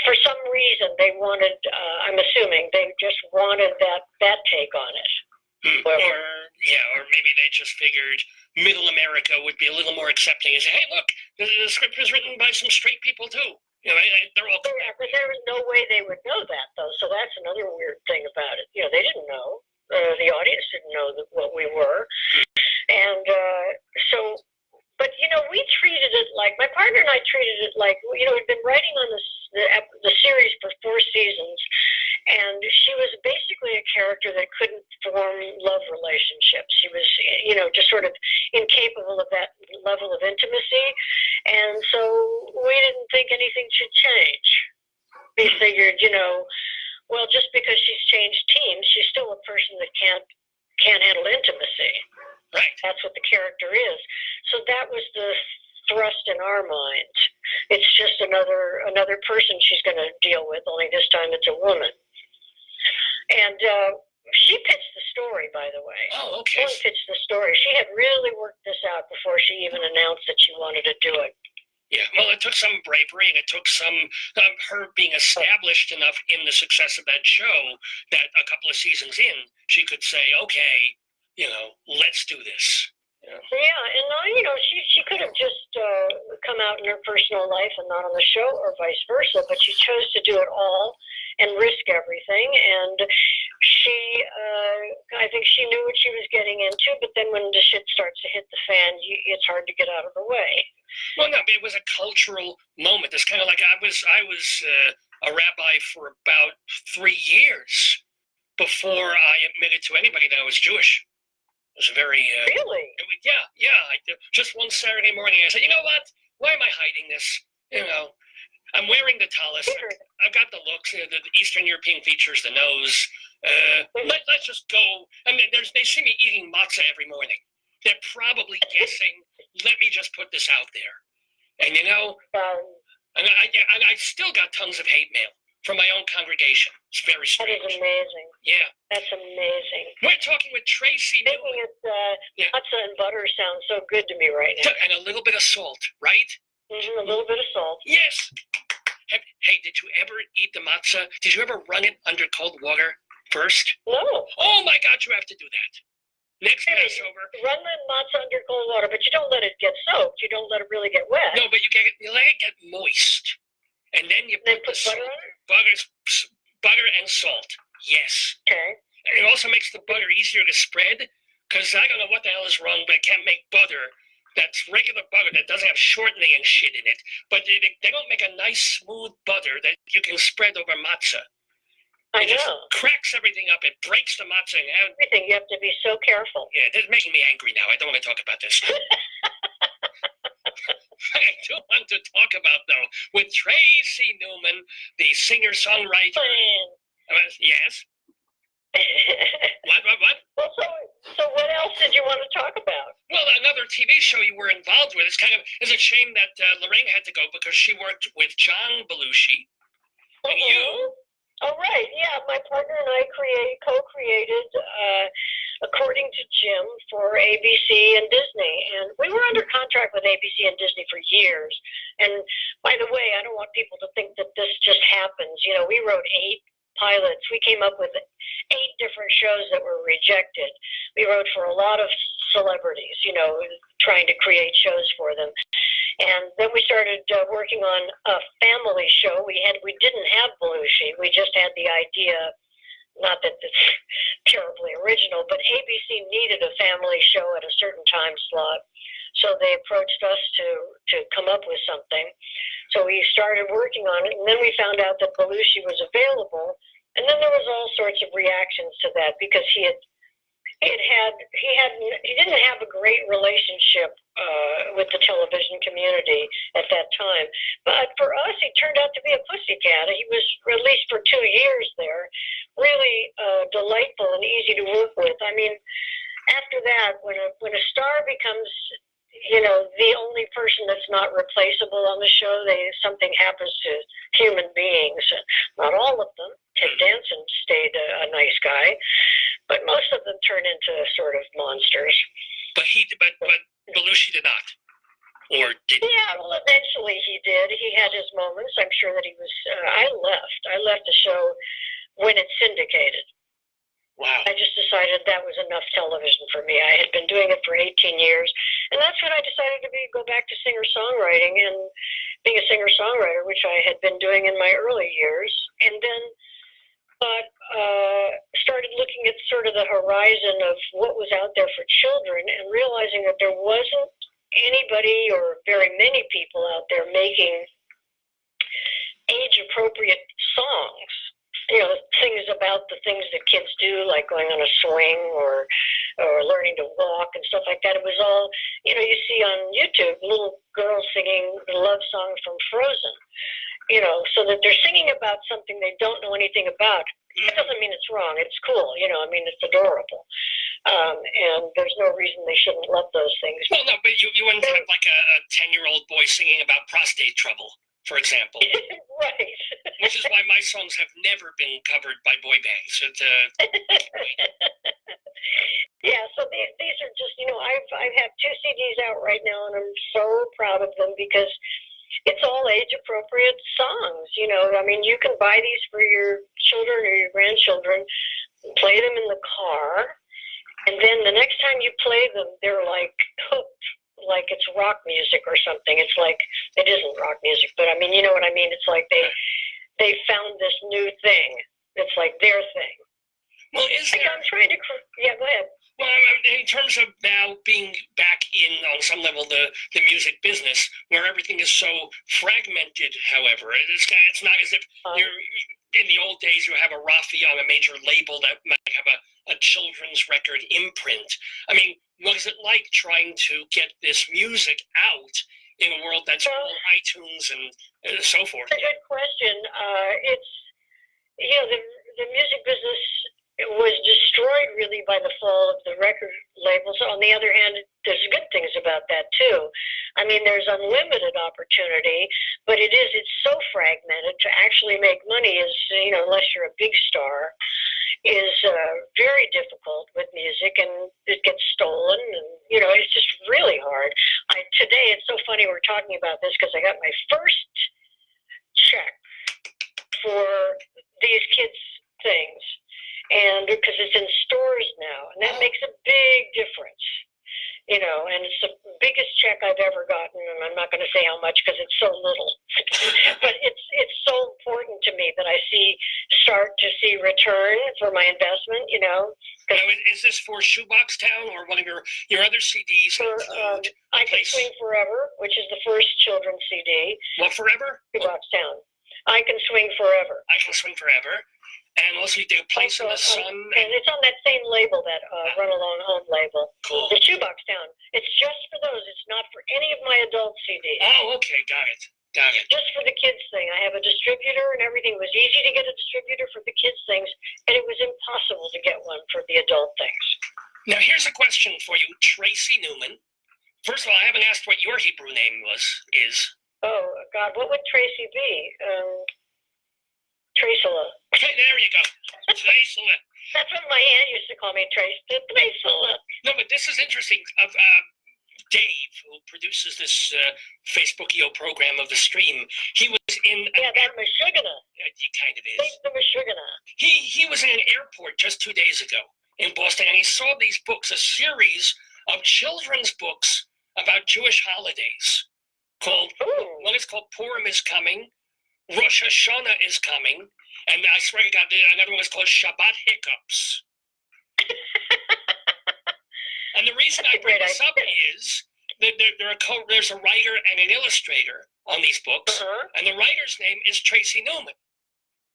for some reason they wanted, I'm assuming, they just wanted that take on it. Or maybe they just figured Middle America would be a little more accepting and say, hey, look, the script was written by some straight people too. They're all. Yeah, but there was no way they would know that, though. So that's another weird thing about it. They didn't know. The audience didn't know what we were, and but we treated it like, my partner and I treated it like, we'd been writing on the series for 4 seasons, and she was basically a character that couldn't form love relationships. She was, just sort of incapable of that level of intimacy. And so we didn't think anything should change. We figured, well, just because she's changed teams, she's still a person that can't handle intimacy. Right. That's what the character is. So that was the thrust in our minds. It's just another person she's going to deal with, only this time it's a woman. And she pitched the story, by the way. Oh, okay. She pitched the story. She had really worked this out before she even announced that she wanted to do it. Yeah, well, it took some bravery, and it took some her being established enough in the success of that show that a couple of seasons in, she could say, okay, let's do this. Yeah, and she could have just come out in her personal life and not on the show, or vice versa, but she chose to do it all and risk everything. And I think she knew what she was getting into, but then when the shit starts to hit the fan, it's hard to get out of the way. Well, no, but it was a cultural moment. It's kind of like I was a rabbi for about 3 years before I admitted to anybody that I was Jewish. It was very... Really? Yeah. Just one Saturday morning, I said, you know what? Why am I hiding this? I'm wearing the tallis. I've got the looks, the Eastern European features, the nose. Let's just go. I mean, they see me eating matzah every morning. They're probably guessing, let me just put this out there. And, and I still got tons of hate mail from my own congregation. It's very strange. That is amazing. Yeah. That's amazing. We're talking with Tracy Newman. Matzah and butter sounds so good to me right now. And a little bit of salt, right? Mm-hmm, a little bit of salt. Yes. Hey, did you ever eat the matzah? Did you ever run it under cold water first? No. Oh, my God, you have to do that. Next Passover. Run the matzah under cold water, but you don't let it get soaked. You don't let it really get wet. No, but you let it get moist. And then you put the butter on it? Butter and salt. Yes. Okay. And it also makes the butter easier to spread, because I don't know what the hell is wrong, but it can't make butter that's regular butter that doesn't have shortening and shit in it. But they don't make a nice, smooth butter that you can spread over matzah. I It just know. cracks everything up. It breaks the matzah in half. Everything. You have to be so careful. Yeah, this is making me angry now. I don't want to talk about this. I do want to talk about, though, with Tracy Newman, the singer-songwriter. Yes? What? Well, so what else did you want to talk about? Well, another TV show you were involved with. It's a shame that Laraine had to go because she worked with John Belushi. And Oh, right. Yeah, my partner and I co-created According to Jim for ABC and Disney. And we were under contract with ABC and Disney for years. And by the way, I don't want people to think that this just happens. You know, we wrote 8 pilots. We came up with 8 different shows that were rejected. We wrote for a lot of celebrities, you know, trying to create shows for them. And then we started working on a family show. We didn't have Belushi. We just had the idea. Not that it's terribly original, but ABC needed a family show at a certain time slot. So they approached us to come up with something. So we started working on it, and then we found out that Belushi was available. And then there was all sorts of reactions to that because he didn't have a great relationship with the television community at that time. But for us, he turned out to be a pussycat. He was, at least for 2 years there, really delightful and easy to work with. I mean, after that, when a star becomes, you know, the only person that's not replaceable on the show, something happens to human beings. Not all of them. Ted Danson stayed a nice guy, but most of them turn into sort of monsters. But Belushi did not, or did? Yeah, well, eventually he did. He had his moments. I'm sure that he was. I left the show when it syndicated. Wow. I just decided that was enough television for me. I had been doing it for 18 years, and that's when I decided to go back to singer-songwriting and being a singer-songwriter, which I had been doing in my early years, and then started looking at sort of the horizon of what was out there for children and realizing that there wasn't anybody or very many people out there making age-appropriate songs. You know, things about the things that kids do, like going on a swing or learning to walk and stuff like that. It was all, you know, you see on YouTube, little girls singing the love song from Frozen, you know, so that they're singing about something they don't know anything about. It doesn't mean it's wrong. It's cool, you know, I mean, it's adorable. And there's no reason they shouldn't love those things. Well, no, but you wouldn't have like a 10-year-old boy singing about prostate trouble, for example. Right. Which is why my songs have never been covered by boy bands. Yeah, so these are just, you know, I have 2 CDs out right now, and I'm so proud of them because it's all age-appropriate songs. You know, I mean, you can buy these for your children or your grandchildren, play them in the car, and then the next time you play them, they're like hooked, like it's rock music or something. It's like, it isn't rock music, but I mean, you know what I mean? It's like they found this new thing. It's like their thing. Well, I'm trying to, yeah, go ahead. Well, in terms of now being back in, on some level, the music business, where everything is so fragmented, however, it's not as if you're, in the old days, you have a Rafi on a major label that might have a children's record imprint. I mean, what is it like trying to get this music out in a world that's all iTunes and so forth? It's a good question. It's, you know, the music business was destroyed really by the fall of the record labels. On the other hand, there's good things about that too. I mean, there's unlimited opportunity, but it's so fragmented. To actually make money is, you know, unless you're a big star, is very difficult with music, and it gets stolen, and, you know, it's just really hard. Today, it's so funny we're talking about this because I got my first check for these kids' things. And because it's in stores now, and that makes a big difference, you know, and it's the biggest check I've ever gotten, and I'm not going to say how much because it's so little, but it's so important to me that I start to see return for my investment, you know. Now, is this for Shoebox Town or one of your other CDs? I Can Swing Forever, which is the first children's CD. What, Forever? Shoebox Town. I Can Swing Forever. I Can Swing Forever. And also you do Place in the Sun. And it's on that same label, that Run Along Home label. Cool. The Shoebox Town. It's just for those. It's not for any of my adult CDs. Oh, okay. Got it. Just for the kids thing. I have a distributor, and everything was easy to get a distributor for the kids things, and it was impossible to get one for the adult things. Now, here's a question for you, Tracy Newman. First of all, I haven't asked what your Hebrew name is. Oh, God, what would Tracy be? Tracela. Okay, there you go. Tracy. That's what my aunt used to call me, Tracy. Tracy. No, but this is interesting. Dave, who produces this Facebookio program of the stream, he was in. Yeah, that Mashugana. He kind of is. The Mashugana. He was in an airport just 2 days ago in Boston, and he saw these books, a series of children's books about Jewish holidays called, one is called Purim is Coming, Rosh Hashanah is Coming, and I swear to God, another one is called Shabbat Hiccups. And the reason I bring this up is that there's a writer and an illustrator on these books, and the writer's name is Tracy Newman.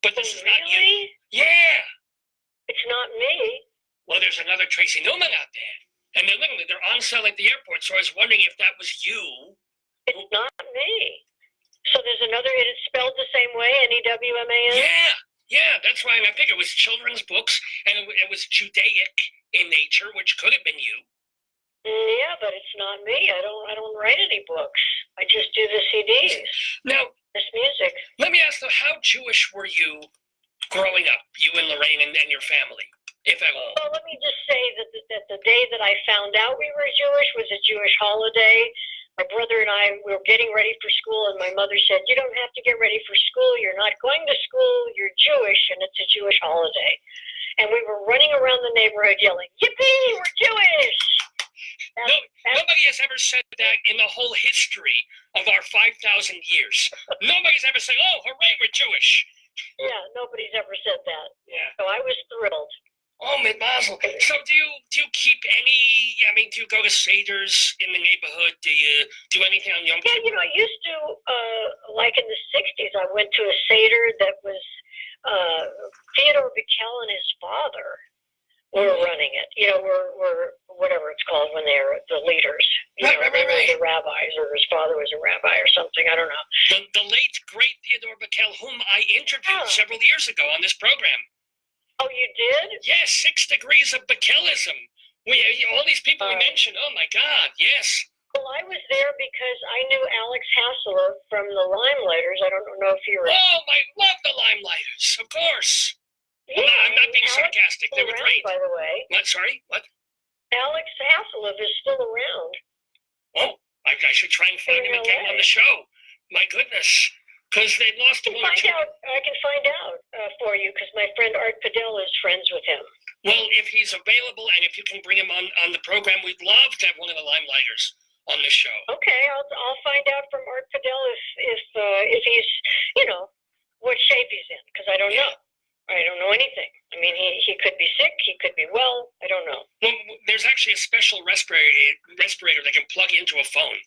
But this is not you. Yeah. It's not me. Well, there's another Tracy Newman out there. And they're on sale at the airport, so I was wondering if that was you. It's not me. So there's another, it's spelled the same way, N-E-W-M-A-N? Yeah, that's why I figured it was children's books, and it was Judaic in nature, which could have been you. Yeah, but it's not me. I don't write any books. I just do the CDs. Now, this music. Let me ask though, how Jewish were you growing up, you and Laraine and your family, if at all? Well, let me just say that the day that I found out we were Jewish was a Jewish holiday. My brother and I were getting ready for school, and my mother said, "You don't have to get ready for school. You're not going to school. You're Jewish, and it's a Jewish holiday." And we were running around the neighborhood yelling, "Yippee, we're Jewish!" Nobody has ever said that in the whole history of our 5,000 years. Nobody's ever said, "Oh, hooray, we're Jewish." Yeah, nobody's ever said that. Yeah. So I was thrilled. Oh, Mazel. So do you keep any, do you go to Seders in the neighborhood? Do you do anything on Yom Kippur? Yeah, I used to, like in the 60s, I went to a Seder that was Theodore Bickel and his father were running it. Were whatever it's called when they're the leaders. Right. The rabbis, or his father was a rabbi or something. I don't know. The late, great Theodore Bickel, whom I interviewed several years ago on this program. Oh, you did? Yes, 6 degrees of Bickelism. All these people we mentioned, oh my God, yes. Well, I was there because I knew Alex Hassler from the Limelighters. I don't know if you were. Oh, I love the Limelighters, of course. Yeah, I'm not being sarcastic. They were great. By the way. What? Sorry? What? Alex Hassler is still around. Oh, I should try and find him again on the show. My goodness. Because they lost one or two. I can find out for you, because my friend Art Padell is friends with him. Well, if he's available and if you can bring him on the program, we'd love to have one of the Limelighters on the show. Okay, I'll find out from Art Padell if he's, what shape he's in, because I don't know. I don't know anything. I mean, he could be sick, he could be well, I don't know. Well, there's actually a special respirator that can plug into a phone.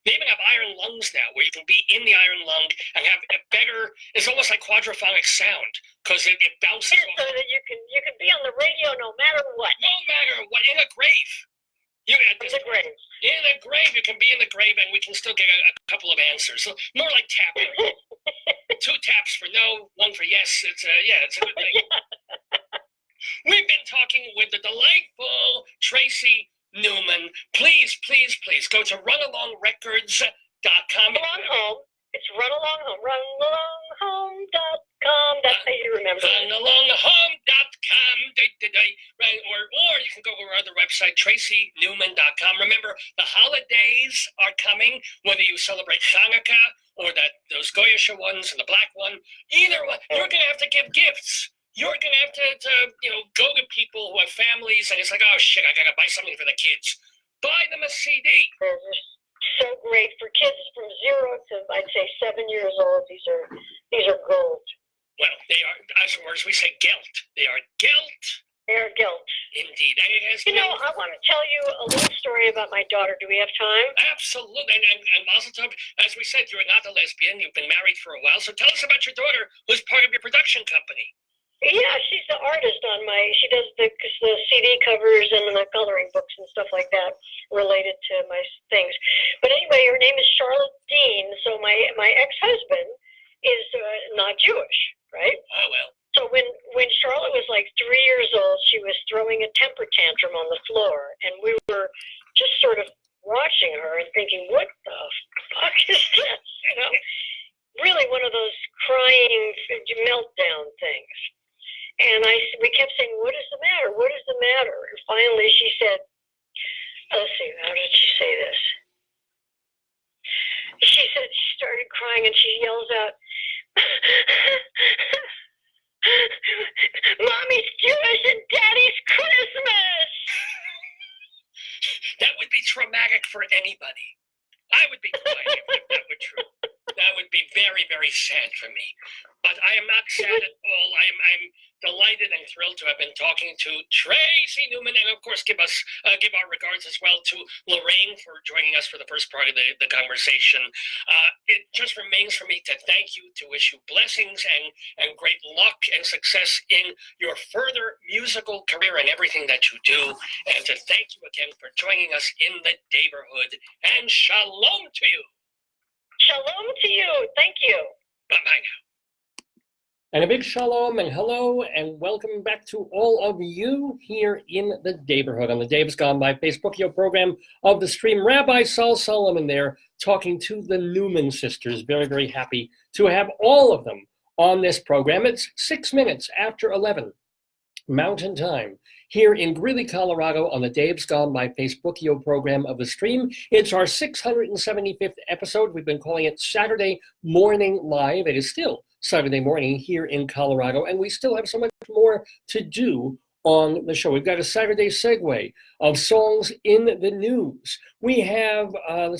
They even have iron lungs now, where you can be in the iron lung and have a better, it's almost like quadraphonic sound, because it bounces off. So that you can be on the radio no matter what. No matter what, in a grave. In a grave, you can be in the grave, and we can still get a couple of answers. So more like tapping. 2 taps for no, 1 for yes. It's a good thing. We've been talking with the delightful Tracy Newman. Please go to runalongrecords.com. Run home. It's Run Along Home. Runalonghome.com. That's how you remember it. Runalonghome.com. Right, or you can go to our other website, tracynewman.com. Remember, the holidays are coming, whether you celebrate Hanukkah or those Goyish ones and the black one. Either one, you're going to have to give gifts. You're going to have to go to people who have families, and it's like, oh, shit, I got to buy something for the kids. Buy them a CD. So great for kids from 0 to, I'd say, 7 years old. These are gold. Well, they are, as we say, gelt. They are gelt. They are gelt. Indeed. And it has I want to tell you a little story about my daughter. Do we have time? Absolutely. And Mazel Tov, as we said, you're not a lesbian. You've been married for a while. So tell us about your daughter, who's part of your production company. Yeah, she's the artist on she does the CD covers and the coloring books and stuff like that related to my things. But anyway, her name is Charlotte Dean. So my ex-husband is not Jewish, right? Oh, well. So when Charlotte was like 3 years old, she was throwing a temper tantrum on the floor, and we were just sort of watching her and thinking, what the fuck is this, really one of those crying meltdown things. And we kept saying, what is the matter? What is the matter? And finally she said, let's see, how did she say this? She said she started crying and she yells out, Mommy's Jewish and Daddy's Christmas. That would be traumatic for anybody. I would be crying if that were true. That would be very, very sad for me. But I am not sad at all. I'm delighted and thrilled to have been talking to Tracy Newman, and of course give our regards as well to Laraine for joining us for the first part of the conversation. It just remains for me to thank you, to wish you blessings and great luck and success in your further musical career and everything that you do, and to thank you again for joining us in the Daverhood, and shalom to you. Shalom to you. Thank you. Bye-bye now. And a big shalom and hello and welcome back to all of you here in the Daverhood on the Dave's Gone By Facebook program of the stream. Rabbi Sol Solomon there talking to the Newman sisters. Very, very happy to have all of them on this program. It's 6 minutes after 11 Mountain Time here in Greeley, Colorado on the Dave's Gone By Facebook program of the stream. It's our 675th episode. We've been calling it Saturday Morning Live. It is still Saturday morning here in Colorado, and we still have so much more to do on the show. We've got a Saturday segue of songs in the news. We have,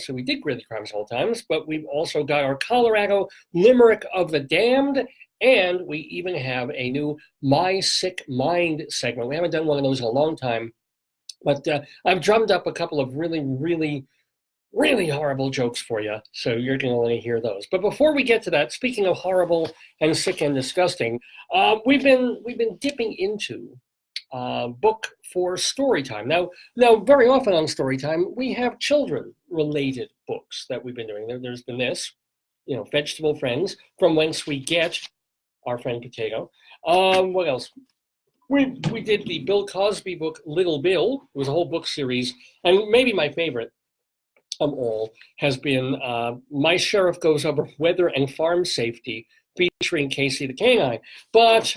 we did Greeley Crimes Old Times, but we've also got our Colorado Limerick of the Damned, and we even have a new My Sick Mind segment. We haven't done one of those in a long time, but I've drummed up a couple of really horrible jokes for you, so you're going to want to hear those. But before we get to that, speaking of horrible and sick and disgusting, we've been dipping into book for StoryTime. Now, very often on StoryTime, we have children-related books that we've been doing. There's been this, Vegetable Friends, from whence we get our friend Potato. What else? We did the Bill Cosby book, Little Bill. It was a whole book series, and maybe my favorite of all has been My Sheriff Goes Over Weather and Farm Safety, featuring Casey the Canine. But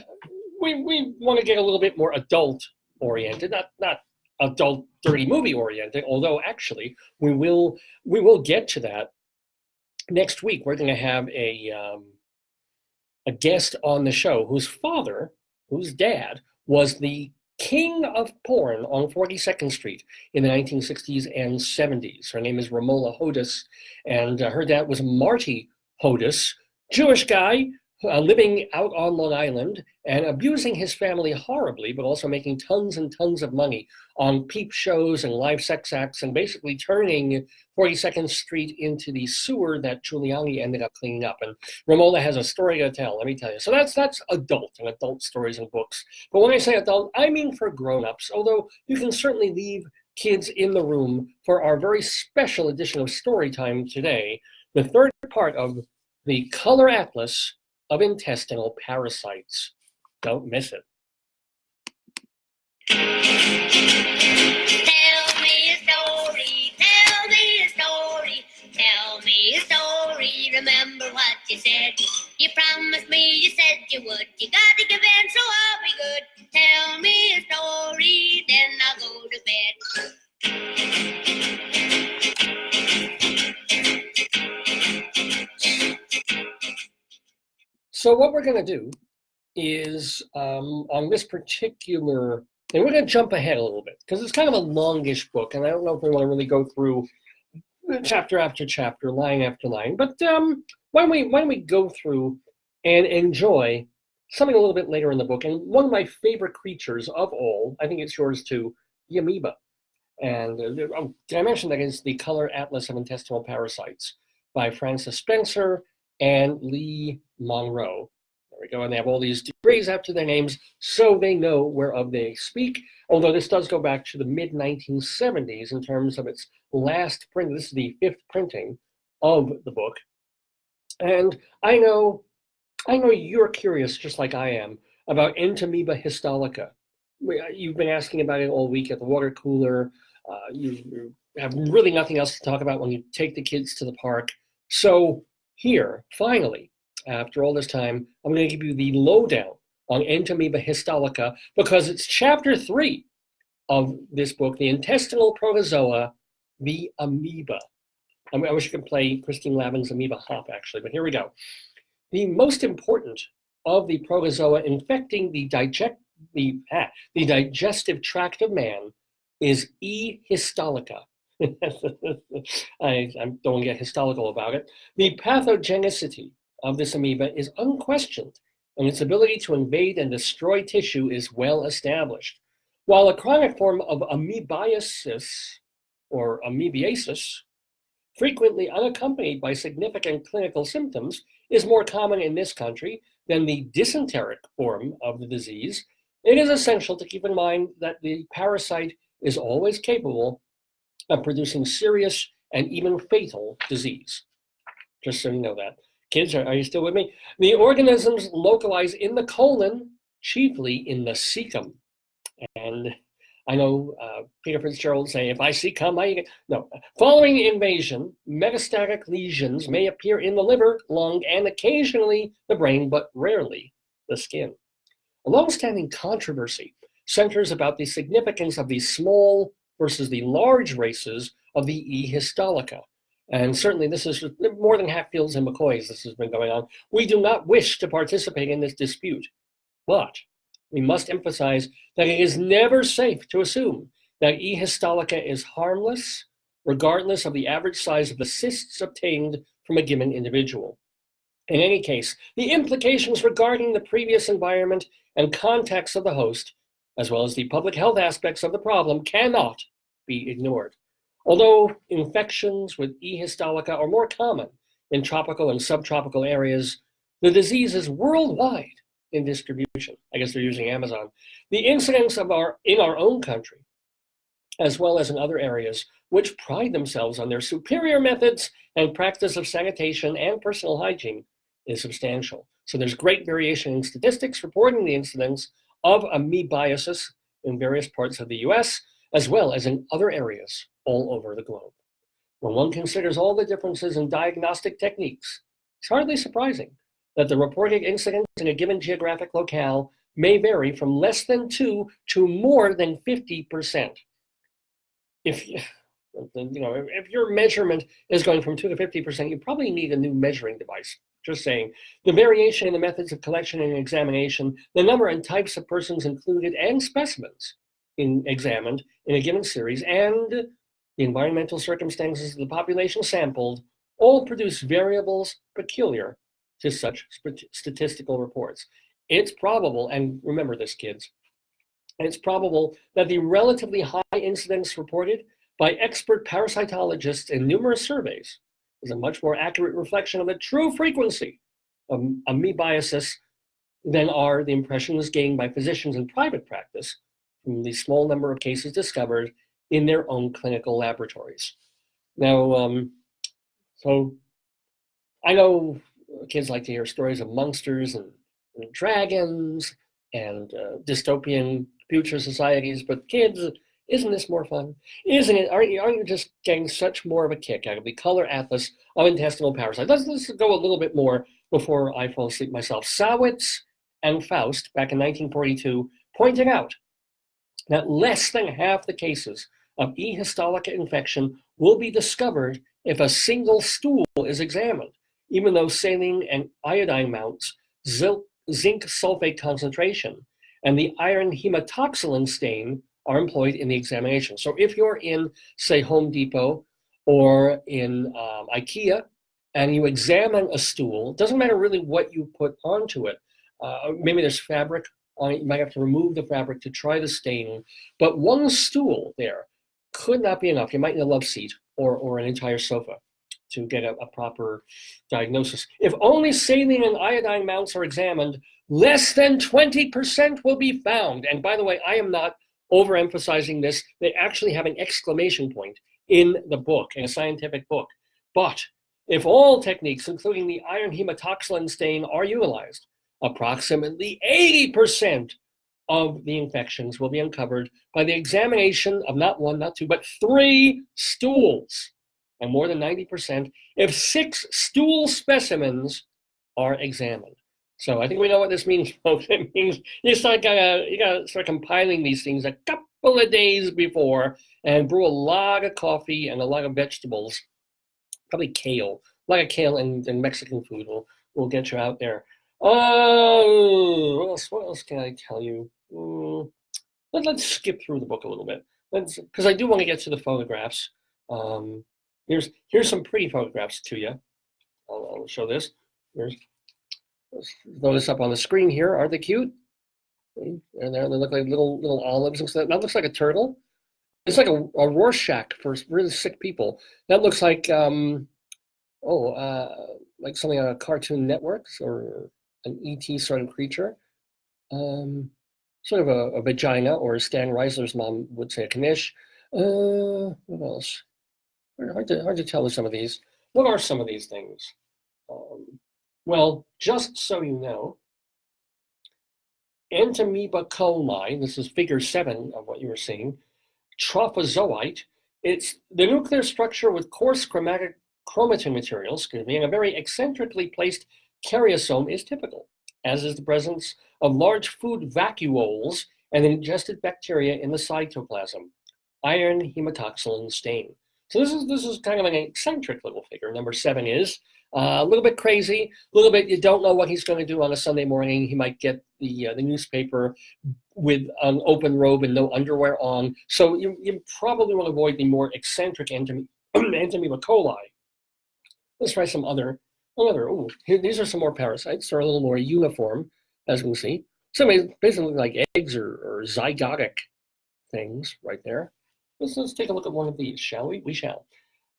we want to get a little bit more adult-oriented, not adult dirty movie-oriented, although actually we will get to that next week. We're going to have a guest on the show whose dad was the king of porn on 42nd Street in the 1960s and 70s. Her name is Romola Hodis, and her dad was Marty Hodis, Jewish guy living out on Long Island and abusing his family horribly, but also making tons and tons of money on peep shows and live sex acts, and basically turning 42nd Street into the sewer that Giuliani ended up cleaning up. And Romola has a story to tell, let me tell you. So that's adult and adult stories and books. But when I say adult, I mean for grown-ups, although you can certainly leave kids in the room for our very special edition of Storytime today, the third part of the Color Atlas of Intestinal Parasites. Don't miss it. Tell me a story, tell me a story, tell me a story. Remember what you said. You promised me, you said you would. You gotta give in, so I'll be good. Tell me a story, then I'll go to bed. So what we're going to do is on this particular, and we're going to jump ahead a little bit because it's kind of a longish book, and I don't know if we want to really go through chapter after chapter, line after line. But why don't we go through and enjoy something a little bit later in the book? And one of my favorite creatures of all, I think it's yours too, the amoeba. And did I mention that is the Color Atlas of Intestinal Parasites by Francis Spencer and Lee Monroe. There we go. And they have all these degrees after their names so they know whereof they speak. Although this does go back to the mid-1970s in terms of its last print. This is the 5th printing of the book. And I know you're curious, just like I am, about Entamoeba histolica. You've been asking about it all week at the water cooler. You have really nothing else to talk about when you take the kids to the park. So Here, finally, after all this time, I'm going to give you the lowdown on Entamoeba histolica because it's chapter 3 of this book, The Intestinal Protozoa, the Amoeba. I wish I could play Christine Lavin's Amoeba Hop, actually, but here we go. The most important of the protozoa infecting the digestive tract of man is E. histolica. I don't get histological about it. The pathogenicity of this amoeba is unquestioned, and its ability to invade and destroy tissue is well established. While a chronic form of amoebiasis, or amoebiasis, frequently unaccompanied by significant clinical symptoms, is more common in this country than the dysenteric form of the disease, it is essential to keep in mind that the parasite is always capable of producing serious and even fatal disease. Just so you know that. Kids, are you still with me? The organisms localize in the colon, chiefly in the cecum. And I know Peter Fitzgerald say, if I see cum, I get... No. Following invasion, metastatic lesions may appear in the liver, lung, and occasionally the brain, but rarely the skin. A long-standing controversy centers about the significance of the small versus the large races of the E. histolica. And certainly this is more than Hatfields and McCoys this has been going on. We do not wish to participate in this dispute, but we must emphasize that it is never safe to assume that E. histolica is harmless, regardless of the average size of the cysts obtained from a given individual. In any case, the implications regarding the previous environment and context of the host, as well as the public health aspects of the problem, cannot be ignored. Although infections with E. histolica are more common in tropical and subtropical areas, the disease is worldwide in distribution. I guess they're using Amazon. The incidence in our own country, as well as in other areas, which pride themselves on their superior methods and practice of sanitation and personal hygiene, is substantial. So there's great variation in statistics reporting the incidence of amoebiasis in various parts of the US, as well as in other areas all over the globe. When one considers all the differences in diagnostic techniques, it's hardly surprising that the reported incidence in a given geographic locale may vary from less than 2 to more than 50%. If your measurement is going from 2 to 50%, you probably need a new measuring device. Just saying. The variation in the methods of collection and examination, the number and types of persons included and specimens examined in a given series, and the environmental circumstances of the population sampled all produce variables peculiar to such statistical reports. It's probable, and remember this, kids, it's probable that the relatively high incidence reported by expert parasitologists in numerous surveys is a much more accurate reflection of the true frequency of amoebiasis than are the impressions gained by physicians in private practice from the small number of cases discovered in their own clinical laboratories. Now, so I know kids like to hear stories of monsters and dragons and dystopian future societies, but kids, isn't this more fun? Isn't it? Aren't you just getting such more of a kick out of the color atlas of intestinal parasites? Let's go a little bit more before I fall asleep myself. Lefkowitz and Faust, back in 1942, pointed out that less than half the cases of E. histolica infection will be discovered if a single stool is examined, even though saline and iodine amounts, zinc sulfate concentration, and the iron hematoxylin stain are employed in the examination. So if you're in, say, Home Depot or in IKEA, and you examine a stool, it doesn't matter really what you put onto it. Maybe there's fabric on it. You might have to remove the fabric to try the stain. But one stool there could not be enough. You might need a love seat or an entire sofa to get a proper diagnosis. If only saline and iodine amounts are examined, less than 20% will be found. And by the way, I am not overemphasizing this. They actually have an exclamation point in the book, in a scientific book. But if all techniques, including the iron hematoxylin stain, are utilized, approximately 80% of the infections will be uncovered by the examination of not one, not two, but 3 stools. and more than 90% if 6 stool specimens are examined. So I think we know what this means, folks. It means you gotta start compiling these things a couple of days before and brew a lot of coffee and a lot of vegetables, probably kale. A lot of kale and Mexican food will get you out there. What else can I tell you? Let's skip through the book a little bit. Because I do want to get to the photographs. Here's some pretty photographs to you. I'll show this. Let's throw this up on the screen here. Aren't they cute? And they look like little olives. That looks like a turtle. It's like a Rorschach for really sick people. That looks like like something on a Cartoon Network or an ET sort of creature. Sort of a vagina, or as Stan Reisler's mom would say, a knish. What else? Hard to tell with some of these. What are some of these things? Well, just so you know, Entamoeba coli, this is figure 7 of what you were seeing, trophozoite. It's the nuclear structure with coarse chromatin materials, and a very eccentrically placed karyosome is typical, as is the presence of large food vacuoles and ingested bacteria in the cytoplasm. Iron hematoxylin stain. So this is kind of an eccentric little figure. Number 7 is a little bit crazy, a little bit, you don't know what he's going to do on a Sunday morning. He might get the newspaper with an open robe and no underwear on. So you probably want to avoid the more eccentric Entamoeba coli. Let's try some other. These are some more parasites. They're a little more uniform, as we can see. So basically like eggs or zygotic things right there. Let's take a look at one of these, shall we? We shall.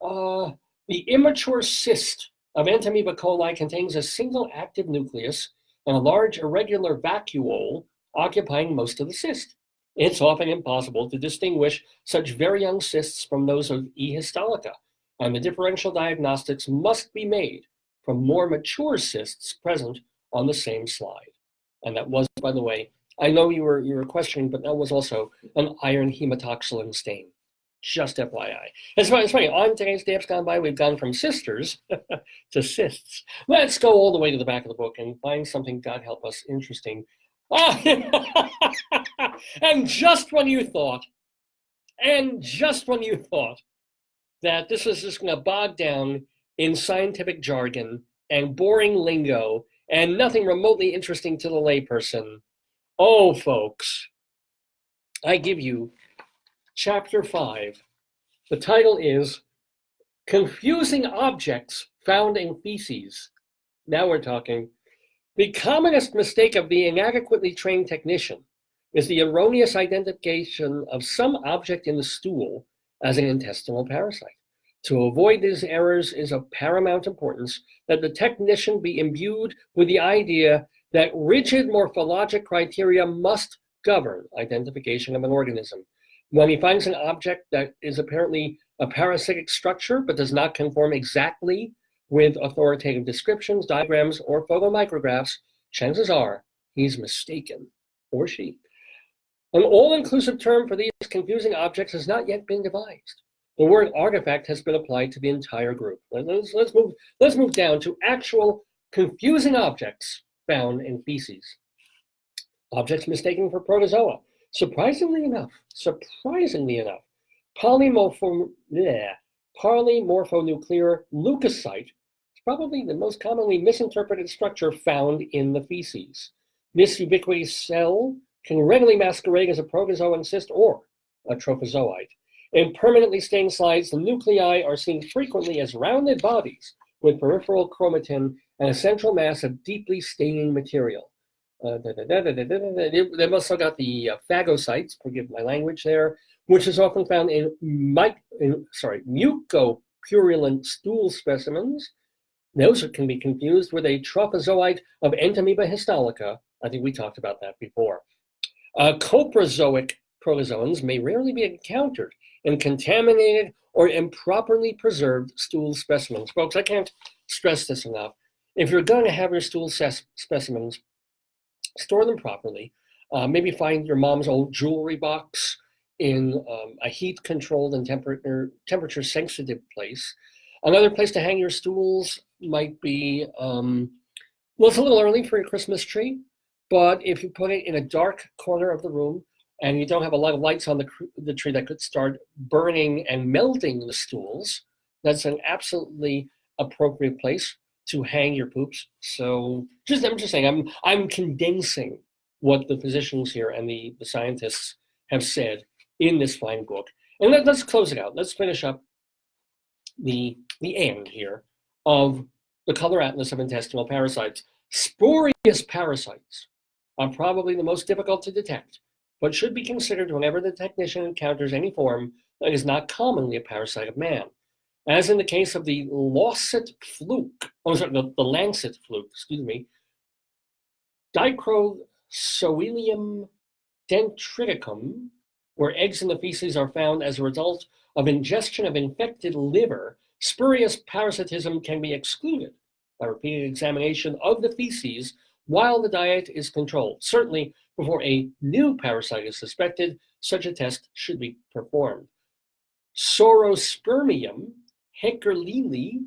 The immature cyst of Entamoeba coli contains a single active nucleus and a large irregular vacuole occupying most of the cyst. It's often impossible to distinguish such very young cysts from those of E. histolica, and the differential diagnostics must be made from more mature cysts present on the same slide. And that was, by the way, I know you were questioning, but that was also an iron hematoxylin stain. Just FYI. It's funny. On today's Dave's Gone By, we've gone from sisters to cysts. Let's go all the way to the back of the book and find something, God help us, interesting. And just when you thought that this was just going to bog down in scientific jargon and boring lingo and nothing remotely interesting to the layperson, oh, folks, I give you Chapter 5. The title is Confusing Objects Found in Feces. Now we're talking. The commonest mistake of the inadequately trained technician is the erroneous identification of some object in the stool as an intestinal parasite. To avoid these errors, it is of paramount importance that the technician be imbued with the idea that rigid morphologic criteria must govern identification of an organism. When he finds an object that is apparently a parasitic structure but does not conform exactly with authoritative descriptions, diagrams, or photomicrographs, chances are he's mistaken, or she. An all-inclusive term for these confusing objects has not yet been devised. The word artifact has been applied to the entire group. Let's move down to actual confusing objects found in feces. Objects mistaken for protozoa. Surprisingly enough, polymorphonuclear leukocyte is probably the most commonly misinterpreted structure found in the feces. This ubiquitous cell can readily masquerade as a protozoan cyst or a trophozoite. In permanently stained slides, the nuclei are seen frequently as rounded bodies with peripheral chromatin and a central mass of deeply staining material. They've also got the phagocytes, forgive my language there, which is often found in mucopurulent stool specimens. Those can be confused with a trophozoite of Entamoeba histolica. I think we talked about that before. Coprozoic protozoans may rarely be encountered in contaminated or improperly preserved stool specimens. Folks, I can't stress this enough. If you're going to have your stool specimens, store them properly. Maybe find your mom's old jewelry box in a heat-controlled and temperature-sensitive place. Another place to hang your stools might be, well, it's a little early for your Christmas tree, but if you put it in a dark corner of the room and you don't have a lot of lights on the tree that could start burning and melting the stools, that's an absolutely appropriate place to hang your poops. So I'm just saying, I'm condensing what the physicians here and the scientists have said in this fine book. And let's close it out. Let's finish up the end here of the Color Atlas of Intestinal Parasites. Spurious parasites are probably the most difficult to detect, but should be considered whenever the technician encounters any form that is not commonly a parasite of man. As in the case of the Lancet fluke, the Lancet fluke, Dicrosoelium dendriticum, where eggs in the feces are found as a result of ingestion of infected liver, spurious parasitism can be excluded by repeated examination of the feces while the diet is controlled. Certainly, before a new parasite is suspected, such a test should be performed. Sorospermium heckerlii,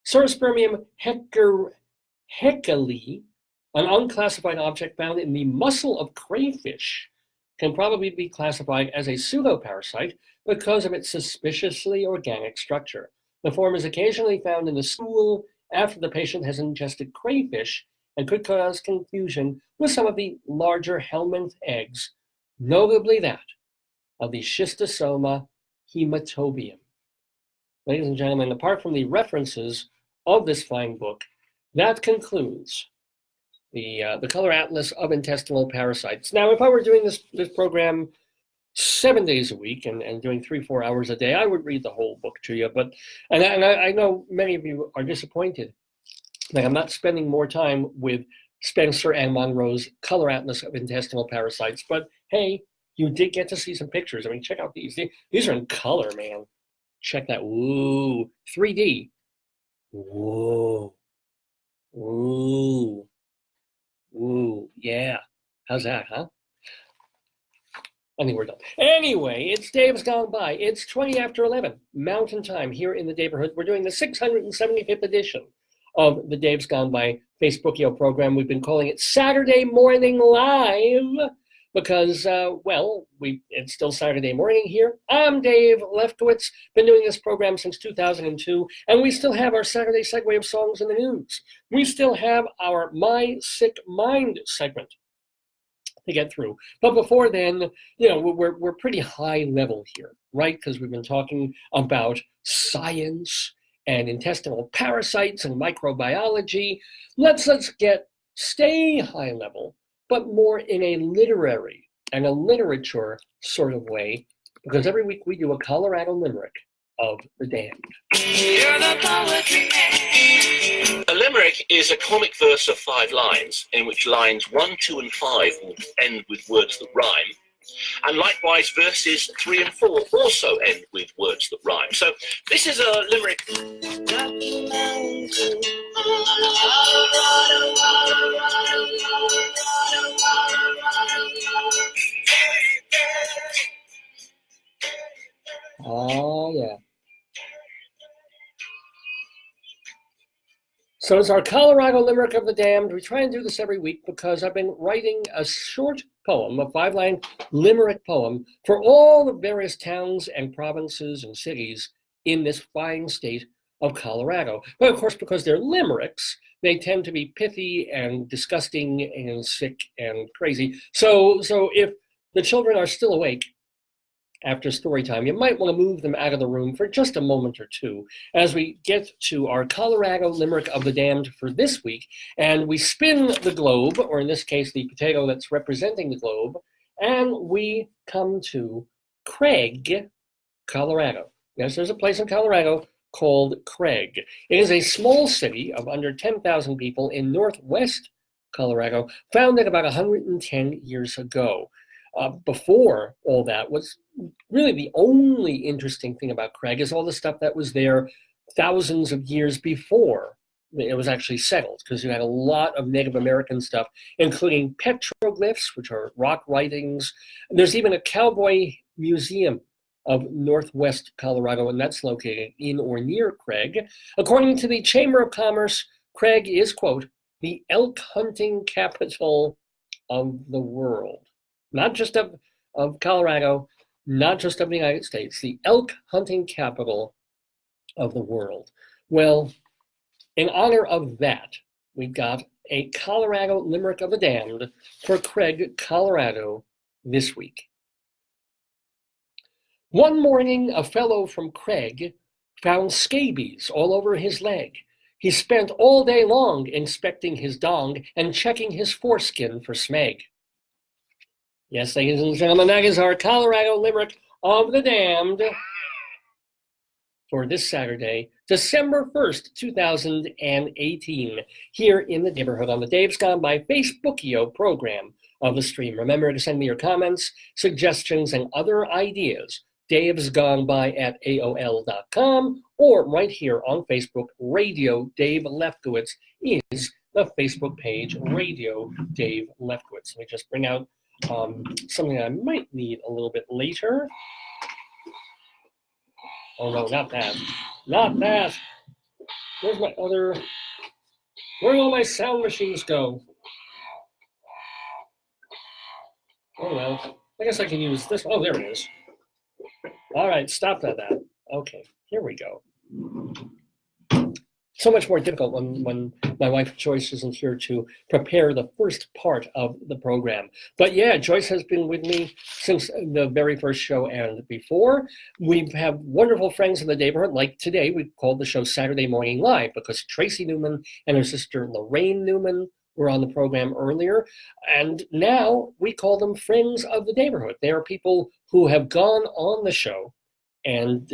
Sorospermium heckeli, an unclassified object found in the muscle of crayfish, can probably be classified as a pseudoparasite because of its suspiciously organic structure. The form is occasionally found in the stool after the patient has ingested crayfish and could cause confusion with some of the larger helminth eggs, notably that of the Schistosoma hematobium. Ladies and gentlemen, apart from the references of this fine book, that concludes the Color Atlas of Intestinal Parasites. Now, if I were doing this program 7 days a week and doing 3-4 hours a day, I would read the whole book to you. But I know many of you are disappointed that I'm not spending more time with Spencer and Monroe's Color Atlas of Intestinal Parasites. But hey, you did get to see some pictures. I mean, check out these. These are in color, man. Check that. Ooh, 3D. Whoa. Ooh. Ooh, yeah. How's that, huh? I think we're done. Anyway, it's Dave's Gone By. It's 20 after 11, Mountain Time here in the Daverhood. We're doing the 675th edition of the Dave's Gone By Facebookio program. We've been calling it Saturday Morning Live because, it's still Saturday morning here. I'm Dave Lefkowitz, been doing this program since 2002, and we still have our Saturday Segue of Songs in the News. We still have our My Sick Mind segment to get through. But before then, we're pretty high level here, right? Because we've been talking about science and intestinal parasites and microbiology. Let's stay high level, but more in a literary and a literature sort of way, because every week we do a Colorado Limerick of the damned. You're the poetry man. A limerick is a comic verse of 5 lines, in which lines 1, 2, and 5 will end with words that rhyme. And likewise, verses 3 and 4 also end with words that rhyme. So this is a limerick. Oh, yeah. So it's our Colorado Limerick of the Damned. We try and do this every week because I've been writing a short poem, a 5-line limerick poem, for all the various towns and provinces and cities in this fine state of Colorado. But of course, because they're limericks, they tend to be pithy and disgusting and sick and crazy. So if the children are still awake after story time, you might want to move them out of the room for just a moment or two as we get to our Colorado Limerick of the Damned for this week. And we spin the globe, or in this case, the potato that's representing the globe, and we come to Craig, Colorado. Yes, there's a place in Colorado called Craig. It is a small city of under 10,000 people in northwest Colorado, founded about 110 years ago. Before all that, what's really the only interesting thing about Craig is all the stuff that was there thousands of years before it was actually settled, because you had a lot of Native American stuff, including petroglyphs, which are rock writings. There's even a cowboy museum of Northwest Colorado, and that's located in or near Craig. According to the Chamber of Commerce, Craig is, quote, the elk hunting capital of the world. Not just of Colorado, not just of the United States, the elk hunting capital of the world. Well, in honor of that, we've got a Colorado Limerick of the Damned for Craig, Colorado this week. One morning, a fellow from Craig found scabies all over his leg. He spent all day long inspecting his dong and checking his foreskin for smeg. Yes, ladies and gentlemen, that is our Colorado Limerick of the Damned for this Saturday, December 1st, 2018, here in the neighborhood on the Dave's Gone By Facebookio program of the stream. Remember to send me your comments, suggestions, and other ideas. davesgoneby@aol.com, or right here on Facebook, Radio Dave Lefkowitz is the Facebook page, Radio Dave Lefkowitz. Let me just bring out something I might need a little bit later. Oh no, not that. Not that. Where's my other, where'd all my sound machines go? Oh well, I guess I can use this. Oh, there it is. All right, stop that. Okay, here we go. So much more difficult when my wife Joyce isn't here to prepare the first part of the program. But yeah, Joyce has been with me since the very first show and before. We've had wonderful friends in the neighborhood. Like today, we called the show Saturday Morning Live because Tracy Newman and her sister Laraine Newman were on the program earlier. And now we call them Friends of the Neighborhood. They are people who have gone on the show and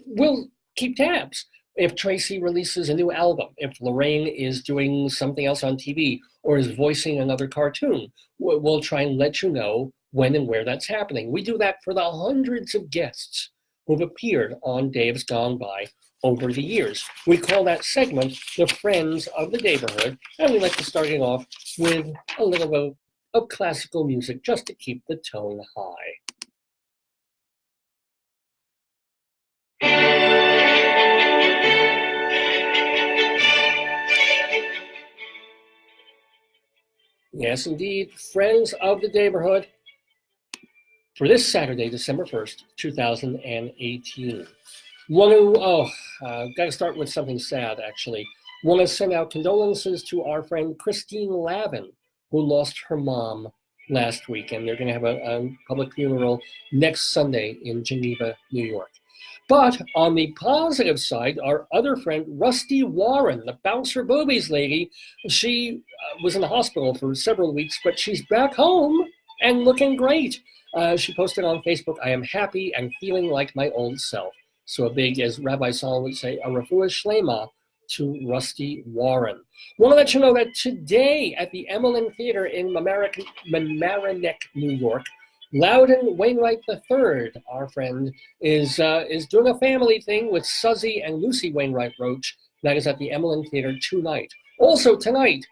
will keep tabs. If Tracy releases a new album, if Laraine is doing something else on TV or is voicing another cartoon, we'll try and let you know when and where that's happening. We do that for the hundreds of guests who've appeared on Dave's Gone By over the years. We call that segment the Friends of the Neighborhood, and we like to start it off with a little bit of classical music just to keep the tone high. Yes, indeed, Friends of the Neighborhood for this Saturday, December 1st, 2018. Got to start with something sad, actually. Want to send out condolences to our friend Christine Lavin, who lost her mom last week, and they're going to have a public funeral next Sunday in Geneva, New York. But on the positive side, our other friend, Rusty Warren, the bouncer boobies lady, she was in the hospital for several weeks, but she's back home and looking great. She posted on Facebook, "I am happy and feeling like my old self." So a big, as Rabbi Sol would say, a refuah shlema to Rusty Warren. Want to let you know that today at the Emmeline Theater in Mamaroneck, New York, Loudon Wainwright III, our friend, is doing a family thing with Suzy and Lucy Wainwright Roach. That is at the Emmeline Theater tonight. Also tonight,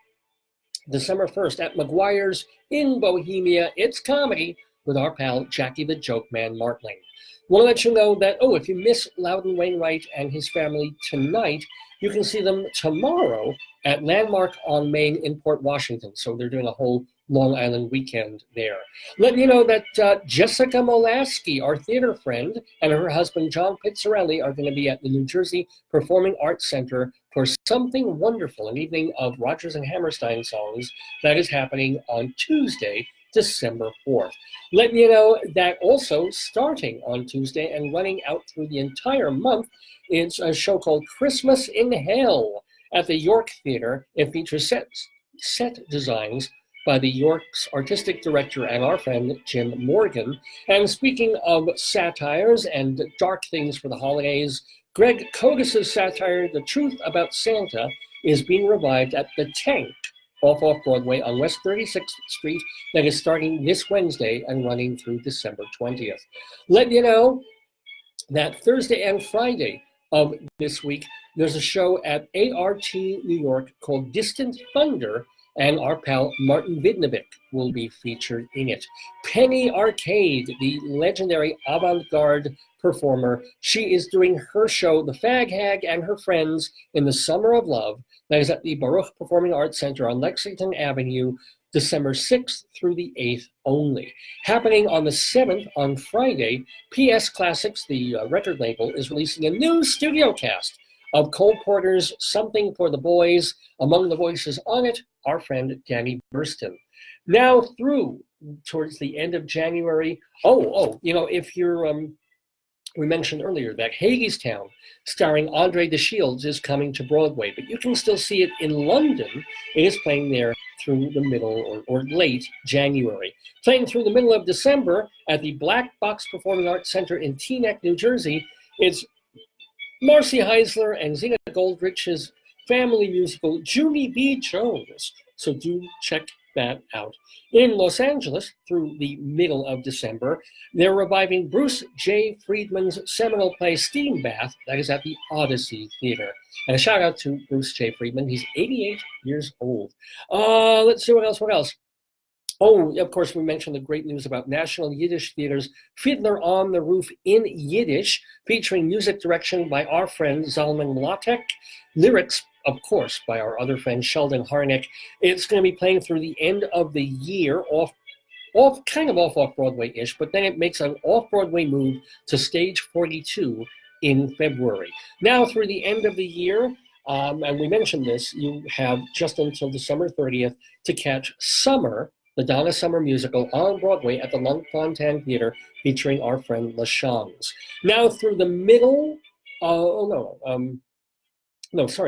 December 1st, at McGuire's in Bohemia, it's comedy with our pal Jackie the Joke Man Martling. Want to let you know that, if you miss Loudon Wainwright and his family tonight, you can see them tomorrow at Landmark on Main in Port Washington. So they're doing a whole Long Island weekend there. Let you know that Jessica Molaski, our theater friend, and her husband John Pizzarelli are going to be at the New Jersey Performing Arts Center for Something Wonderful, an evening of Rodgers and Hammerstein songs that is happening on Tuesday, December 4th. Let you know that also starting on Tuesday and running out through the entire month, it's a show called Christmas in Hell at the York Theater. It features set designs by the York's artistic director and our friend Jim Morgan. And speaking of satires and dark things for the holidays, Greg Kogis's satire, The Truth About Santa, is being revived at The Tank, off Broadway on West 36th Street, that is starting this Wednesday and running through December 20th. Let you know that Thursday and Friday of this week, there's a show at ART New York called Distant Thunder, and our pal Martin Vidnovic will be featured in it. Penny Arcade, the legendary avant-garde performer, she is doing her show, The Fag Hag and Her Friends, in the Summer of Love. That is at the Baruch Performing Arts Center on Lexington Avenue, December 6th through the 8th only. Happening on the 7th, on Friday, PS Classics, the record label, is releasing a new studio cast of Cole Porter's Something for the Boys. Among the voices on it, our friend Danny Burston. Now through towards the end of January, if you're, we mentioned earlier that Hagestown, starring Andre DeShields, is coming to Broadway, but you can still see it in London. It is playing there through the middle or late January. Playing through the middle of December at the Black Box Performing Arts Center in Teaneck, New Jersey, it's Marcy Heisler and Zena Goldrich's family musical, Junie B. Jones. So do check that out. In Los Angeles, through the middle of December, they're reviving Bruce J. Friedman's seminal play Steam Bath. That is at the Odyssey Theater. And a shout out to Bruce J. Friedman. He's 88 years old. Let's see what else. Oh, of course, we mentioned the great news about National Yiddish Theater's Fiddler on the Roof in Yiddish, featuring music direction by our friend Zalman Mlatek, lyrics, of course, by our other friend Sheldon Harnick. It's going to be playing through the end of the year, off Broadway-ish, but then it makes an off-Broadway move to Stage 42 in February. Now, through the end of the year, and we mentioned this, you have just until December 30th to catch Summer, the Donna Summer musical, on Broadway at the Lunt-Fontanne Theater, featuring our friend LaChanze. Now through the middle,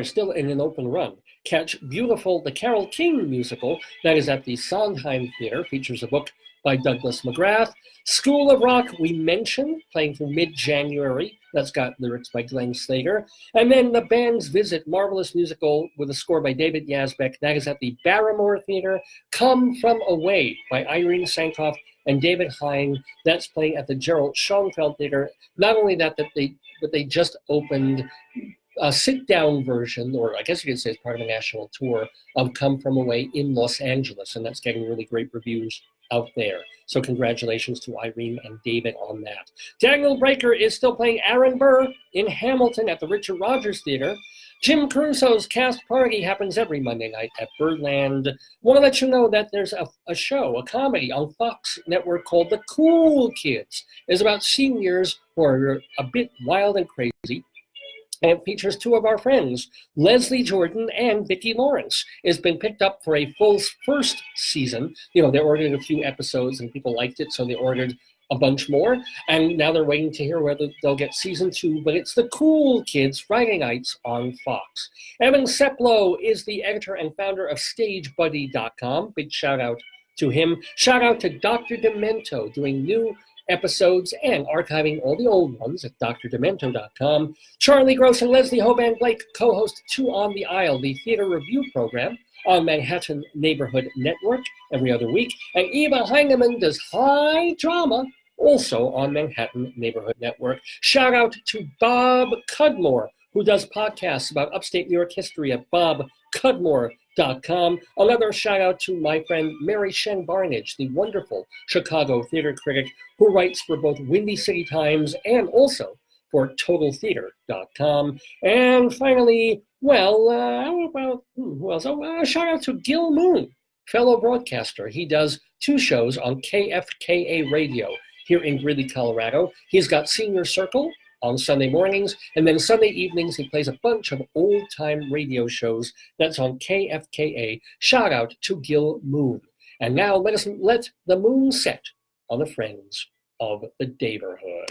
still in an open run. Catch Beautiful, the Carole King musical, that is at the Sondheim Theater, features a book by Douglas McGrath. School of Rock, we mentioned, playing through mid-January. That's got lyrics by Glenn Slater. And then The Band's Visit, marvelous musical with a score by David Yazbek. That is at the Barrymore Theater. Come From Away by Irene Sankoff and David Hein. That's playing at the Gerald Schoenfeld Theater. Not only that, but they just opened a sit-down version, or I guess you could say it's part of a national tour, of Come From Away in Los Angeles, and that's getting really great reviews out there. So congratulations to Irene and David on that. Daniel Breaker is still playing Aaron Burr in Hamilton at the Richard Rogers Theater. Jim Caruso's cast party happens every Monday night at Birdland. Want to let you know that there's a show, a comedy on Fox Network called The Cool Kids. It's about seniors who are a bit wild and crazy. And it features two of our friends, Leslie Jordan and Vicki Lawrence. It's been picked up for a full first season. They ordered a few episodes and people liked it, so they ordered a bunch more. And now they're waiting to hear whether they'll get season 2, but it's The Cool Kids, Friday nights on Fox. Evan Seplow is the editor and founder of StageBuddy.com. Big shout out to him. Shout out to Dr. Demento, doing new episodes and archiving all the old ones at drdemento.com. Charlie Gross and Leslie Hoban Blake co-host Two on the Aisle, the theater review program on Manhattan Neighborhood Network every other week. And Eva Heineman does High Drama, also on Manhattan Neighborhood Network. Shout out to Bob Cudmore, who does podcasts about upstate New York history at bobcudmore.com. Another shout out to my friend Mary Shen Barnage, the wonderful Chicago theater critic who writes for both Windy City Times and also for TotalTheater.com. And finally, who else? Shout out to Gil Moon, fellow broadcaster. He does 2 shows on KFKA Radio here in Greeley, Colorado. He's got Senior Circle on Sunday mornings, and then Sunday evenings he plays a bunch of old-time radio shows. That's on KFKA. Shout out to Gil Moon. And now let the moon set on the friends of the Daverhood.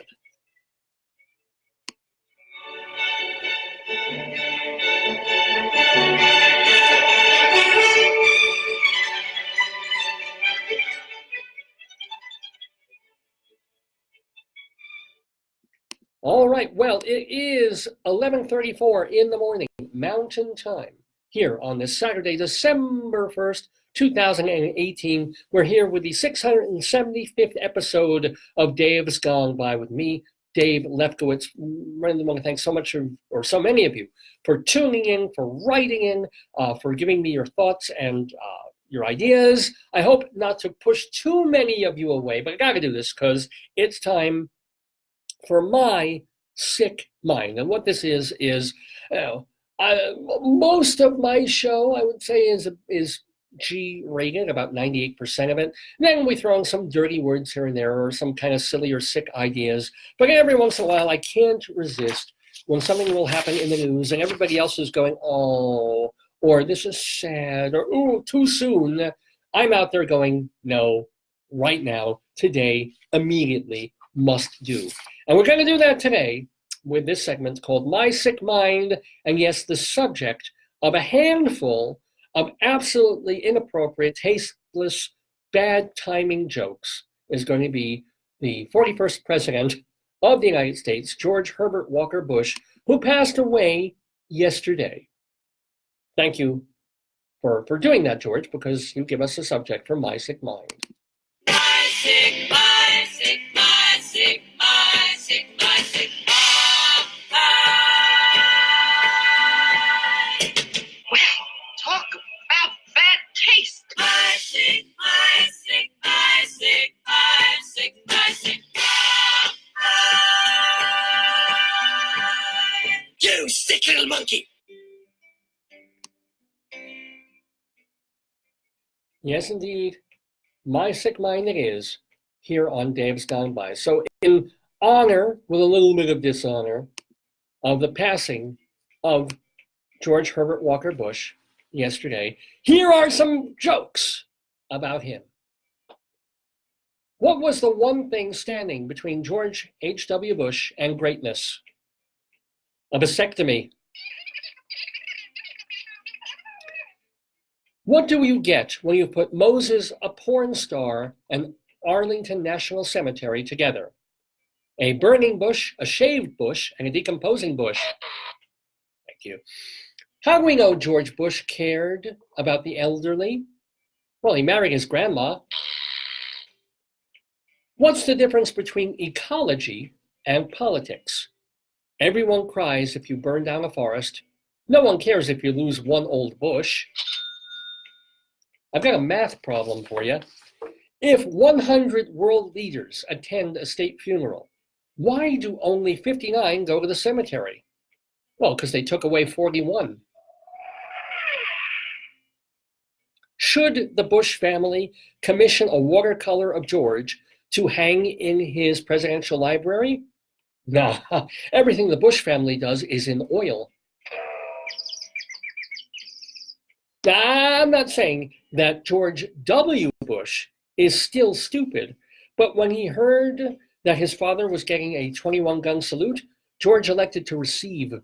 All right, well, it is 11:34 in the morning, Mountain Time, here on this Saturday, December 1st, 2018. We're here with the 675th episode of Dave's Gone By with me, Dave Lefkowitz. I really want to thank so many of you for tuning in, for writing in, for giving me your thoughts and your ideas. I hope not to push too many of you away, but I got to do this because it's time for my sick mind. And what this is most of my show, I would say, is G-rated, about 98% of it. And then we throw in some dirty words here and there or some kind of silly or sick ideas. But every once in a while, I can't resist when something will happen in the news and everybody else is going, oh, or this is sad, or ooh, too soon. I'm out there going, no, right now, today, immediately, must do. And we're going to do that today with this segment called My Sick Mind. And yes, the subject of a handful of absolutely inappropriate, tasteless, bad timing jokes is going to be the 41st president of the United States, George Herbert Walker Bush, who passed away yesterday. Thank you for doing that, George, because you give us a subject for My Sick Mind. My sick, my sick, my sick, my sick, my sick mind. Well, talk about bad taste. My sick, my sick, my sick, my sick, my sick mind. You sick little monkey! Yes, indeed. My Sick Mind it is, here on Dave's Gone By. So in honor, with a little bit of dishonor, of the passing of George Herbert Walker Bush yesterday, here are some jokes about him. What was the one thing standing between George H.W. Bush and greatness? A vasectomy. What do you get when you put Moses, a porn star, and Arlington National Cemetery together? A burning bush, a shaved bush, and a decomposing bush. Thank you. How do we know George Bush cared about the elderly? Well, he married his grandma. What's the difference between ecology and politics? Everyone cries if you burn down a forest. No one cares if you lose one old bush. I've got a math problem for you. If 100 world leaders attend a state funeral, why do only 59 go to the cemetery? Well, because they took away 41. Should the Bush family commission a watercolor of George to hang in his presidential library? No, everything the Bush family does is in oil. Now, I'm not saying that George W. Bush is still stupid, but when he heard that his father was getting a 21-gun salute, George elected to receive.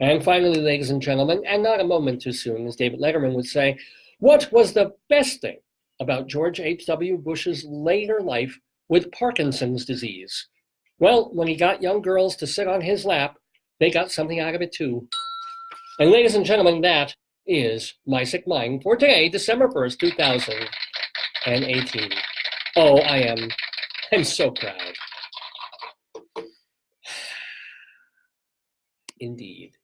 And finally, ladies and gentlemen, and not a moment too soon, as David Letterman would say, what was the best thing about George H.W. Bush's later life with Parkinson's disease? Well, when he got young girls to sit on his lap, they got something out of it too. And ladies and gentlemen, that is My Sick Mind for today, December 1st, 2018. Oh, I'm so proud. Indeed.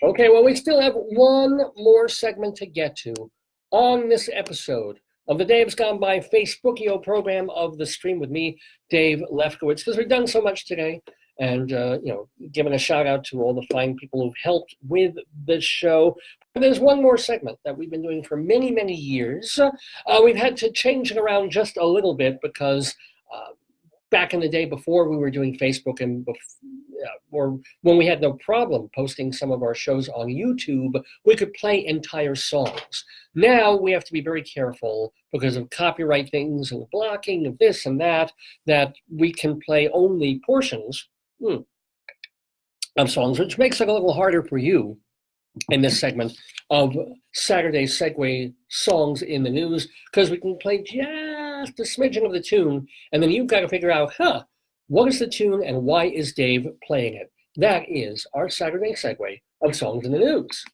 Okay, well, we still have one more segment to get to on this episode of the Dave's Gone By Facebookio program of The Stream with me, Dave Lefkowitz, because we've done so much today and, giving a shout out to all the fine people who've helped with this show. There's one more segment that we've been doing for many, many years. We've had to change it around just a little bit because back in the day before we were doing Facebook and or when we had no problem posting some of our shows on YouTube, we could play entire songs. Now we have to be very careful because of copyright things and blocking of this and that we can play only portions of songs, which makes it a little harder for you in this segment of Saturday Segue songs in the news, because we can play just a smidgen of the tune, and then you've got to figure out, What is the tune and why is Dave playing it? That is our Saturday segue of Songs in the News.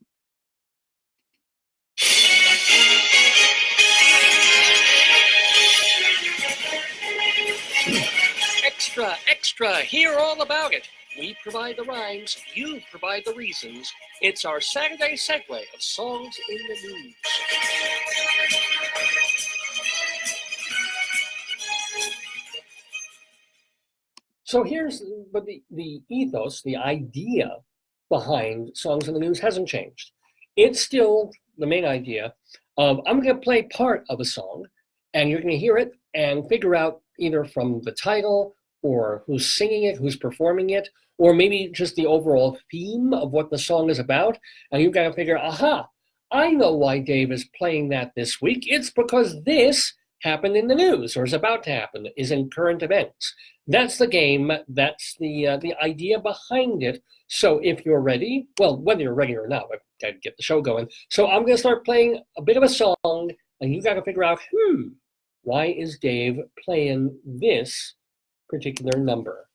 Extra, extra, hear all about it. We provide the rhymes, you provide the reasons. It's our Saturday segue of Songs in the News. So here's but the ethos, the idea behind Songs in the News hasn't changed. It's still the main idea of I'm going to play part of a song, and you're going to hear it and figure out either from the title or who's singing it, who's performing it, or maybe just the overall theme of what the song is about. And you've got to figure, aha, I know why Dave is playing that this week. It's because this happened in the news, or is about to happen, is in current events. That's the game. That's the idea behind it. So if you're ready, well, whether you're ready or not, I've got to get the show going. So I'm going to start playing a bit of a song, and you got to figure out, why is Dave playing this particular number?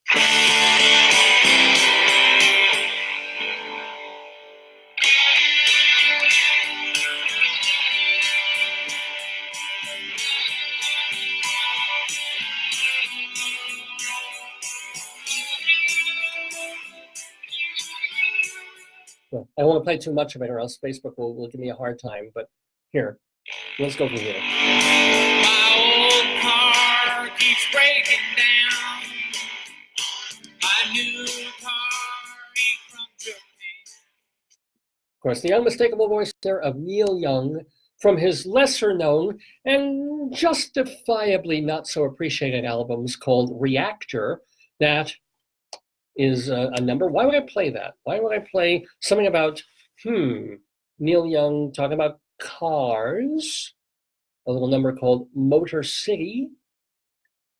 Well, I don't want to play too much of it or else Facebook will give me a hard time, but here, let's go from here. My old car keeps breaking down. My new car from Japan. Of course, the unmistakable voice there of Neil Young from his lesser known and justifiably not so appreciated albums called Reactor. That is a number. Why would I play that? Why would I play something about, Neil Young talking about cars? A little number called Motor City.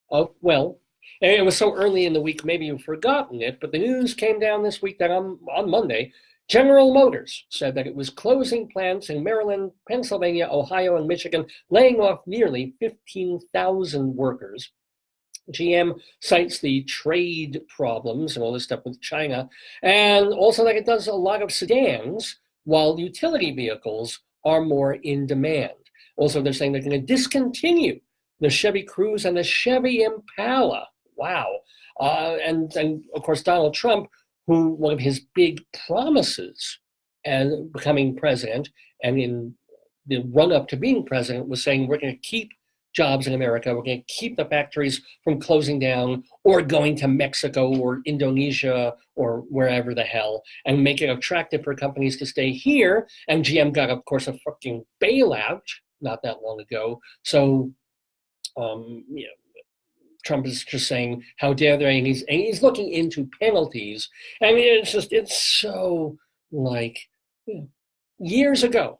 Oh, well, it was so early in the week, maybe you've forgotten it, but the news came down this week that on Monday, General Motors said that it was closing plants in Maryland, Pennsylvania, Ohio, and Michigan, laying off nearly 15,000 workers. GM cites the trade problems and all this stuff with China, and also that it does a lot of sedans, while utility vehicles are more in demand. Also, they're saying they're going to discontinue the Chevy Cruze and the Chevy Impala. Wow. And of course, Donald Trump, who one of his big promises as becoming president and in the run-up to being president was saying we're going to keep jobs in America. We're going to keep the factories from closing down or going to Mexico or Indonesia or wherever the hell and make it attractive for companies to stay here. And GM got, of course, a fucking bailout not that long ago. So, Trump is just saying, how dare they? And he's looking into penalties. I mean, it's so like years ago,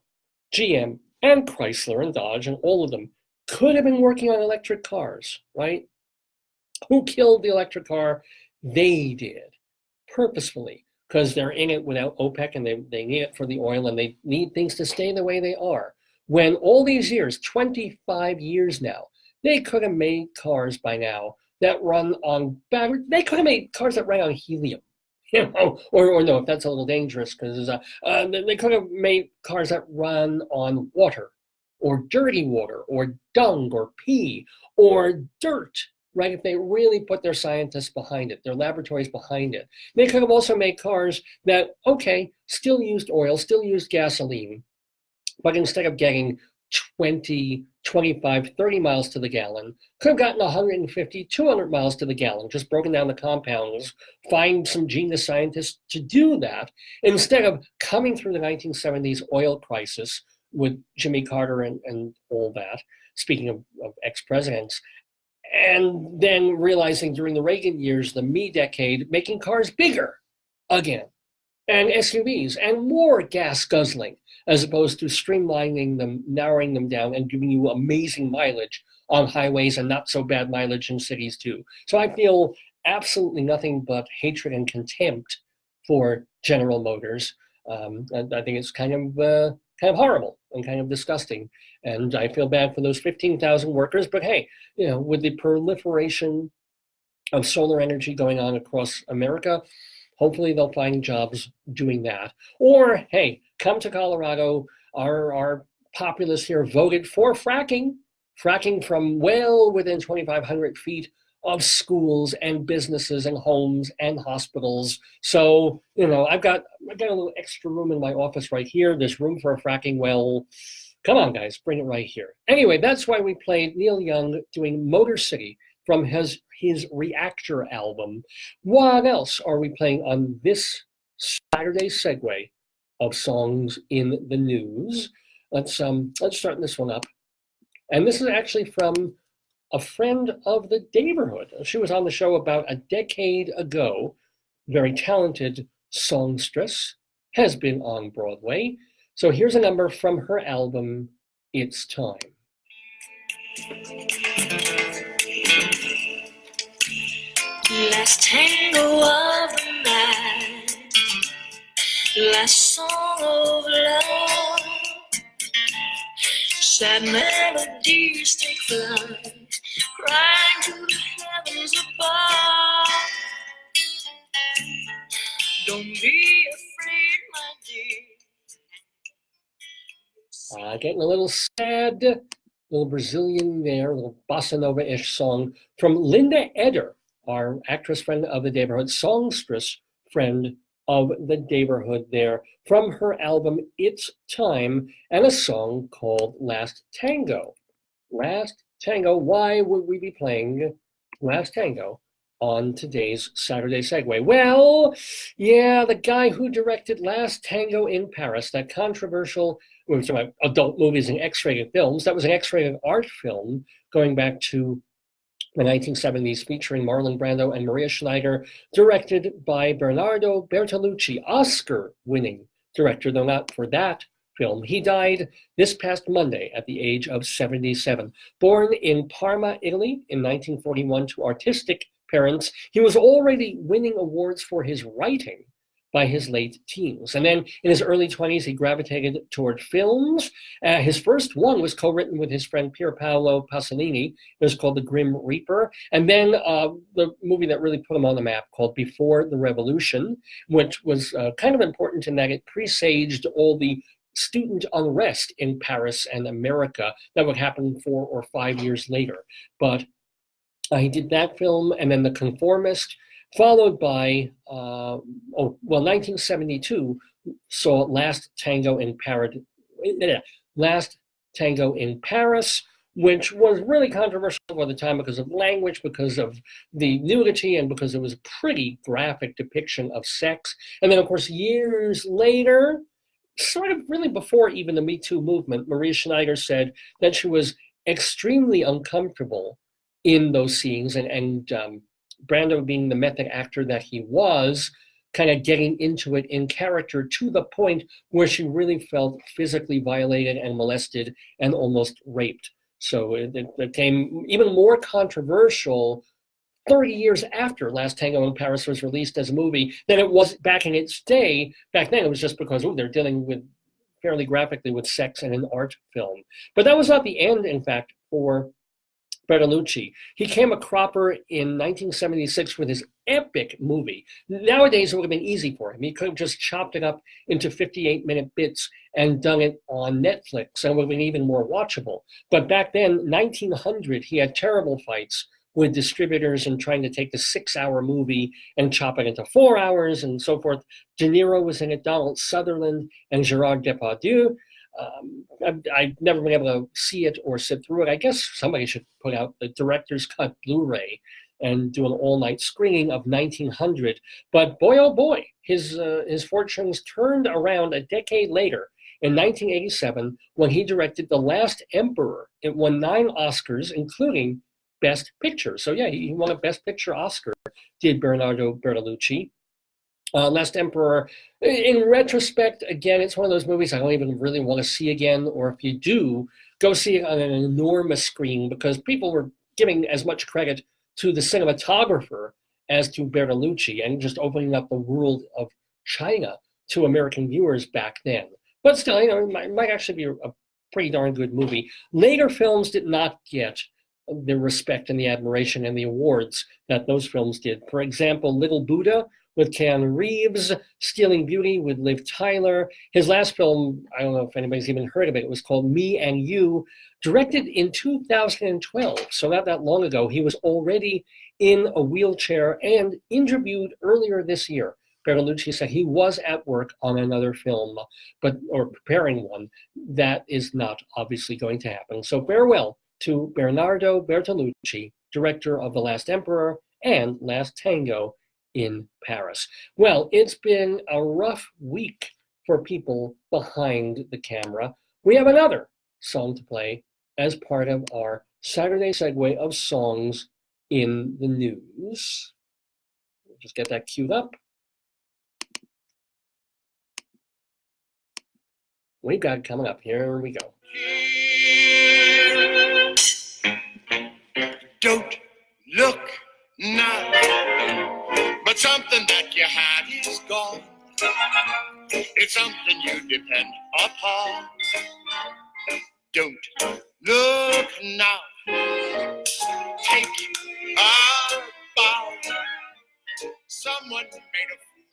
GM and Chrysler and Dodge and all of them could have been working on electric cars, right? Who killed the electric car? They did, purposefully, because they're in it without OPEC and they need it for the oil and they need things to stay the way they are. When all these years, 25 years now, they could have made cars by now that run on battery. They could have made cars that ran on helium, or no, if that's a little dangerous, because they could have made cars that run on water, or dirty water, or dung, or pee, or dirt, right? If they really put their scientists behind it, their laboratories behind it. They could have also made cars that, okay, still used oil, still used gasoline, but instead of getting 20, 25, 30 miles to the gallon, could have gotten 150, 200 miles to the gallon, just broken down the compounds, find some genius scientists to do that, instead of coming through the 1970s oil crisis with Jimmy Carter and all that, speaking of ex-presidents, and then realizing during the Reagan years, the me decade, making cars bigger again, and SUVs, and more gas guzzling, as opposed to streamlining them, narrowing them down, and giving you amazing mileage on highways and not so bad mileage in cities too. So I feel absolutely nothing but hatred and contempt for General Motors. And I think it's kind of horrible and kind of disgusting. And I feel bad for those 15,000 workers, but hey, with the proliferation of solar energy going on across America. Hopefully they'll find jobs doing that. Or, hey, come to Colorado. Our populace here voted for fracking from well within 2,500 feet of schools and businesses and homes and hospitals. So, I've got a little extra room in my office right here. There's room for a fracking well. Come on, guys, bring it right here. Anyway, that's why we played Neil Young doing Motor City from his Reactor album. What else are we playing on this Saturday segue of songs in the news? Let's start this one up. And this is actually from a friend of the Daverhood. She was on the show about a decade ago. Very talented songstress, has been on Broadway. So here's a number from her album, It's Time. Last tango of the night, last song of love, sad melodies take flight, crying to the heavens above. Don't be afraid, my dear. Getting a little sad, little Brazilian there, a little bossa nova-ish song from Linda Eder, our actress friend of the Daverhood, songstress friend of the Daverhood there, from her album It's Time, and a song called Last Tango. Last Tango, why would we be playing Last Tango on today's Saturday Segue? Well, yeah, the guy who directed Last Tango in Paris, that controversial, we were talking about adult movies and X-rated films, that was an X-rated art film going back to the 1970s, featuring Marlon Brando and Maria Schneider, directed by Bernardo Bertolucci, Oscar-winning director, though not for that film. He died this past Monday at the age of 77. Born in Parma, Italy in 1941 to artistic parents, he was already winning awards for his writing by his late teens. And then in his early 20s, he gravitated toward films. His first one was co-written with his friend Pier Paolo Pasolini. It was called The Grim Reaper. And then the movie that really put him on the map called Before the Revolution, which was kind of important in that it presaged all the student unrest in Paris and America that would happen 4 or 5 years later. But he did that film, and then The Conformist, followed by, 1972 saw Last Tango in Paris, which was really controversial at the time because of language, because of the nudity, and because it was a pretty graphic depiction of sex. And then, of course, years later, sort of really before even the Me Too movement, Maria Schneider said that she was extremely uncomfortable in those scenes, and Brando, being the method actor that he was, kind of getting into it in character to the point where she really felt physically violated and molested and almost raped. So it became even more controversial 30 years after Last Tango in Paris was released as a movie than it was back in its day. Back then it was just because they're dealing with fairly graphically with sex in an art film. But that was not the end, in fact, for Bertolucci. He came a cropper in 1976 with his epic movie. Nowadays, it would have been easy for him. He could have just chopped it up into 58-minute bits and done it on Netflix, and it would have been even more watchable. But back then, 1900, he had terrible fights with distributors and trying to take the 6-hour movie and chop it into 4 hours and so forth. De Niro was in it, Donald Sutherland, and Gerard Depardieu. I've never been able to see it or sit through it. I guess somebody should put out the director's cut Blu-ray and do an all-night screening of 1900. But boy, oh boy, his fortunes turned around a decade later in 1987 when he directed The Last Emperor. It won 9 Oscars, including Best Picture. So yeah, he won a Best Picture Oscar, did Bernardo Bertolucci. Last Emperor, in retrospect, again, it's one of those movies I don't even really want to see again, or if you do, go see it on an enormous screen, because people were giving as much credit to the cinematographer as to Bertolucci, and just opening up the world of China to American viewers back then. But still, it might actually be a pretty darn good movie. Later films did not get the respect and the admiration and the awards that those films did. For example, Little Buddha with Keanu Reeves, Stealing Beauty with Liv Tyler. His last film, I don't know if anybody's even heard of it, it was called Me and You, directed in 2012, so not that long ago. He was already in a wheelchair and interviewed earlier this year. Bertolucci said he was at work on another film, or preparing one. That is not obviously going to happen. So farewell to Bernardo Bertolucci, director of The Last Emperor and Last Tango in Paris. Well, it's been a rough week for people behind the camera. We have another song to play as part of our Saturday segue of songs in the news. Just get that queued up. We've got it coming up. Here we go. Don't look now, but something that you had is gone. It's something you depend upon. Don't look now. Take a bow. Someone made a fool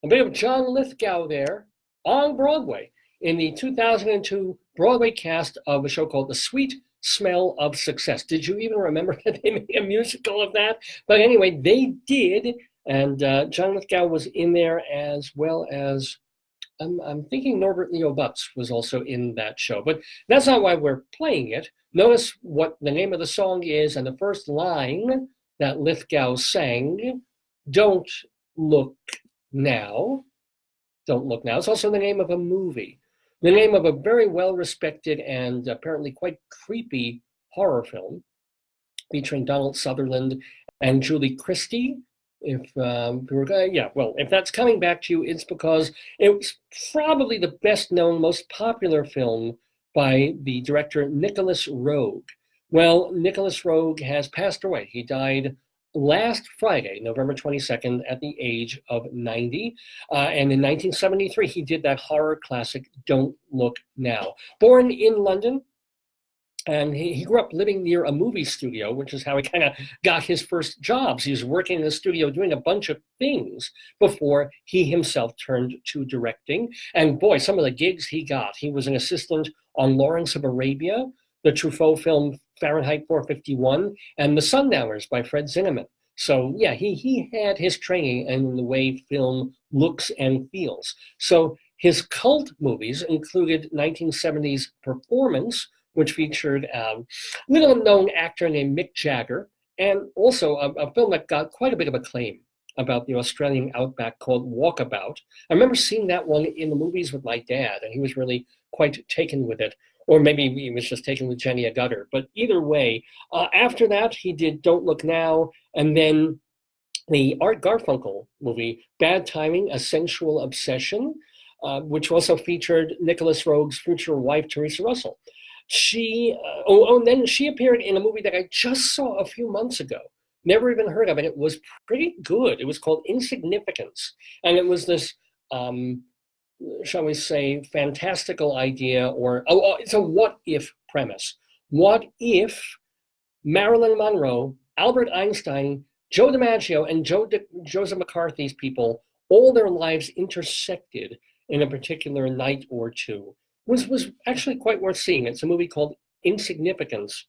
A bit of John Lithgow there on Broadway in the 2002 Broadway cast of a show called The Sweet Smell of Success. Did you even remember that they made a musical of that? But anyway, they did, and John Lithgow was in there, as well as, I'm thinking Norbert Leo Butz was also in that show. But that's not why we're playing it. Notice what the name of the song is, and the first line that Lithgow sang, Don't Look Now. Don't Look Now. It's also the name of a movie. The name of a very well-respected and apparently quite creepy horror film featuring Donald Sutherland and Julie Christie. If that's coming back to you, it's because it was probably the best-known, most popular film by the director Nicholas Roeg. Well, Nicholas Roeg has passed away. He died last Friday, November 22nd, at the age of 90. And in 1973, he did that horror classic, Don't Look Now. Born in London, and he grew up living near a movie studio, which is how he kind of got his first jobs. He was working in the studio doing a bunch of things before he himself turned to directing. And boy, some of the gigs he got. He was an assistant on Lawrence of Arabia, the Truffaut film Fahrenheit 451, and The Sundowners by Fred Zinnemann. So yeah, he had his training in the way film looks and feels. So his cult movies included 1970s Performance, which featured a little-known actor named Mick Jagger, and also a film that got quite a bit of acclaim about the Australian outback called Walkabout. I remember seeing that one in the movies with my dad, and he was really quite taken with it. Or maybe he was just taken with Jenny Agutter. But either way, after that, he did Don't Look Now, and then the Art Garfunkel movie, Bad Timing, A Sensual Obsession, which also featured Nicholas Roeg's future wife, Teresa Russell. And then she appeared in a movie that I just saw a few months ago. Never even heard of it. It was pretty good. It was called Insignificance. And it was this, shall we say, fantastical idea, or it's a what-if premise. What if Marilyn Monroe, Albert Einstein, Joe DiMaggio, and Joseph McCarthy's people, all their lives intersected in a particular night or two? Was actually quite worth seeing. It's a movie called Insignificance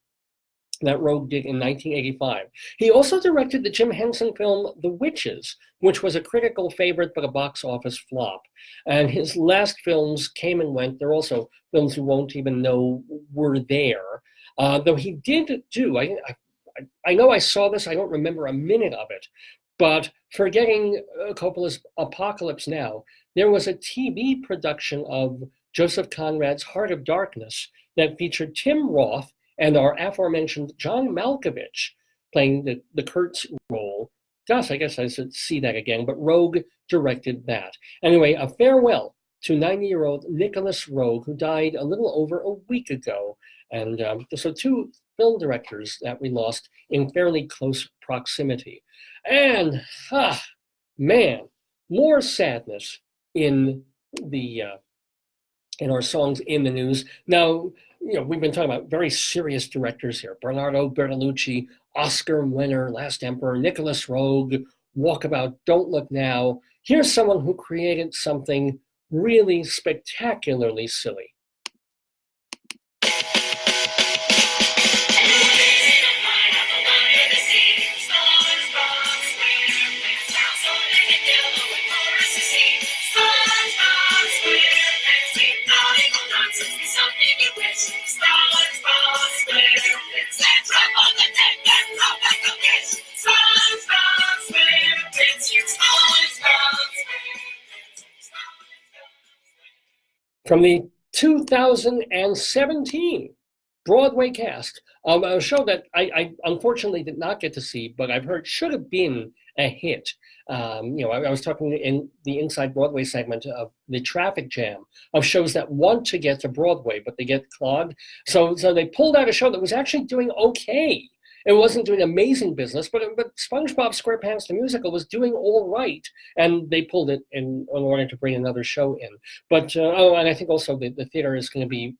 that Roeg did in 1985. He also directed the Jim Henson film The Witches, which was a critical favorite but a box office flop. And his last films came and went. They're also films you won't even know were there. Though he did do, I know I saw this, I don't remember a minute of it, but forgetting Coppola's Apocalypse Now, there was a TV production of Joseph Conrad's Heart of Darkness that featured Tim Roth and our aforementioned John Malkovich playing the Kurtz role. Gosh, I guess I should see that again, but Roeg directed that. Anyway, a farewell to 90-year-old Nicholas Roeg, who died a little over a week ago. And so two film directors that we lost in fairly close proximity. And, man, more sadness in our songs in the news. Now, we've been talking about very serious directors here. Bernardo Bertolucci, Oscar winner, Last Emperor, Nicholas Roeg, Walkabout, Don't Look Now. Here's someone who created something really spectacularly silly. From the 2017 Broadway cast of a show that I unfortunately did not get to see, but I've heard should have been a hit. I was talking in the Inside Broadway segment of the traffic jam of shows that want to get to Broadway, but they get clogged. So they pulled out a show that was actually doing okay. It wasn't doing amazing business, but SpongeBob SquarePants the musical was doing all right, and they pulled it in order to bring another show in. But and I think also the theater is going to be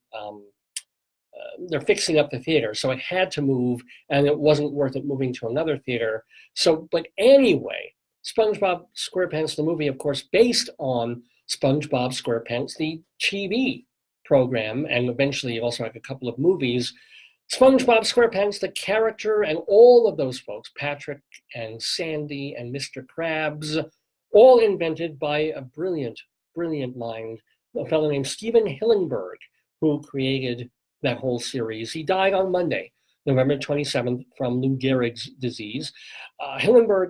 they're fixing up the theater, so it had to move, and it wasn't worth it moving to another theater. So, but anyway, SpongeBob SquarePants the movie, of course, based on SpongeBob SquarePants the TV program, and eventually you also have a couple of movies. SpongeBob SquarePants, the character, and all of those folks, Patrick and Sandy and Mr. Krabs, all invented by a brilliant, brilliant mind, a fellow named Stephen Hillenburg, who created that whole series. He died on Monday, November 27th, from Lou Gehrig's disease. Hillenburg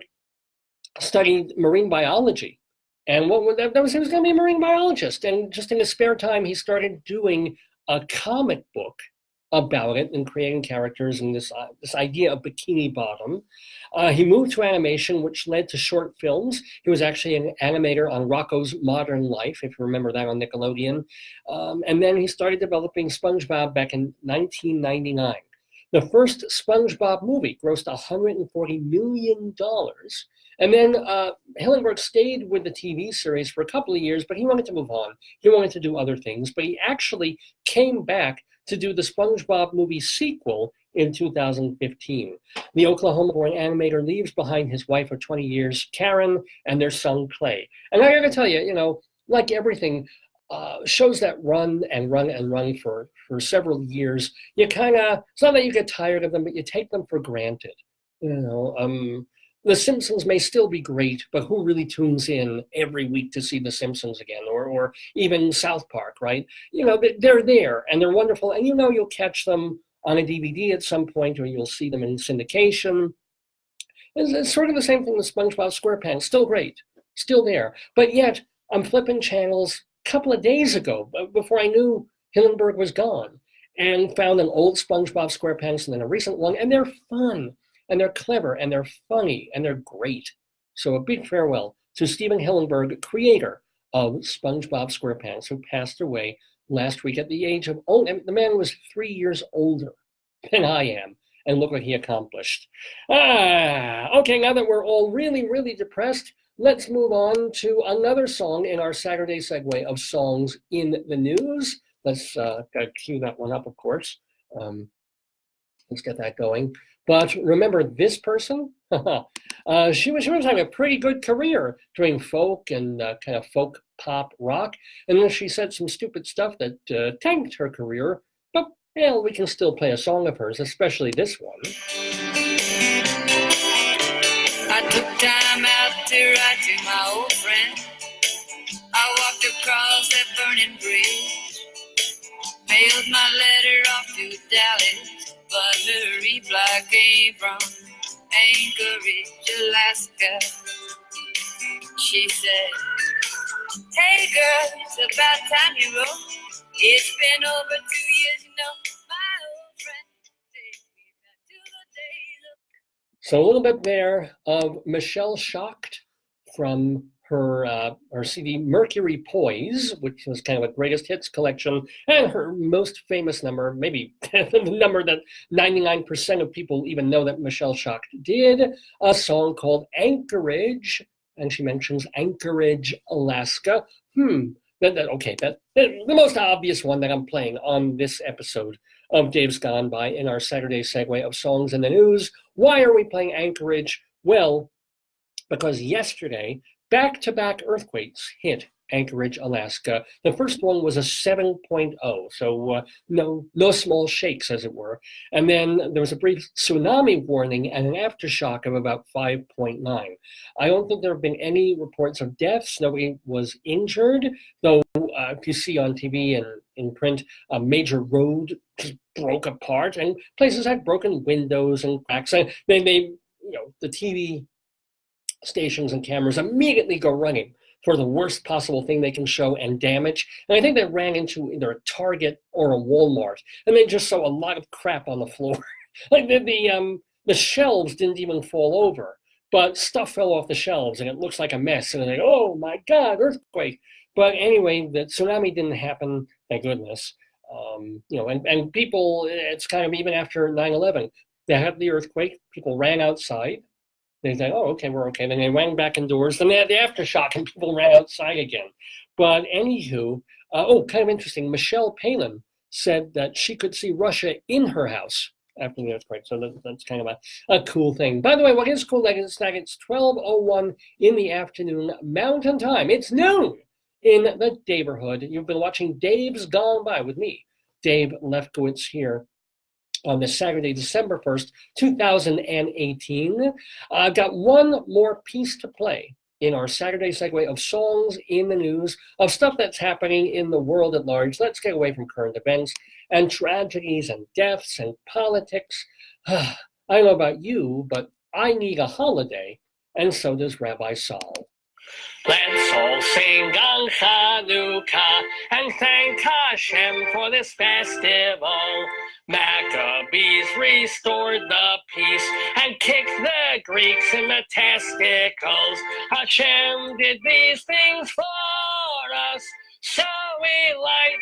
studied marine biology, and he was going to be a marine biologist. And just in his spare time, he started doing a comic book about it and creating characters and this idea of Bikini Bottom. He moved to animation, which led to short films. He was actually an animator on Rocko's Modern Life, if you remember that on Nickelodeon. And then he started developing SpongeBob back in 1999. The first SpongeBob movie grossed $140 million. And then Hillenburg stayed with the TV series for a couple of years, but he wanted to move on. He wanted to do other things, but he actually came back to do the SpongeBob movie sequel in 2015. The Oklahoma-born animator leaves behind his wife of 20 years, Karen, and their son, Clay. And I gotta tell you, like everything, shows that run and run and run for several years, you it's not that you get tired of them, but you take them for granted. The Simpsons may still be great, but who really tunes in every week to see The Simpsons again, or even South Park, right? They're there, and they're wonderful, and you'll catch them on a DVD at some point, or you'll see them in syndication. It's sort of the same thing with SpongeBob SquarePants, still great, still there. But yet, I'm flipping channels a couple of days ago, before I knew Hillenburg was gone, and found an old SpongeBob SquarePants and then a recent one, and they're fun. And they're clever, and they're funny, and they're great. So a big farewell to Stephen Hillenburg, creator of SpongeBob SquarePants, who passed away last week at the age of, the man was 3 years older than I am, and look what he accomplished. Okay, now that we're all really, really depressed, let's move on to another song in our Saturday segue of songs in the news. Let's cue that one up, of course. Let's get that going. But remember this person? She was having a pretty good career doing folk and kind of folk pop rock. And then she said some stupid stuff that tanked her career. But, we can still play a song of hers, especially this one. I took time out to write to my old friend. I walked across that burning bridge. Mailed my letter off to Dallas. But her reply came from Anchorage, Alaska. She said, hey girl, it's about time you wrote. It's been over 2 years, my old friend. Take me back to the days of... So a little bit there of Michelle Shocked from her CD Mercury Poise, which was kind of a greatest hits collection, and her most famous number, maybe the number that 99% of people even know that Michelle Shocked did, a song called Anchorage, and she mentions Anchorage, Alaska. the most obvious one that I'm playing on this episode of Dave's Gone By in our Saturday segue of songs in the news. Why are we playing Anchorage? Well, because yesterday, back-to-back earthquakes hit Anchorage, Alaska. The first one was a 7.0, so no small shakes, as it were. And then there was a brief tsunami warning and an aftershock of about 5.9. I don't think there have been any reports of deaths. Nobody was injured, though if you see on TV and in print, a major road just broke apart, and places had broken windows and cracks. And the TV stations and cameras immediately go running for the worst possible thing they can show and damage. And I think they ran into either a Target or a Walmart, and they just saw a lot of crap on the floor. Like the shelves didn't even fall over, but stuff fell off the shelves, and it looks like a mess. And they're like, oh my God, earthquake. But anyway, the tsunami didn't happen, thank goodness. And people, it's kind of even after 9/11, they had the earthquake, people ran outside. They say, oh, okay, we're okay. Then they ran back indoors. Then they had the aftershock and people ran outside again. But anywho, kind of interesting. Michelle Palin said that she could see Russia in her house after the earthquake. So that's kind of a cool thing. By the way, what is cool is that it's 12:01 in the afternoon Mountain Time. It's noon in the Daverhood. You've been watching Dave's Gone By with me, Dave Lefkowitz, here on this Saturday, December 1st, 2018. I've got one more piece to play in our Saturday segue of songs in the news, of stuff that's happening in the world at large. Let's get away from current events and tragedies and deaths and politics. I don't know about you, but I need a holiday, and so does Rabbi Sol. Let's all sing on Chanukah and thank Hashem for this festival. Maccabees restored the peace and kicked the Greeks in the testicles. Hashem did these things for us, so we light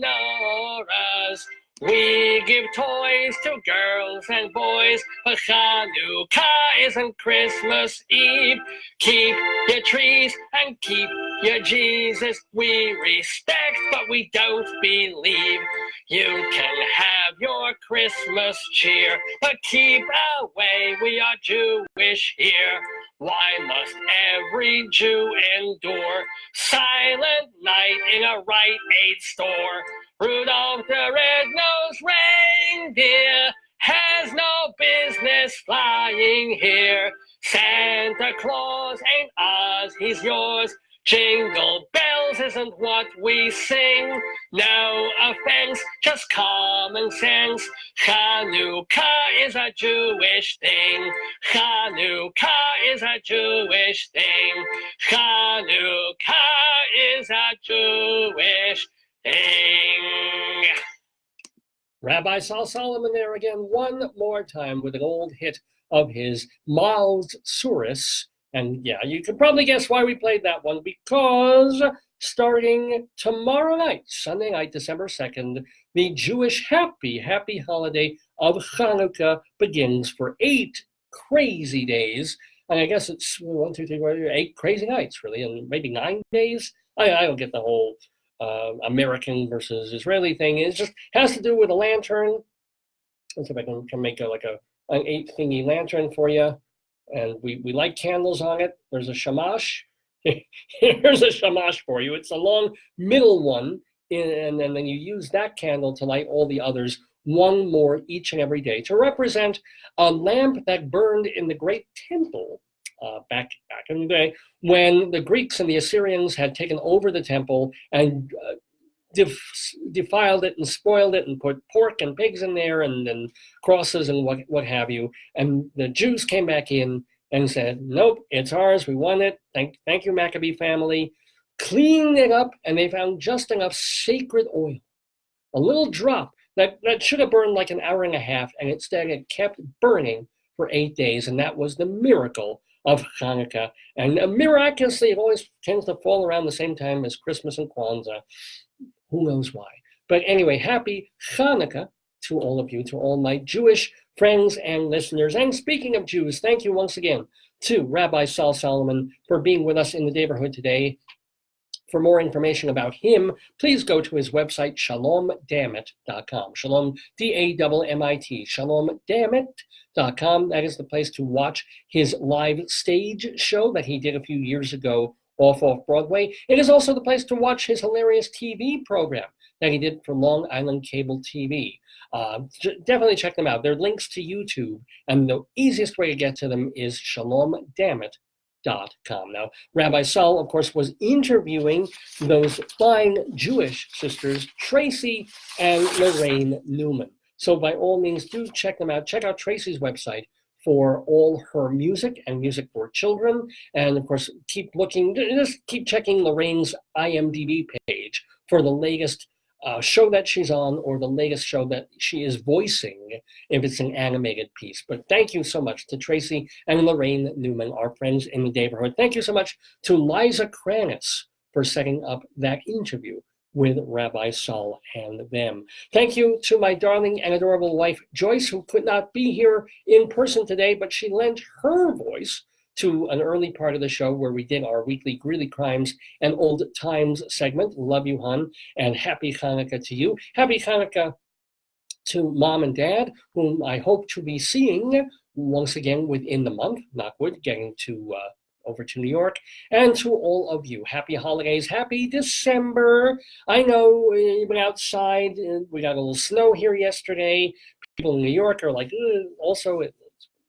menorahs. We give toys to girls and boys, but Chanukah isn't Christmas Eve. Keep your trees and keep your Jesus. We respect, but we don't believe. You can have your Christmas cheer, but keep away, we are Jewish here. Why must every Jew endure silent night in a Rite Aid store? Rudolph the red-nosed reindeer has no business flying here. Santa Claus ain't Oz, he's yours. Jingle bells isn't what we sing. No offense, just common sense. Chanukah is a Jewish thing. Chanukah is a Jewish thing. Chanukah is a Jewish thing. Rabbi Sol Solomon there again one more time with an old hit of his, Miles Surus. And yeah, you can probably guess why we played that one, because starting tomorrow night, Sunday night, December 2nd, the Jewish happy holiday of Hanukkah begins for 8 crazy days. And I guess it's 8 crazy nights, really, and maybe 9 days. I don't get the whole American versus Israeli thing. It just has to do with a lantern. Let's see if I can make an 8-thingy lantern for you. And we light candles on it. There's a shamash. Here's a shamash for you. It's a long middle one. And then you use that candle to light all the others, one more each and every day, to represent a lamp that burned in the great temple back in the day, when the Greeks and the Assyrians had taken over the temple and defiled it and spoiled it and put pork and pigs in there and crosses and what have you. And the Jews came back in and said, nope, it's ours, we want it, thank you, Maccabee family. Cleaned it up, and they found just enough sacred oil, a little drop that should have burned like an hour and a half, and instead it kept burning for 8 days, and that was the miracle of Hanukkah. And miraculously, it always tends to fall around the same time as Christmas and Kwanzaa. Who knows why? But anyway, happy Hanukkah to all of you, to all my Jewish friends and listeners. And speaking of Jews, thank you once again to Rabbi Sol Solomon for being with us in the Daverhood today, for more information about him, please go to his website, shalomdammit.com. Shalom, D-A-M-M-I-T, shalomdammit.com. That is the place to watch his live stage show that he did a few years ago off Broadway. It is also the place to watch his hilarious TV program that he did for Long Island Cable TV. Definitely check them out. There are links to YouTube, and the easiest way to get to them is shalomdammit.com. Now, Rabbi Sol, of course, was interviewing those fine Jewish sisters, Tracy and Laraine Newman. So by all means, do check them out. Check out Tracy's website for all her music and music for children. And of course, keep checking Lorraine's IMDb page for the latest show that she's on, or the latest show that she is voicing if it's an animated piece. But thank you so much to Tracy and Laraine Newman, our friends in the Daverhood. Thank you so much to Liza Kranis for setting up that interview with Rabbi Sol and them. Thank you to my darling and adorable wife, Joyce, who could not be here in person today, but she lent her voice to an early part of the show where we did our weekly Greeley Crimes and Old Times segment. Love you, hon, and happy Hanukkah to you. Happy Hanukkah to Mom and Dad, whom I hope to be seeing once again within the month, knock wood, getting to over to New York. And to all of you, happy holidays, happy December. I know we've been outside, we got a little snow here yesterday. People in New York are like, also it's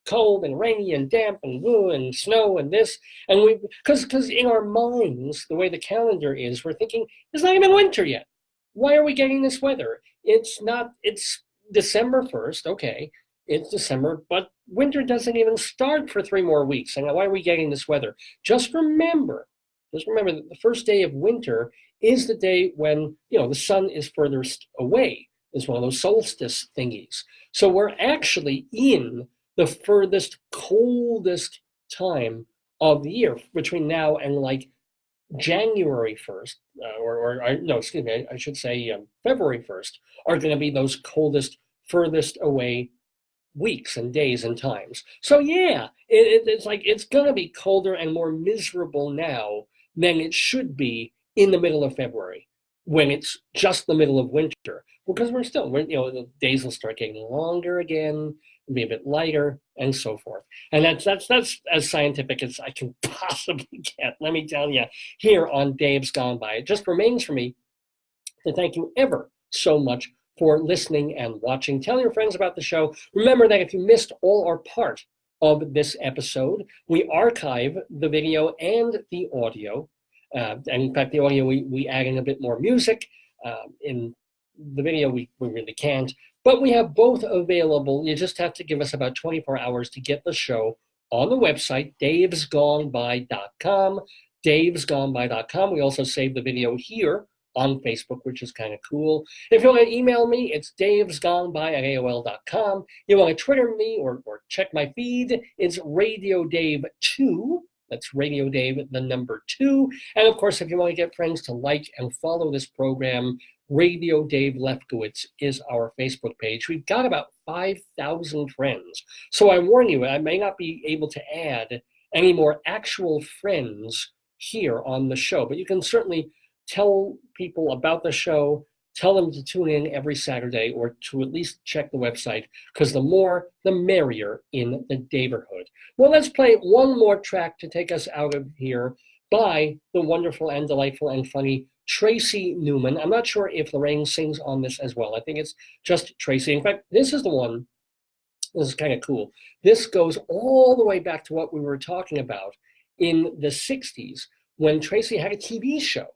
cold and rainy and damp and snow and this. And we, because in our minds, the way the calendar is, we're thinking, it's not even winter yet. Why are we getting this weather? It's December 1st, okay. It's December, but winter doesn't even start for 3 more weeks. And why are we getting this weather? Just remember that the first day of winter is the day when, the sun is furthest away. It's one of those solstice thingies. So we're actually in the furthest, coldest time of the year between now and like January 1st, I should say February 1st, are going to be those coldest, furthest away weeks and days and times. So yeah, it's like it's going to be colder and more miserable now than it should be in the middle of February when it's just the middle of winter, because the days will start getting longer again, be a bit lighter, and so forth. And that's as scientific as I can possibly get, let me tell you, here on Dave's Gone By. It just remains for me to thank you ever so much for listening and watching. Tell your friends about the show. Remember that if you missed all or part of this episode, we archive the video and the audio. And in fact, the audio, we add in a bit more music. In the video, we really can't. But we have both available. You just have to give us about 24 hours to get the show on the website, davesgoneby.com, davesgoneby.com. We also save the video here on Facebook, which is kind of cool. If you want to email me, it's davesgoneby@aol.com. You want to Twitter me or check my feed, it's Radio Dave 2. That's Radio Dave, the number 2. And of course, if you want to get friends to like and follow this program, Radio Dave Lefkowitz is our Facebook page. We've got about 5,000 friends. So I warn you, I may not be able to add any more actual friends here on the show, but you can certainly tell people about the show, tell them to tune in every Saturday or to at least check the website, because the more, the merrier in the Daverhood. Well, let's play one more track to take us out of here by the wonderful and delightful and funny Tracy Newman. I'm not sure if Laraine sings on this as well. I think it's just Tracy. In fact, this is the one, this is kind of cool. This goes all the way back to what we were talking about in the 60s when Tracy had a TV show,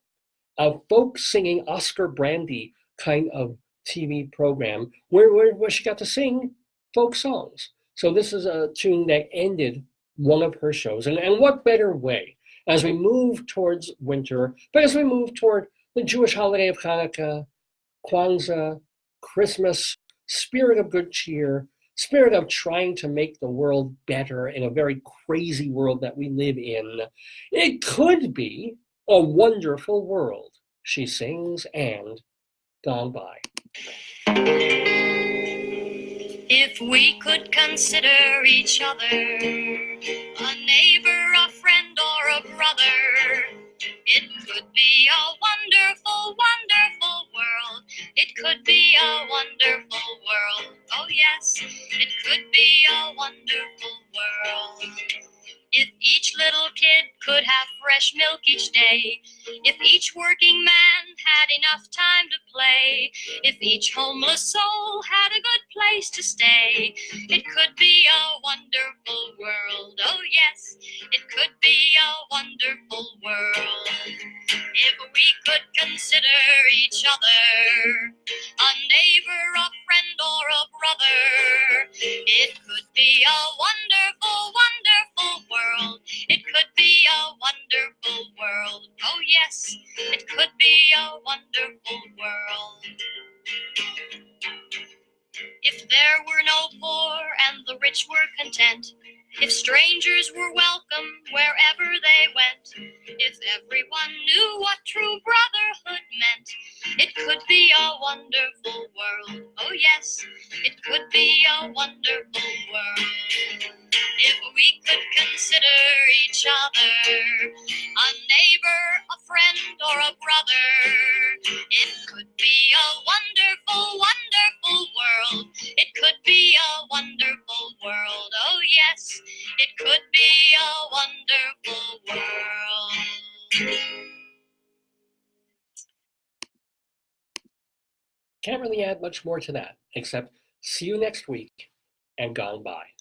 a folk singing Oscar Brandy kind of TV program where she got to sing folk songs. So this is a tune that ended one of her shows. And what better way as we move towards winter, but as we move toward the Jewish holiday of Hanukkah, Kwanzaa, Christmas, spirit of good cheer, spirit of trying to make the world better in a very crazy world that we live in. It could be a wonderful world, she sings, and gone by. If we could consider each other a neighbor, a friend, or a brother, it could be a little kid could have fresh milk each day, if each working man had enough time to play, if each homeless soul had a good place to stay, it could be a wonderful world. Oh yes, it could be a wonderful world. If we could consider each other a neighbor, a friend, or a brother, it could be a wonderful, wonderful world. It could be a wonderful world. Oh yes, it could be a wonderful world. If there were no poor and the rich were content, if strangers were welcome wherever they went, if everyone knew what true brotherhood meant, it could be a wonderful world. Oh yes, it could be a wonderful world. If we could consider each other a neighbor, a friend, or a brother, it could be a wonderful, wonderful world. It could be a wonderful world. Oh yes, it could be a wonderful world. Can't really add much more to that, except see you next week and gone by.